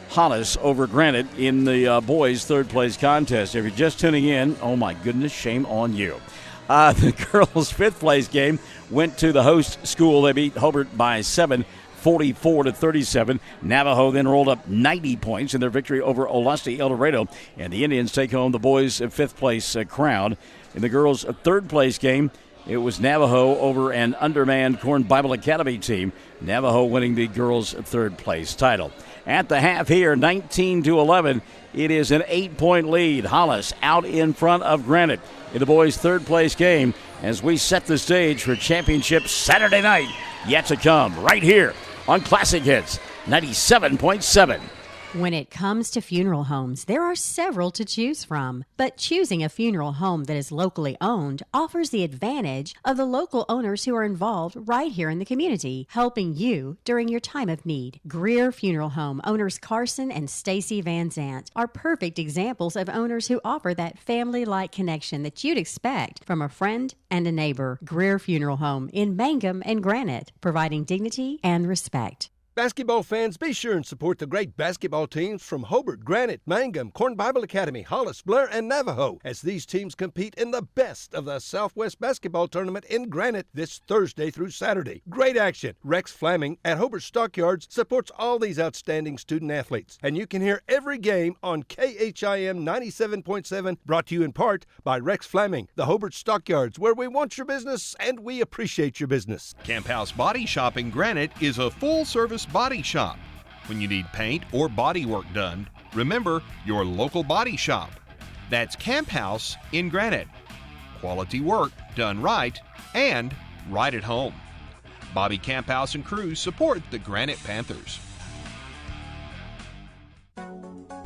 Hollis over Granite in the boys' third-place contest. If you're just tuning in, oh my goodness, shame on you. The girls' fifth-place game went to the host school. They beat Hobart by 7. 44-37. Navajo then rolled up 90 points in their victory over Olustee El Dorado, and the Indians take home the boys' fifth-place crown. In the girls' third-place game, it was Navajo over an undermanned Corn Bible Academy team. Navajo winning the girls' third-place title. At the half here, 19-11, it is an 8-point lead. Hollis out in front of Granite in the boys' third-place game as we set the stage for championship Saturday night yet to come right here on Classic Hits 97.7. When it comes to funeral homes, there are several to choose from. But choosing a funeral home that is locally owned offers the advantage of the local owners who are involved right here in the community, helping you during your time of need. Greer Funeral Home owners Carson and Stacy Van Zant are perfect examples of owners who offer that family-like connection that you'd expect from a friend and a neighbor. Greer Funeral Home in Mangum and Granite, providing dignity and respect. Basketball fans, be sure and support the great basketball teams from Hobart, Granite, Mangum, Corn Bible Academy, Hollis, Blair, and Navajo as these teams compete in the best of the Southwest Basketball Tournament in Granite this Thursday through Saturday. Great action. Rex Flaming at Hobart Stockyards supports all these outstanding student athletes, and you can hear every game on KHIM 97.7, brought to you in part by Rex Flaming, the Hobart Stockyards, where we want your business and we appreciate your business. Camp House Body Shop in Granite is a full-service body shop. When you need paint or body work done, remember your local body shop. That's Camp House in Granite. Quality work done right and right at home. Bobby Camphouse and crew support the Granite Panthers.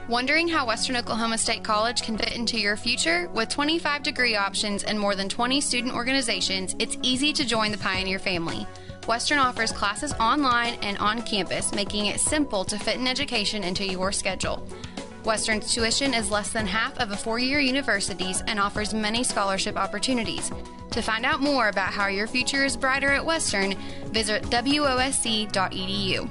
Wondering how Western Oklahoma State College can fit into your future? With 25 degree options and more than 20 student organizations, it's easy to join the Pioneer family. Western offers classes online and on campus, making it simple to fit an education into your schedule. Western's tuition is less than half of a four-year university's and offers many scholarship opportunities. To find out more about how your future is brighter at Western, visit wosc.edu.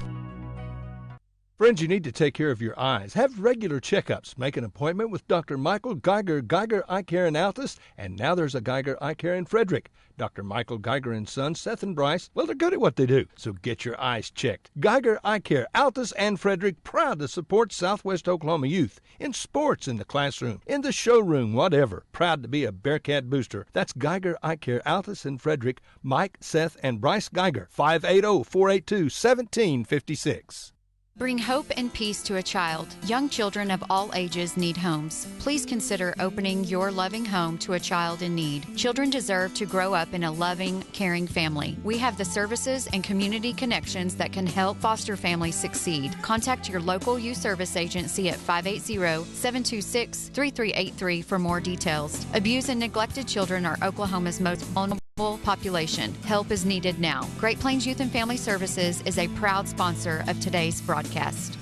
Friends, you need to take care of your eyes. Have regular checkups. Make an appointment with Dr. Michael Geiger, Geiger Eye Care in Altus, and now there's a Geiger Eye Care in Frederick. Dr. Michael Geiger and Sons, Seth and Bryce, well, they're good at what they do, so get your eyes checked. Geiger Eye Care, Altus and Frederick, proud to support Southwest Oklahoma youth in sports, in the classroom, in the showroom, whatever. Proud to be a Bearcat booster. That's Geiger Eye Care, Altus and Frederick, Mike, Seth, and Bryce Geiger, 580-482-1756. Bring hope and peace to a child. Young children of all ages need homes. Please consider opening your loving home to a child in need. Children deserve to grow up in a loving, caring family. We have the services and community connections that can help foster families succeed. Contact your local youth service agency at 580-726-3383 for more details. Abused and neglected children are Oklahoma's most vulnerable population. Help is needed now. Great Plains Youth and Family Services is a proud sponsor of today's broadcast.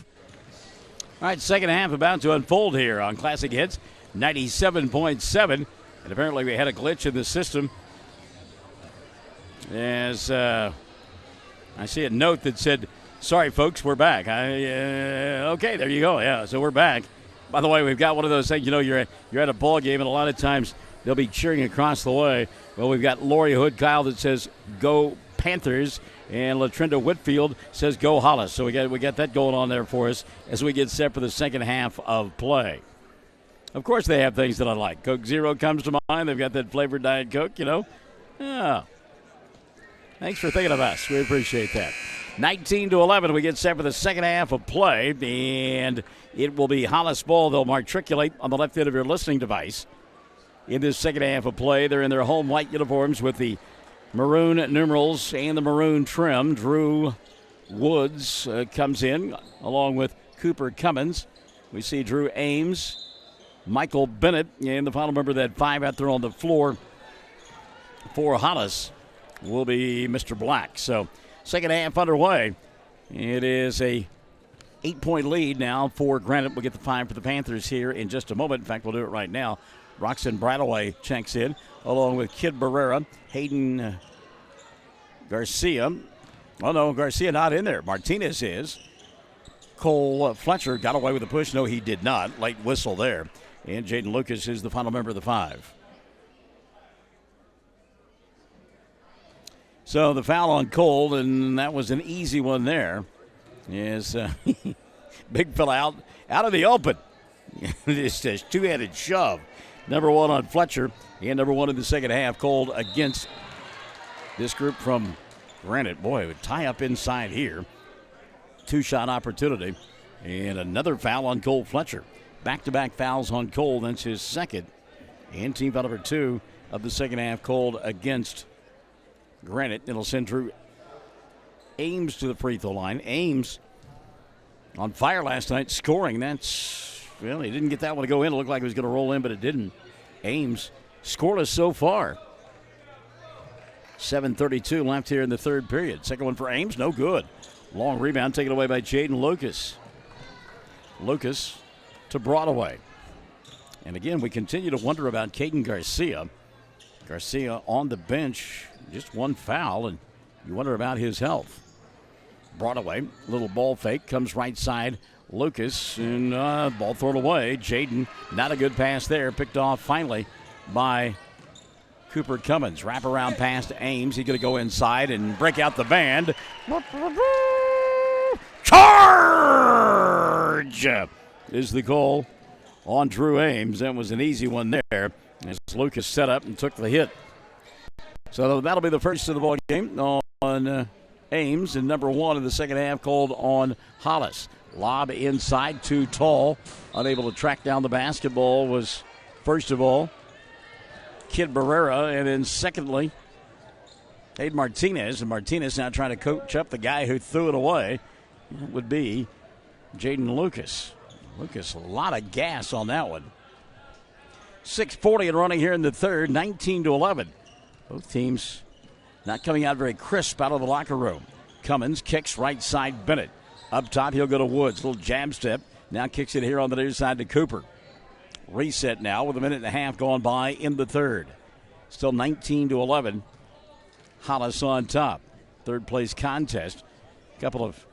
All right, second half about to unfold here on Classic Hits 97.7. And apparently we had a glitch in the system. As I see a note that said, sorry, folks, we're back. Okay, there you go. Yeah, so we're back. By the way, we've got one of those things, you're at a ball game, and a lot of times they'll be cheering across the way. Well, we've got Lori Hood Kyle that says, go Panthers, and Latrinda Whitfield says, go Hollis. So we got that going on there for us as we get set for the second half of play. Of course they have things that I like. Coke Zero comes to mind. They've got that flavored Diet Coke, Yeah. Thanks for thinking of us. We appreciate that. 19-11, we get set for the second half of play, and it will be Hollis ball. They'll matriculate on the left end of your listening device. In this second half of play, they're in their home white uniforms with the maroon numerals and the maroon trim. Drew Woods comes in along with Cooper Cummins. We see Drew Ames, Michael Bennett, and the final member of that 5 out there on the floor for Hollis will be Mr. Black. So second half underway. It is a 8-point lead now for Granite. We'll get the 5 for the Panthers here in just a moment. In fact, we'll do it right now. Roxanne Bradaway checks in along with Kid Barrera, Hayden Garcia. Oh, no, Garcia not in there. Martinez is. Cole Fletcher got away with a push. No, he did not. Late whistle there. And Jaden Lucas is the final member of the 5. So the foul on Cole, and that was an easy one there. Is big fella out of the open. Just a two-handed shove. Number 1 on Fletcher, and number 1 in the second half, called against this group from Granite. Boy, it would tie up inside here. 2-shot opportunity, and another foul on Cole Fletcher. Back-to-back fouls on Cole. That's his second, and team foul number 2 of the second half called against Granite. It'll send Drew Ames to the free throw line. Ames on fire last night, scoring. Well, he didn't get that one to go in. It looked like it was going to roll in, but it didn't. Ames scoreless so far. 7:32 left here in the third period. Second one for Ames, no good. Long rebound taken away by Jaden Lucas. Lucas to Broadway. And again, we continue to wonder about Caden Garcia. Garcia on the bench, just one foul, and you wonder about his health. Broadway, little ball fake, comes right side. Lucas, and ball thrown away. Jaden, not a good pass there. Picked off finally by Cooper Cummins. Wraparound pass to Ames. He's going to go inside and break out the band. Charge is the goal on Drew Ames. That was an easy one there as Lucas set up and took the hit. So that'll be the first of the ball game on Ames, and number 1 in the second half called on Hollis. Lob inside, too tall. Unable to track down the basketball was, first of all, Kid Barrera, and then secondly, Hayden Martinez. And Martinez now trying to coach up the guy who threw it away. That would be Jaden Lucas. Lucas, a lot of gas on that one. 6:40 and running here in the third, 19-11. Both teams not coming out very crisp out of the locker room. Cummins kicks right side Bennett. Up top, he'll go to Woods. Little jab step. Now kicks it here on the near side to Cooper. Reset now with a minute and a half gone by in the third. Still 19-11. Hollis on top. Third place contest. Couple of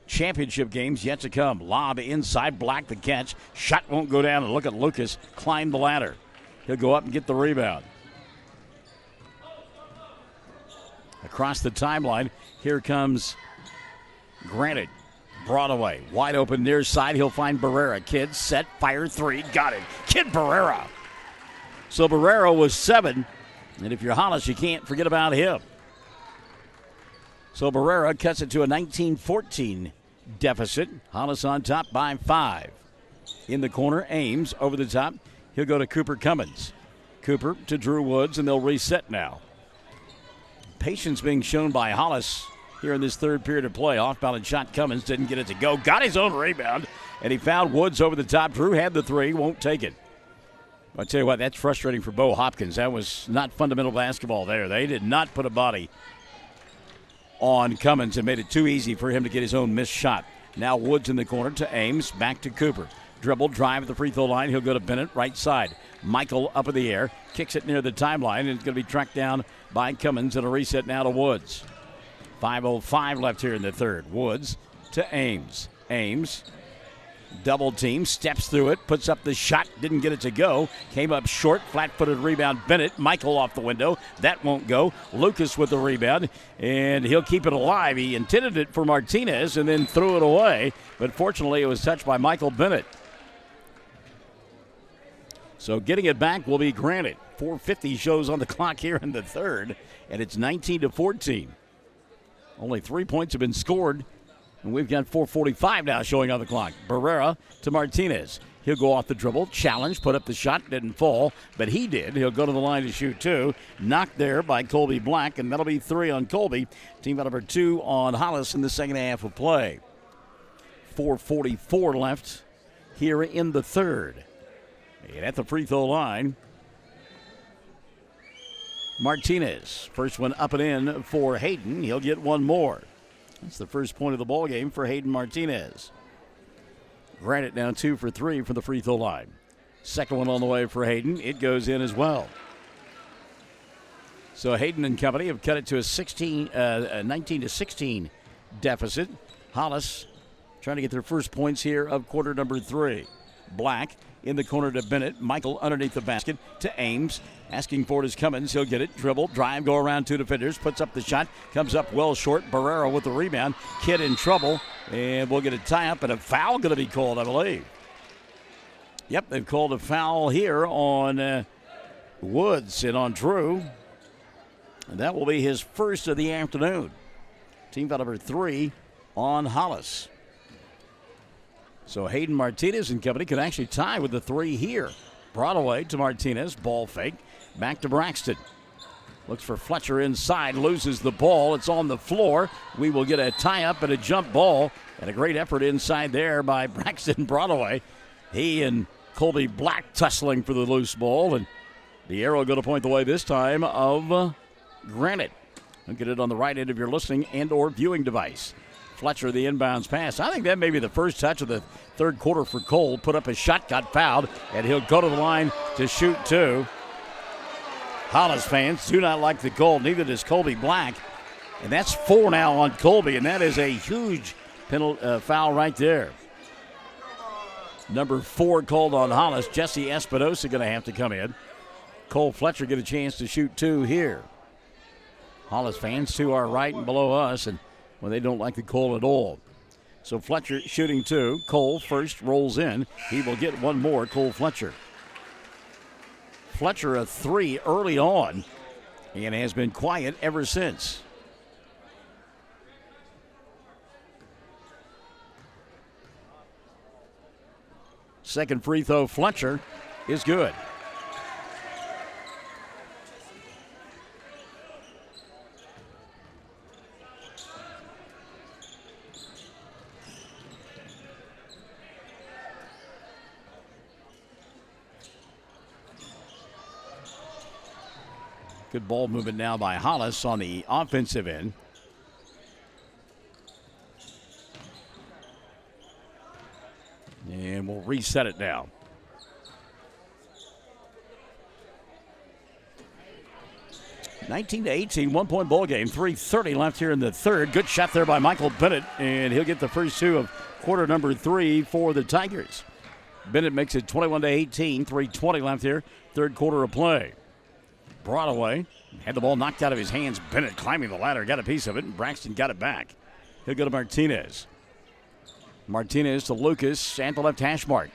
championship games yet to come. Lob inside, Black the catch. Shot won't go down, and look at Lucas climb the ladder. He'll go up and get the rebound. Across the timeline, here comes Granite. Broadway, wide open near side. He'll find Barrera. Kid, set, fire, 3. Got it. Kid Barrera. So Barrera was 7. And if you're Hollis, you can't forget about him. So Barrera cuts it to a 19-14 deficit. Hollis on top by 5. In the corner, Ames over the top. He'll go to Cooper Cummins. Cooper to Drew Woods, and they'll reset now. Patience being shown by Hollis here in this third period of play. Off-balance shot, Cummins didn't get it to go. Got his own rebound, and he found Woods over the top. Drew had the 3, won't take it. I'll tell you what, that's frustrating for Bo Hopkins. That was not fundamental basketball there. They did not put a body on Cummins and made it too easy for him to get his own missed shot. Now Woods in the corner to Ames, back to Cooper. Dribble, drive at the free throw line. He'll go to Bennett, right side. Michael up in the air, kicks it near the timeline, and it's going to be tracked down by Cummins, and a reset now to Woods. 5:05 left here in the third. Woods to Ames. Ames, double team, steps through it, puts up the shot, didn't get it to go. Came up short, flat-footed rebound. Bennett, Michael off the window. That won't go. Lucas with the rebound, and he'll keep it alive. He intended it for Martinez and then threw it away, but fortunately it was touched by Michael Bennett. So getting it back will be Granite. 4:50 shows on the clock here in the third, and it's 19-14. Only 3 points have been scored, and we've got 4:45 now showing on the clock. Barrera to Martinez. He'll go off the dribble, challenge, put up the shot, didn't fall, but he did. He'll go to the line to shoot two. Knocked there by Colby Black, and that'll be 3 on Colby. Team foul number 2 on Hollis in the second half of play. 4:44 left here in the third. And at the free throw line, Martinez. First one up and in for Hayden. He'll get one more. That's the first point of the ball game for Hayden Martinez. Granite now 2 for 3 from the free throw line. Second one on the way for Hayden. It goes in as well. So Hayden and company have cut it to a 19-16 deficit. Hollis trying to get their first points here of quarter number 3. Black in the corner to Bennett. Michael underneath the basket to Ames. Asking for it is Cummins. He'll get it. Dribble, drive, go around 2 defenders. Puts up the shot. Comes up well short. Barrera with the rebound. Kidd in trouble. And we'll get a tie-up and a foul going to be called, I believe. Yep, they've called a foul here on Woods and on Drew. And that will be his first of the afternoon. Team foul number 3 on Hollis. So Hayden Martinez and company could actually tie with the 3 here. Broadway to Martinez. Ball fake. Back to Braxton. Looks for Fletcher inside. Loses the ball. It's on the floor. We will get a tie-up and a jump ball. And a great effort inside there by Braxton Broadway. He and Colby Black tussling for the loose ball. And the arrow going to point the way this time of Granite. I'll get it on the right end of your listening and or viewing device. Fletcher, the inbounds pass. I think that may be the first touch of the third quarter for Cole. Put up a shot, got fouled, and he'll go to the line to shoot 2. Hollis fans do not like the goal. Neither does Colby Black. And that's 4 now on Colby, and that is a huge foul right there. Number 4 called on Hollis. Jesse Espinosa going to have to come in. Cole Fletcher get a chance to shoot 2 here. Hollis fans to our right and below us, and well, they don't like the call at all. So Fletcher shooting 2. Cole first rolls in. He will get one more, Cole Fletcher. Fletcher a 3 early on and has been quiet ever since. Second free throw, Fletcher, is good. Good ball movement now by Hollis on the offensive end. And we'll reset it now. (19-18), 1-point ball game. 3:30 left here in the third. Good shot there by Michael Bennett, and he'll get the first 2 of quarter number 3 for the Tigers. Bennett makes it 21-18. 3:20 left here. Third quarter of play. Broadway had the ball knocked out of his hands. Bennett climbing the ladder, got a piece of it, and Braxton got it back. He'll go to Martinez. Martinez to Lucas at the left hash mark.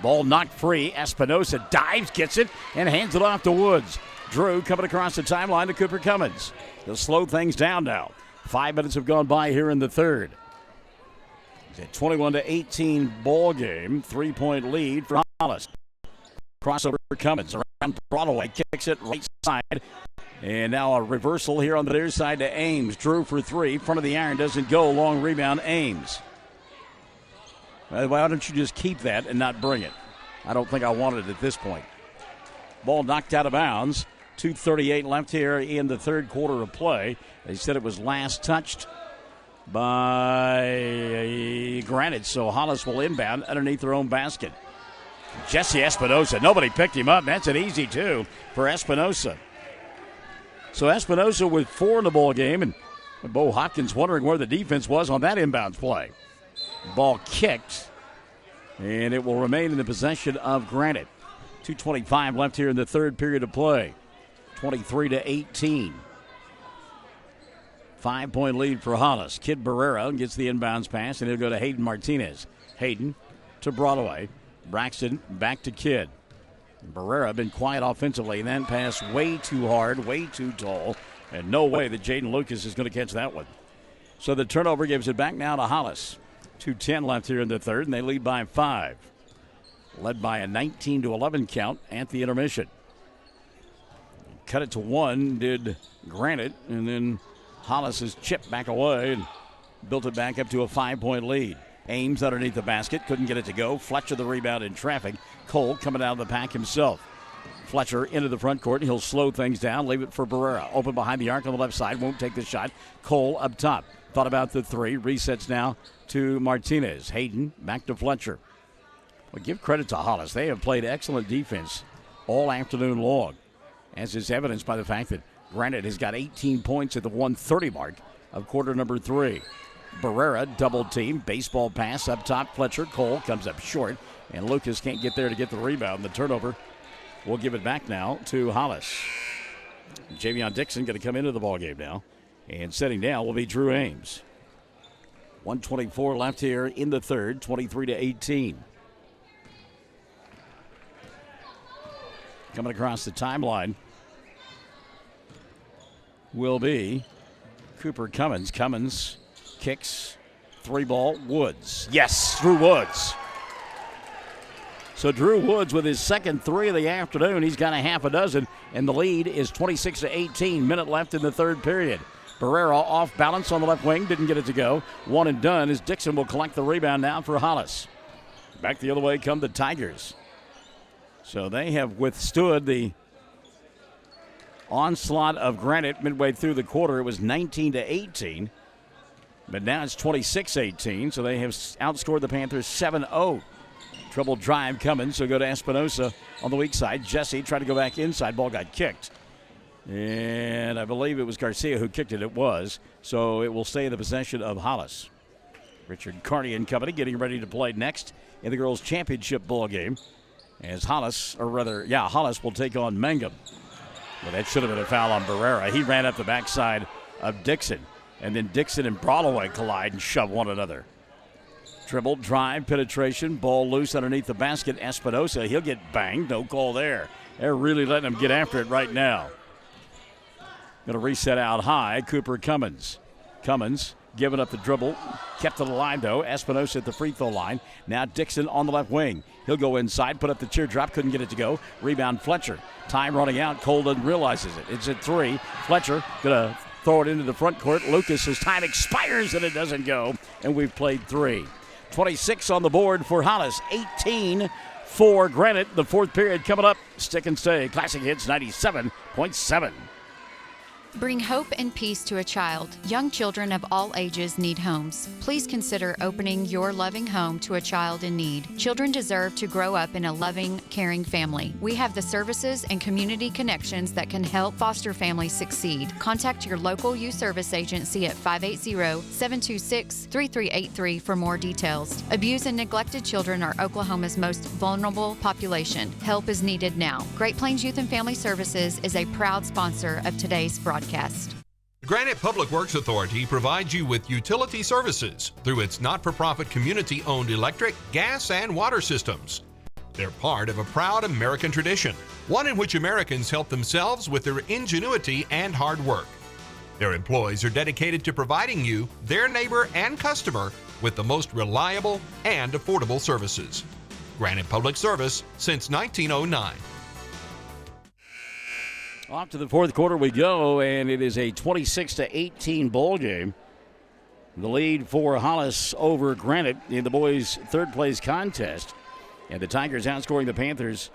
Ball knocked free. Espinosa dives, gets it, and hands it off to Woods. Drew coming across the timeline to Cooper Cummins. He'll slow things down now. 5 minutes have gone by here in the third. It's a 21-18 ball game. 3-point lead for Hollis. Crossover Cummins around Broadway, kicks it right side. And now a reversal here on the near side to Ames. Drew for 3. Front of the iron doesn't go. Long rebound, Ames. Why don't you just keep that and not bring it? I don't think I want it at this point. Ball knocked out of bounds. 2:38 left here in the third quarter of play. They said it was last touched by Granite, so Hollis will inbound underneath their own basket. Jesse Espinosa, nobody picked him up. That's an easy 2 for Espinosa. So Espinosa with 4 in the ball game, and Bo Hopkins wondering where the defense was on that inbounds play. Ball kicked, and it will remain in the possession of Granite. 2:25 left here in the third period of play. 23-18. 5-point lead for Hollis. Kid Barrera gets the inbounds pass, and he'll go to Hayden Martinez. Hayden to Broadway. Braxton back to Kidd. Barrera been quiet offensively. That pass way too hard, way too tall, and no way that Jaden Lucas is going to catch that one. So the turnover gives it back now to Hollis. 2:10 left here in the third, and they lead by 5. Led by a 19-11 count at the intermission. Cut it to 1, did Granite, and then Hollis has chipped back away and built it back up to a 5-point lead. Ames underneath the basket, couldn't get it to go. Fletcher the rebound in traffic. Cole coming out of the pack himself. Fletcher into the front court. He'll slow things down, leave it for Barrera. Open behind the arc on the left side, won't take the shot. Cole up top. Thought about the 3. Resets now to Martinez. Hayden back to Fletcher. Well, give credit to Hollis. They have played excellent defense all afternoon long, as is evidenced by the fact that Granite has got 18 points at the 1:30 mark of quarter number 3. Barrera double team, baseball pass up top. Fletcher, Cole comes up short, and Lucas can't get there to get the rebound. The turnover will give it back now to Hollis. Javion Dixon going to come into the ballgame now, and setting down will be Drew Ames. 1:24 left here in the third, 23-18. Coming across the timeline will be Cooper Cummins. Cummins kicks, 3-ball, Woods. Yes, Drew Woods. So Drew Woods with his second 3 of the afternoon. He's got a half a dozen, and the lead is 26-18. Minute left in the third period. Barrera off balance on the left wing, didn't get it to go. One and done as Dixon will collect the rebound now for Hollis. Back the other way come the Tigers. So they have withstood the onslaught of Granite midway through the quarter. It was 19-18. But now it's 26-18, so they have outscored the Panthers 7-0. Trouble drive coming, so go to Espinosa on the weak side. Jesse tried to go back inside. Ball got kicked. And I believe it was Garcia who kicked it. It was. So it will stay in the possession of Hollis. Richard Carney and company getting ready to play next in the girls' championship ball game. As Hollis will take on Mangum. Well, that should have been a foul on Barrera. He ran up the backside of Dixon. And then Dixon and Broadway collide and shove one another. Dribble, drive, penetration, ball loose underneath the basket. Espinosa, he'll get banged. No call there. They're really letting him get after it right now. Going to reset out high. Cooper Cummins. Cummins giving up the dribble. Kept it alive, though. Espinosa at the free throw line. Now Dixon on the left wing. He'll go inside, put up the teardrop. Couldn't get it to go. Rebound Fletcher. Time running out. Cole doesn't realizes it. It's at 3. Fletcher going to throw it into the front court. Lucas, his time expires and it doesn't go. And we've played 3. 26 on the board for Hollis. 18 for Granite. The fourth period coming up. Stick and stay. Classic Hits 97.7. Bring hope and peace to a child. Young children of all ages need homes. Please consider opening your loving home to a child in need. Children deserve to grow up in a loving, caring family. We have the services and community connections that can help foster families succeed. Contact your local youth service agency at 580-726-3383 for more details. Abused and neglected children are Oklahoma's most vulnerable population. Help is needed now. Great Plains Youth and Family Services is a proud sponsor of today's broadcast. Granite Public Works Authority provides you with utility services through its not-for-profit community-owned electric, gas, and water systems. They're part of a proud American tradition, one in which Americans help themselves with their ingenuity and hard work. Their employees are dedicated to providing you, their neighbor and customer, with the most reliable and affordable services. Granite Public Service since 1909. Off to the fourth quarter we go, and it is a 26-18 ball game. The lead for Hollis over Granite in the boys' third place contest. And the Tigers outscoring the Panthers.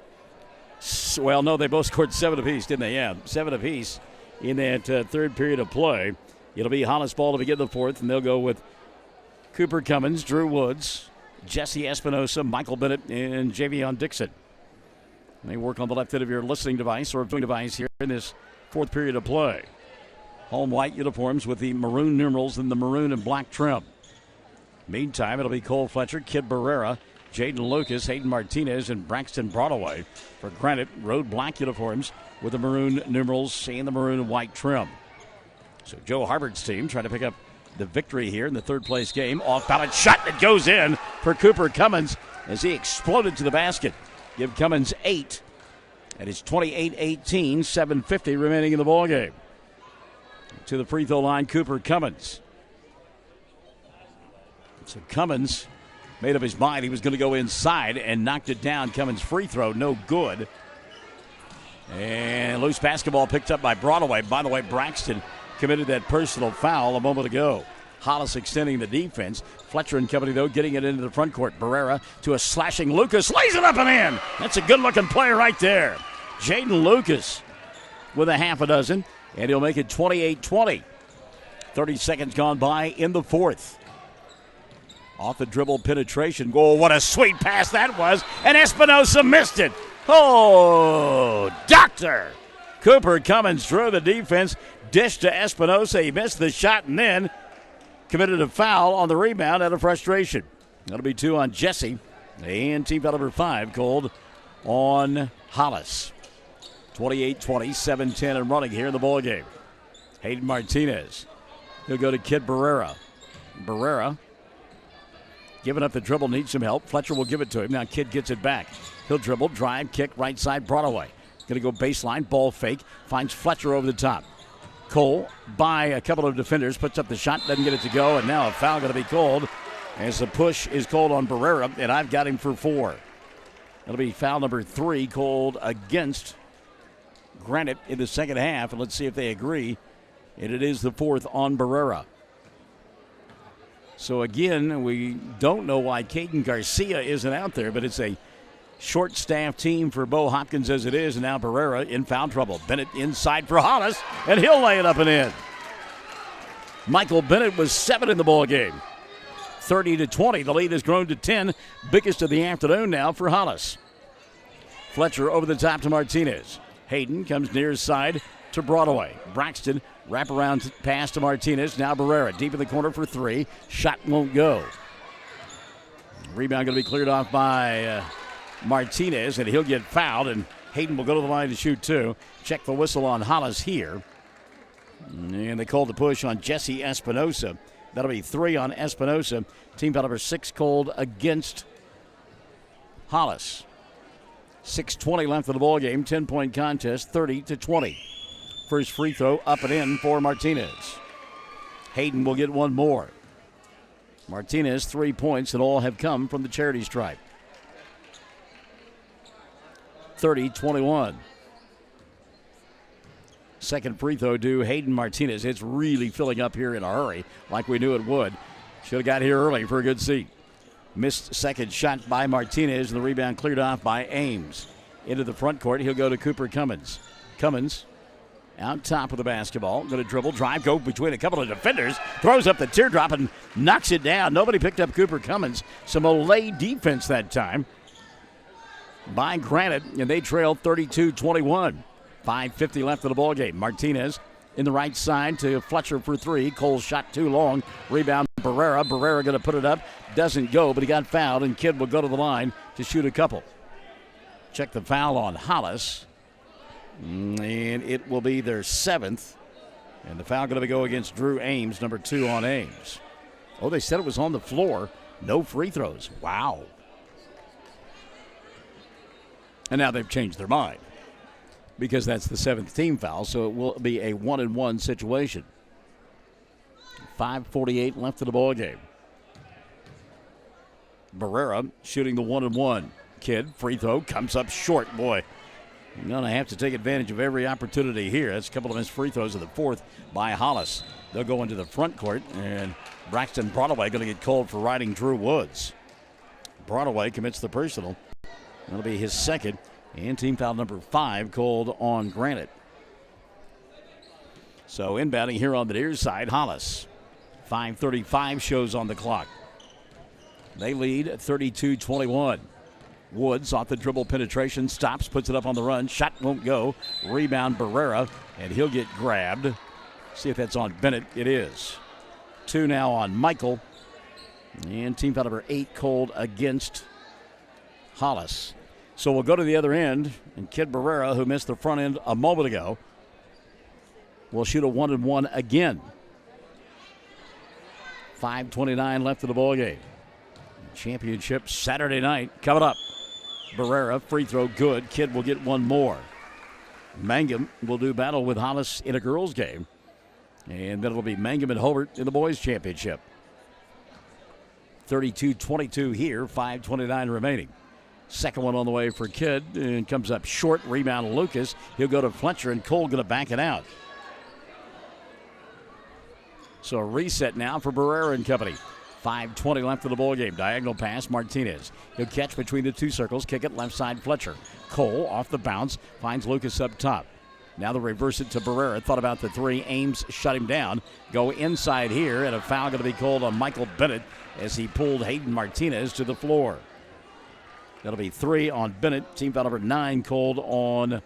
Well, no, they both scored 7 apiece, didn't they? Yeah, 7 apiece in that third period of play. It'll be Hollis ball to begin the fourth, and they'll go with Cooper Cummins, Drew Woods, Jesse Espinosa, Michael Bennett, and Javion Dixon. They work on the left end of your listening device or viewing device here in this fourth period of play. Home white uniforms with the maroon numerals and the maroon and black trim. Meantime, it'll be Cole Fletcher, Kid Barrera, Jaden Lucas, Hayden Martinez, and Braxton Broadway for Granite. Road black uniforms with the maroon numerals and the maroon and white trim. So Joe Harvard's team trying to pick up the victory here in the third place game. Off balance shot that goes in for Cooper Cummins as he exploded to the basket. Give Cummins 8. And it's 28-18, 7:50 remaining in the ballgame. To the free throw line, Cooper Cummins. So Cummins made up his mind he was going to go inside and knocked it down. Cummins' free throw, no good. And loose basketball picked up by Broadway. By the way, Braxton committed that personal foul a moment ago. Hollis extending the defense. Fletcher and company, though, getting it into the front court. Barrera to a slashing Lucas. Lays it up and in. That's a good-looking play right there. Jaden Lucas with a half a dozen, and he'll make it 28-20. 30 seconds gone by in the fourth. Off the dribble penetration goal. What a sweet pass that was. And Espinosa missed it. Oh, doctor. Cooper Cummins drew the defense. Dished to Espinosa. He missed the shot and then committed a foul on the rebound out of frustration. That'll be 2 on Jesse. And team foul number 5 called on Hollis. 28-20, 7-10 and running here in the ballgame. Hayden Martinez. He'll go to Kid Barrera. Barrera giving up the dribble, needs some help. Fletcher will give it to him. Now Kid gets it back. He'll dribble, drive, kick, right side, Broadway. Going to go baseline, ball fake. Finds Fletcher over the top. Cole, by a couple of defenders, puts up the shot, doesn't get it to go, and now a foul going to be called as the push is called on Barrera, and I've got him for 4. That'll be foul number 3 called against Granite in the second half, and let's see if they agree. And it is the 4th on Barrera. So again, we don't know why Caden Garcia isn't out there, but it's a short-staffed team for Bo Hopkins as it is, and now Barrera in foul trouble. Bennett inside for Hollis, and he'll lay it up and in. Michael Bennett was 7 in the ball game. 30-20, the lead has grown to 10. Biggest of the afternoon now for Hollis. Fletcher over the top to Martinez. Hayden comes near his side to Broadway. Braxton wraparound pass to Martinez. Now Barrera deep in the corner for 3. Shot won't go. Rebound going to be cleared off by Martinez, and he'll get fouled, and Hayden will go to the line to shoot 2. Check the whistle on Hollis here. And they called the push on Jesse Espinosa. That'll be 3 on Espinosa. Team foul number 6 called against Hollis. 6:20 left in the ball game. 10-point contest, 30-20. First free throw up and in for Martinez. Hayden will get one more. Martinez 3 points, and all have come from the charity stripe. 30-21. Second free throw due Hayden Martinez. It's really filling up here in a hurry, like we knew it would. Should have got here early for a good seat. Missed second shot by Martinez, and the rebound cleared off by Ames. Into the front court, he'll go to Cooper Cummins. Cummins out top of the basketball. Going to dribble, drive, go between a couple of defenders. Throws up the teardrop and knocks it down. Nobody picked up Cooper Cummins. Some Olay defense that time by Granite, and they trail 32-21. 5:50 left in the ballgame. Martinez in the right side to Fletcher for 3. Cole's shot too long. Rebound Barrera. Barrera going to put it up. Doesn't go, but he got fouled, and Kidd will go to the line to shoot a couple. Check the foul on Hollis, and it will be their 7th. And the foul going to go against Drew Ames, number 2 on Ames. Oh, they said it was on the floor. No free throws. Wow. And now they've changed their mind because that's the 7th team foul, so it will be a 1-and-1 situation. 5:48 left in the ball game. Barrera shooting the 1-and-1. Kidd, free throw, comes up short. Boy, you're going to have to take advantage of every opportunity here. That's a couple of missed free throws in the 4th by Hollis. They'll go into the front court, and Braxton Broadway going to get called for riding Drew Woods. Broadway commits the personal. That'll be his 2nd, and team foul number 5 called on Granite. So inbounding here on the near side, Hollis. 5:35 shows on the clock. They lead 32-21. Woods off the dribble penetration, stops, puts it up on the run. Shot won't go. Rebound Barrera, and he'll get grabbed. See if that's on Bennett. It is. 2 now on Michael. And team foul number 8 called against Hollis. So we'll go to the other end, and Kid Barrera, who missed the front end a moment ago, will shoot a 1-and-1 again. 5:29 left in the ballgame. Championship Saturday night coming up. Barrera, free throw good. Kidd will get one more. Mangum will do battle with Hollis in a girls' game. And then it'll be Mangum and Hobart in the boys' championship. 32-22 here, 5:29 remaining. Second one on the way for Kidd, and comes up short. Rebound Lucas. He'll go to Fletcher, and Cole going to back it out. So a reset now for Barrera and company. 5:20 left in the ball game. Diagonal pass, Martinez. He'll catch between the two circles, kick it left side, Fletcher. Cole off the bounce, finds Lucas up top. Now they'll reverse it to Barrera. Thought about the three. Ames shut him down. Go inside here, and a foul going to be called on Michael Bennett as he pulled Hayden Martinez to the floor. That'll be 3 on Bennett. Team foul number 9 called on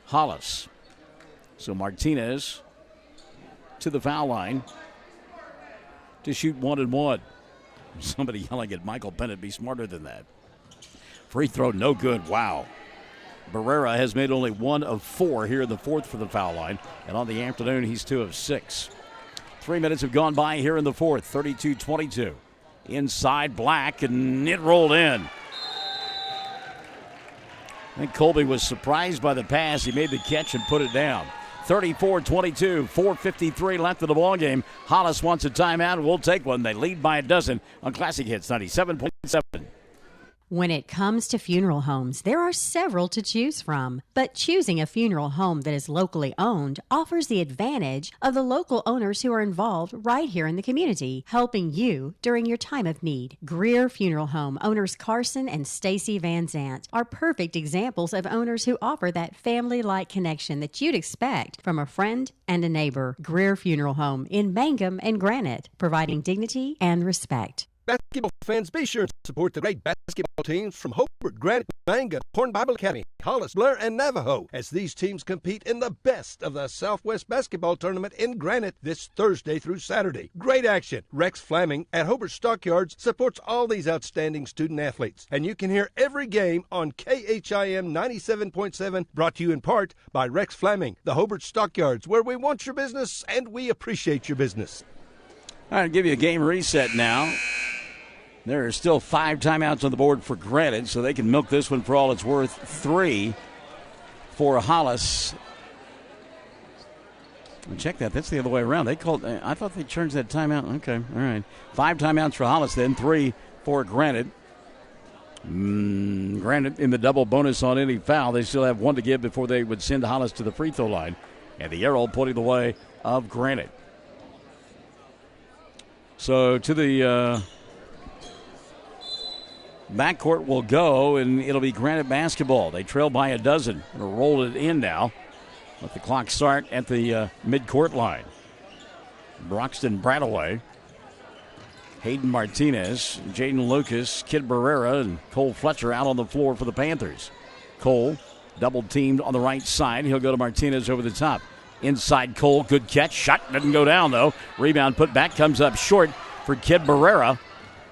Hollis. So Martinez to the foul line to shoot 1 and 1. Somebody yelling at Michael Bennett, be smarter than that. Free throw, no good. Wow. Barrera has made only 1 of 4 here in the fourth for the foul line. And on the afternoon, he's 2 of 6. 3 minutes have gone by here in the fourth. 32-22. Inside Black, and it rolled in. I think Colby was surprised by the pass. He made the catch and put it down. 34-22, 4:53 left in the ballgame. Hollis wants a timeout. We'll take one. They lead by a dozen on Classic Hits 97.7. When it comes to funeral homes, there are several to choose from. But choosing a funeral home that is locally owned offers the advantage of the local owners who are involved right here in the community, helping you during your time of need. Greer Funeral Home owners Carson and Stacy Van Zant are perfect examples of owners who offer that family-like connection that you'd expect from a friend and a neighbor. Greer Funeral Home in Mangum and Granite, providing dignity and respect. Basketball fans, be sure to support the great basketball teams from Hobart, Granite, Mangum, Corn Bible Academy, Hollis, Blair, and Navajo as these teams compete in the best of the Southwest Basketball Tournament in Granite this Thursday through Saturday. Great action. Rex Fleming at Hobart Stockyards supports all these outstanding student athletes, and you can hear every game on KHIM 97.7, brought to you in part by Rex Fleming, the Hobart Stockyards, where we want your business and we appreciate your business. All right, I'll give you a game reset now. There are still 5 timeouts on the board for Granite, so they can milk this one for all it's worth. 3 for Hollis. Check that. That's the other way around. They called. I thought they changed that timeout. Okay, all right. 5 timeouts for Hollis, then 3 for Granite. Granite in the double bonus on any foul. They still have 1 to give before they would send Hollis to the free throw line. And the arrow pointing the way of Granite. So to the backcourt will go, and it'll be Granite basketball. They trail by a dozen. They'll roll it in now. Let the clock start at the midcourt line. Broxton Bradaway, Hayden Martinez, Jaden Lucas, Kid Barrera, and Cole Fletcher out on the floor for the Panthers. Cole double teamed on the right side. He'll go to Martinez over the top. Inside Cole, good catch. Shot doesn't go down, though. Rebound put back, comes up short for Kid Barrera.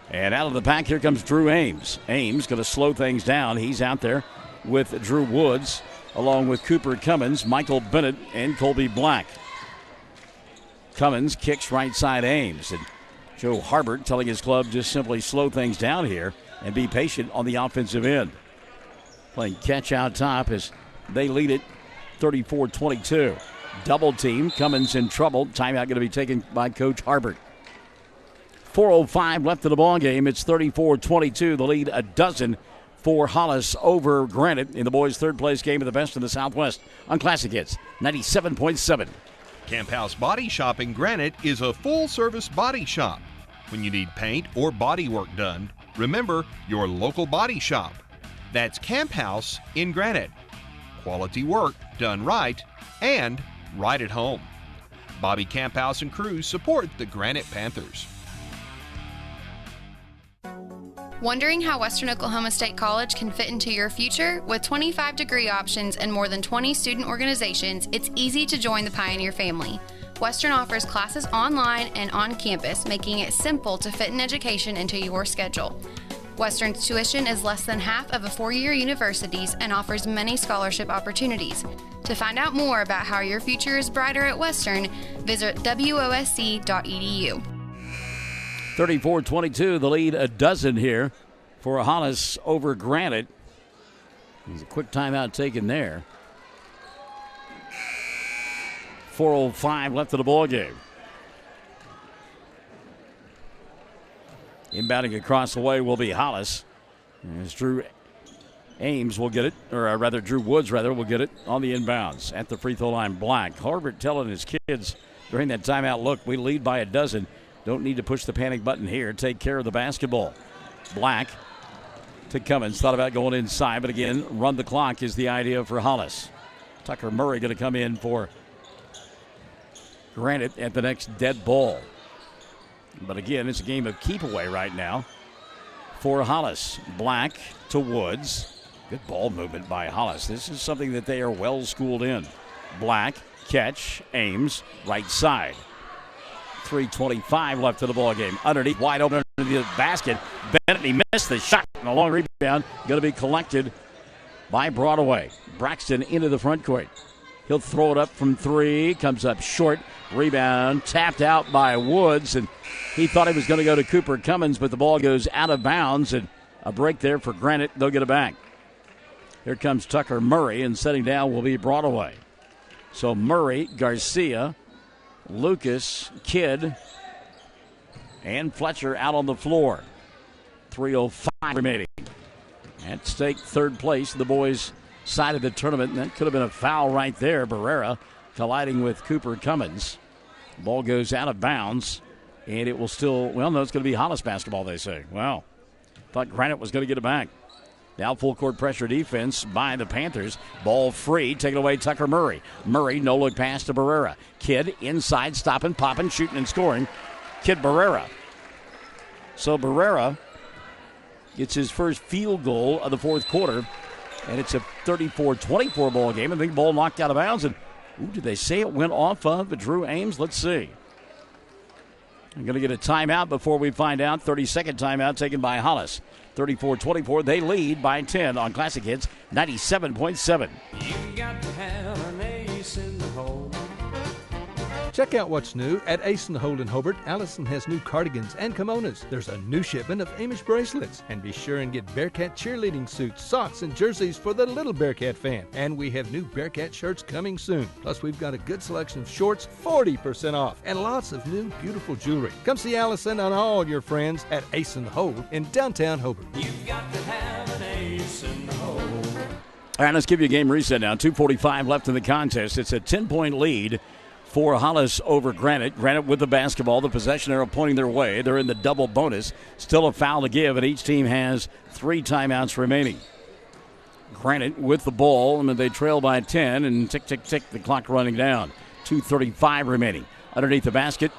And out of the pack, here comes Drew Ames. Ames going to slow things down. He's out there with Drew Woods, along with Cooper Cummins, Michael Bennett, and Colby Black. Cummins kicks right side Ames. And Joe Harbert telling his club just simply slow things down here and be patient on the offensive end. Playing catch out top as they lead it 34-22. Double team. Cummins in trouble. Timeout going to be taken by Coach Harbert. 4:05 left in the ball game. It's 34-22. The lead a dozen for Hollis over Granite in the boys' third place game of the best in the Southwest on Classic Hits 97.7. Camp House Body Shop in Granite is a full-service body shop. When you need paint or body work done, remember your local body shop. That's Camp House in Granite. Quality work done right and right at home. Bobby Camphouse and crew support the Granite Panthers. Wondering how Western Oklahoma State College can fit into your future? With 25 degree options and more than 20 student organizations, it's easy to join the Pioneer family. Western offers classes online and on campus, making it simple to fit an education into your schedule. Western's tuition is less than half of a four-year university's and offers many scholarship opportunities. To find out more about how your future is brighter at Western, visit wosc.edu. 34-22, the lead a dozen here for Hollis over Granite. There's a quick timeout taken there. 4:05 left of the ball game. Inbounding across the way will be Hollis. As Drew Ames will get it, or rather Drew Woods will get it on the inbounds at the free throw line. Black. Harbert telling his kids during that timeout, look, we lead by a dozen. Don't need to push the panic button here. Take care of the basketball. Black to Cummins. Thought about going inside, but again, run the clock is the idea for Hollis. Tucker Murray going to come in for Granite at the next dead ball. But again, it's a game of keep away right now for Hollis. Black to Woods. Good ball movement by Hollis. This is something that they are well schooled in. Black, catch, Ames, right side. 3:25 left of the ball game. Underneath, wide open under the basket. Bennett, he missed the shot. And a long rebound going to be collected by Broadway. Braxton into the front court. He'll throw it up from three. Comes up short. Rebound tapped out by Woods. And he thought he was going to go to Cooper Cummins, but the ball goes out of bounds. And a break there for Granite. They'll get it back. Here comes Tucker Murray, and setting down will be Broadway. So Murray, Garcia, Lucas, Kidd, and Fletcher out on the floor. 3:05 remaining. At stake, third place, the boys' side of the tournament. And that could have been a foul right there. Barrera colliding with Cooper Cummins. Ball goes out of bounds, and it will still, well, no, it's going to be Hollis basketball, they say. Wow. Thought Granite was going to get it back. Now full court pressure defense by the Panthers. Ball free, taken away Tucker Murray. Murray, no look pass to Barrera. Kidd inside, stopping, popping, shooting, and scoring. Kidd Barrera. So Barrera gets his first field goal of the fourth quarter, and it's a 34-24 ball game. I think the ball knocked out of bounds. And did they say it went off of Drew Ames? Let's see. I'm going to get a timeout before we find out. 30-second timeout taken by Hollis. 34-24. They lead by 10 on Classic Hits 97.7. You got to have an ace in the hole. Check out what's new at Ace in the Hole in Hobart. Allison has new cardigans and kimonos. There's a new shipment of Amish bracelets. And be sure and get Bearcat cheerleading suits, socks, and jerseys for the little Bearcat fan. And we have new Bearcat shirts coming soon. Plus, we've got a good selection of shorts, 40% off, and lots of new, beautiful jewelry. Come see Allison and all your friends at Ace in the Hole in downtown Hobart. You've got to have an ace in the hole. All right, let's give you a game reset now. 2:45 left in the contest. It's a 10-point lead for Hollis over Granite. Granite with the basketball. The possession arrow pointing their way. They're in the double bonus. Still a foul to give, and each team has 3 timeouts remaining. Granite with the ball, and they trail by 10, and tick, tick, tick, the clock running down. 2:35 remaining. Underneath the basket,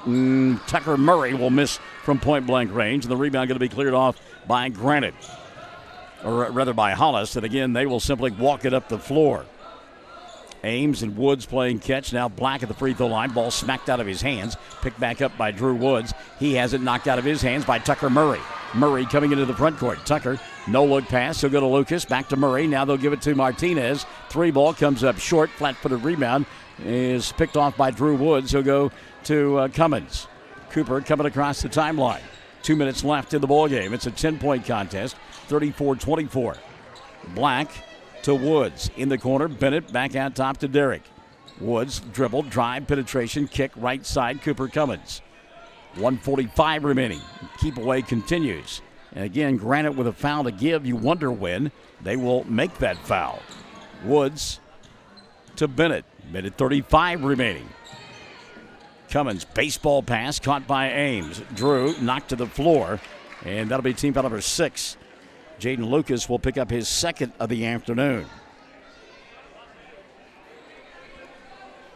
Tucker Murray will miss from point-blank range, and the rebound going to be cleared off by Granite. Or rather by Hollis, and again, they will simply walk it up the floor. Ames and Woods playing catch. Now Black at the free throw line. Ball smacked out of his hands. Picked back up by Drew Woods. He has it knocked out of his hands by Tucker Murray. Murray coming into the front court. Tucker, no look pass. He'll go to Lucas. Back to Murray. Now they'll give it to Martinez. 3 ball comes up short. Flat footed rebound is picked off by Drew Woods. He'll go to Cummins. Cooper coming across the timeline. 2 minutes left in the ball game. It's a 10-point contest. 34-24. Black to Woods. In the corner, Bennett back out top to Derrick. Woods, dribble, drive, penetration, kick, right side, Cooper Cummins. 1:45 remaining. Keep away continues. And again, Granite with a foul to give. You wonder when they will make that foul. Woods to Bennett. Minute 35 remaining. Cummins, baseball pass, caught by Ames. Drew knocked to the floor, and that'll be team foul number 6. Jaden Lucas will pick up his second of the afternoon.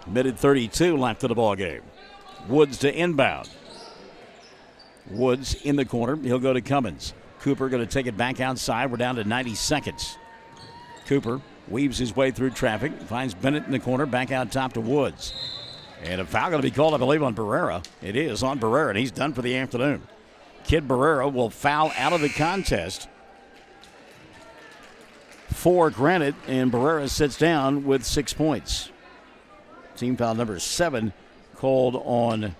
Minute 32 left of the ball game. Woods to inbound. Woods in the corner. He'll go to Cummins. Cooper going to take it back outside. We're down to 90 seconds. Cooper weaves his way through traffic. Finds Bennett in the corner. Back out top to Woods. And a foul going to be called, I believe, on Barrera. It is on Barrera, and he's done for the afternoon. Kidd Barrera will foul out of the contest for Granite, and Barrera sits down with 6 points. Team foul number 7 called on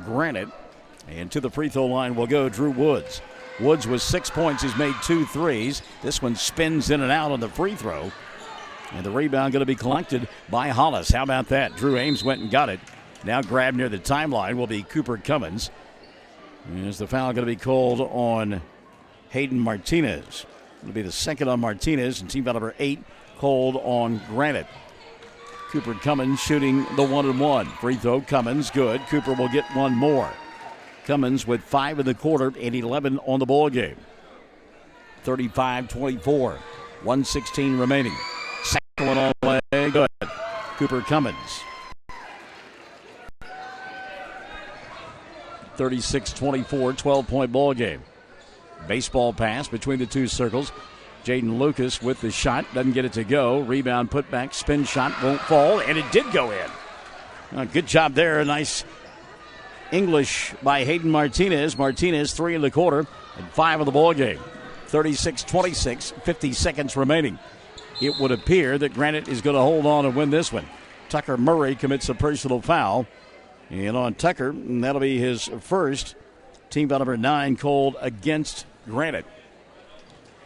Granite. And to the free throw line will go Drew Woods. Woods with 6 points. He's made 2 threes. This one spins in and out on the free throw. And the rebound going to be collected by Hollis. How about that? Drew Ames went and got it. Now grabbed near the timeline will be Cooper Cummins. Is the foul going to be called on Hayden Martinez? It'll be the second on Martinez, and team foul number 8 called on Granite. Cooper Cummins shooting the 1-and-1. Free throw, Cummins, good. Cooper will get one more. Cummins with 5 in the quarter and 11 on the ball game. 35-24, 1:16 remaining. Second one on the way, good. Cooper Cummins. 36-24, 12-point ball game. Baseball pass between the two circles. Jaden Lucas with the shot, doesn't get it to go. Rebound, put back, spin shot, won't fall, and it did go in. Good job there. Nice English by Hayden Martinez. Martinez 3 in the quarter and 5 in the ball game. 36-26, 50 seconds remaining. It would appear that Granite is going to hold on and win this one. Tucker Murray commits a personal foul. And on Tucker, and that'll be his first. Team foul number 9 called against Granite.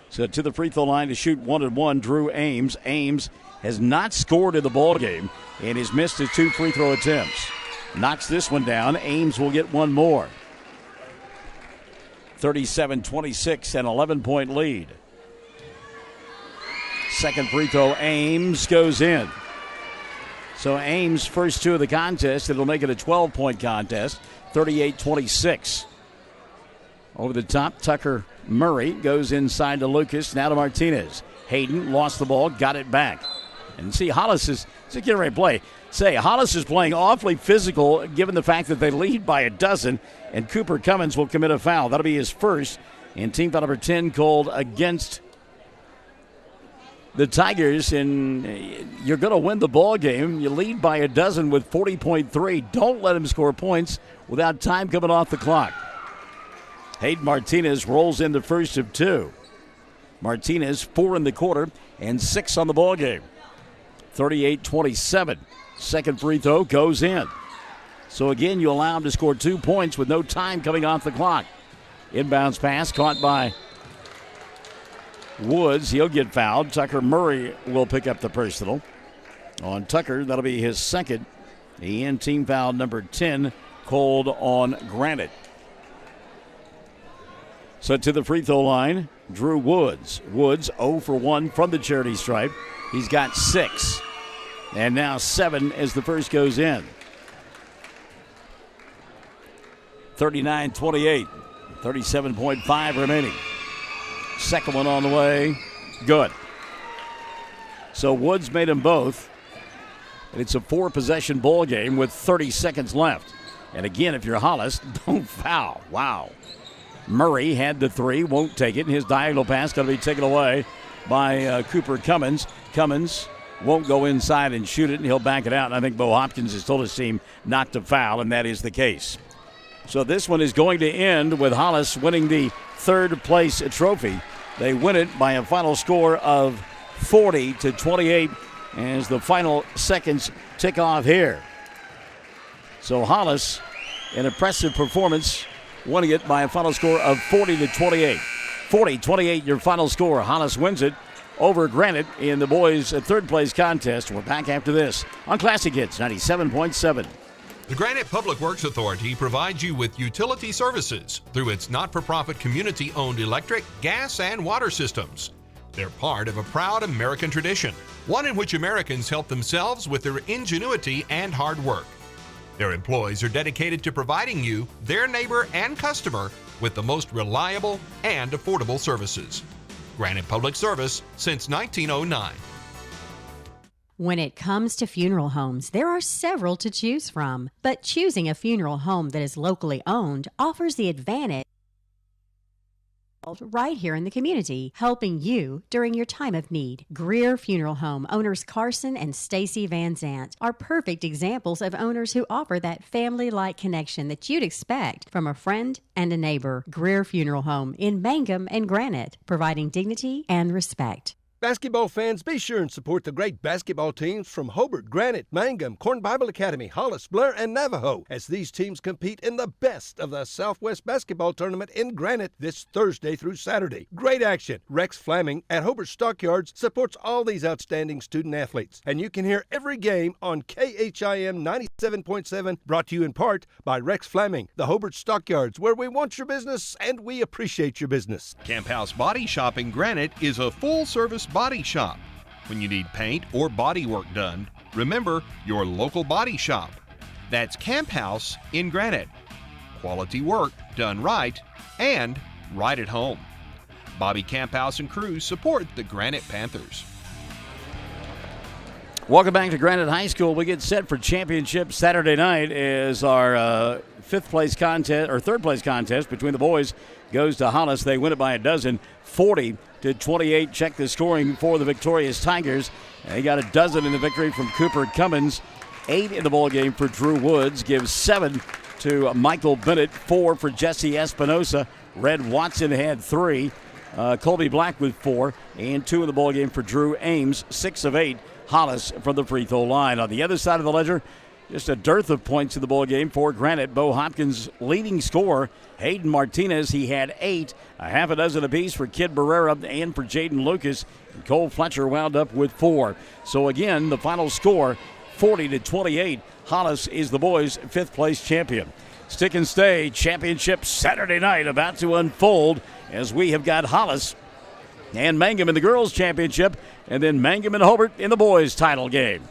So to the free throw line to shoot 1-and-1, Drew Ames. Ames has not scored in the ball game and has missed his 2 free throw attempts. Knocks this one down. Ames will get one more. 37-26, an 11-point lead. Second free throw, Ames goes in. So Ames' first 2 of the contest, it'll make it a 12-point contest, 38-26. Over the top, Tucker Murray goes inside to Lucas, now to Martinez. Hayden lost the ball, got it back. And see, Hollis is getting ready to play. Say, Hollis is playing awfully physical given the fact that they lead by a dozen, and Cooper Cummins will commit a foul. That'll be his first, and team foul number 10 called against the Tigers, and you're going to win the ball game. You lead by a dozen with 40.3. Don't let him score points without time coming off the clock. Hayden Martinez rolls in the first of 2. Martinez 4 in the quarter and 6 on the ball game. 38-27. Second free throw goes in. So again, you allow him to score 2 points with no time coming off the clock. Inbounds pass caught by Woods. He'll get fouled. Tucker Murray will pick up the personal. On Tucker, that'll be his second. And team foul number 10 called on Granite. So to the free throw line, Drew Woods. Woods 0 for 1 from the charity stripe. He's got 6. And now 7 as the first goes in. 39-28. 37.5 remaining. Second one on the way. Good. So Woods made them both. And it's a 4-possession ball game with 30 seconds left. And again, if you're Hollis, don't foul. Wow. Murray had the 3, won't take it. His diagonal pass going to be taken away by Cooper Cummins. Cummins won't go inside and shoot it, and he'll back it out. And I think Bo Hopkins has told his team not to foul, and that is the case. So this one is going to end with Hollis winning the third-place trophy. They win it by a final score of 40-28 as the final seconds tick off here. So Hollis, an impressive performance, winning it by a final score of 40-28. 40-28, your final score. Hollis wins it over Granite in the boys' third-place contest. We're back after this on Classic Hits 97.7. The Granite Public Works Authority provides you with utility services through its not-for-profit community-owned electric, gas, and water systems. They're part of a proud American tradition, one in which Americans help themselves with their ingenuity and hard work. Their employees are dedicated to providing you, their neighbor and customer, with the most reliable and affordable services. Granite Public Service since 1909. When it comes to funeral homes, there are several to choose from, but choosing a funeral home that is locally owned offers the advantage right here in the community, helping you during your time of need. Greer Funeral Home owners Carson and Stacy Van Zant are perfect examples of owners who offer that family-like connection that you'd expect from a friend and a neighbor. Greer Funeral Home in Mangum and Granite, providing dignity and respect. Basketball fans, be sure and support the great basketball teams from Hobart, Granite, Mangum, Corn Bible Academy, Hollis, Blair, and Navajo as these teams compete in the best of the Southwest Basketball Tournament in Granite this Thursday through Saturday. Great action. Rex Fleming at Hobart Stockyards supports all these outstanding student athletes, and you can hear every game on KHIM 97.7, brought to you in part by Rex Fleming, the Hobart Stockyards, where we want your business and we appreciate your business. Camp House Body Shop in Granite is a full-service body shop. When you need paint or body work done, remember your local body shop. That's Camp House in Granite. Quality work done right and right at home. Bobby Camphouse and crew support the Granite Panthers. Welcome back to Granite High School. We get set for championship Saturday night as our third place contest between the boys goes to Hollis. They win it by a dozen, 40-28. Check the scoring for the victorious Tigers. They got a dozen in the victory from Cooper Cummins. 8 in the ball game for Drew Woods. Gives 7 to Michael Bennett. 4 for Jesse Espinosa. Red Watson had 3. Colby Black with 4. And 2 in the ball game for Drew Ames. 6 of 8. Hollis from the free throw line. On the other side of the ledger, just a dearth of points in the ball game for Granite. Bo Hopkins leading scorer. Hayden Martinez, he had 8. A half a dozen apiece for Kid Barrera and for Jaden Lucas. And Cole Fletcher wound up with 4. So again, the final score, 40-28. Hollis is the boys' 5th place champion. Stick and Stay championship Saturday night about to unfold as we have got Hollis and Mangum in the girls' championship, and then Mangum and Hobart in the boys' title game.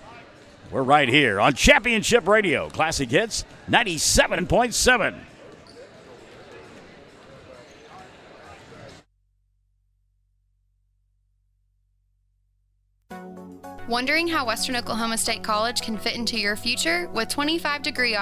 We're right here on Championship Radio, Classic Hits 97.7. Wondering how Western Oklahoma State College can fit into your future? With 25 degree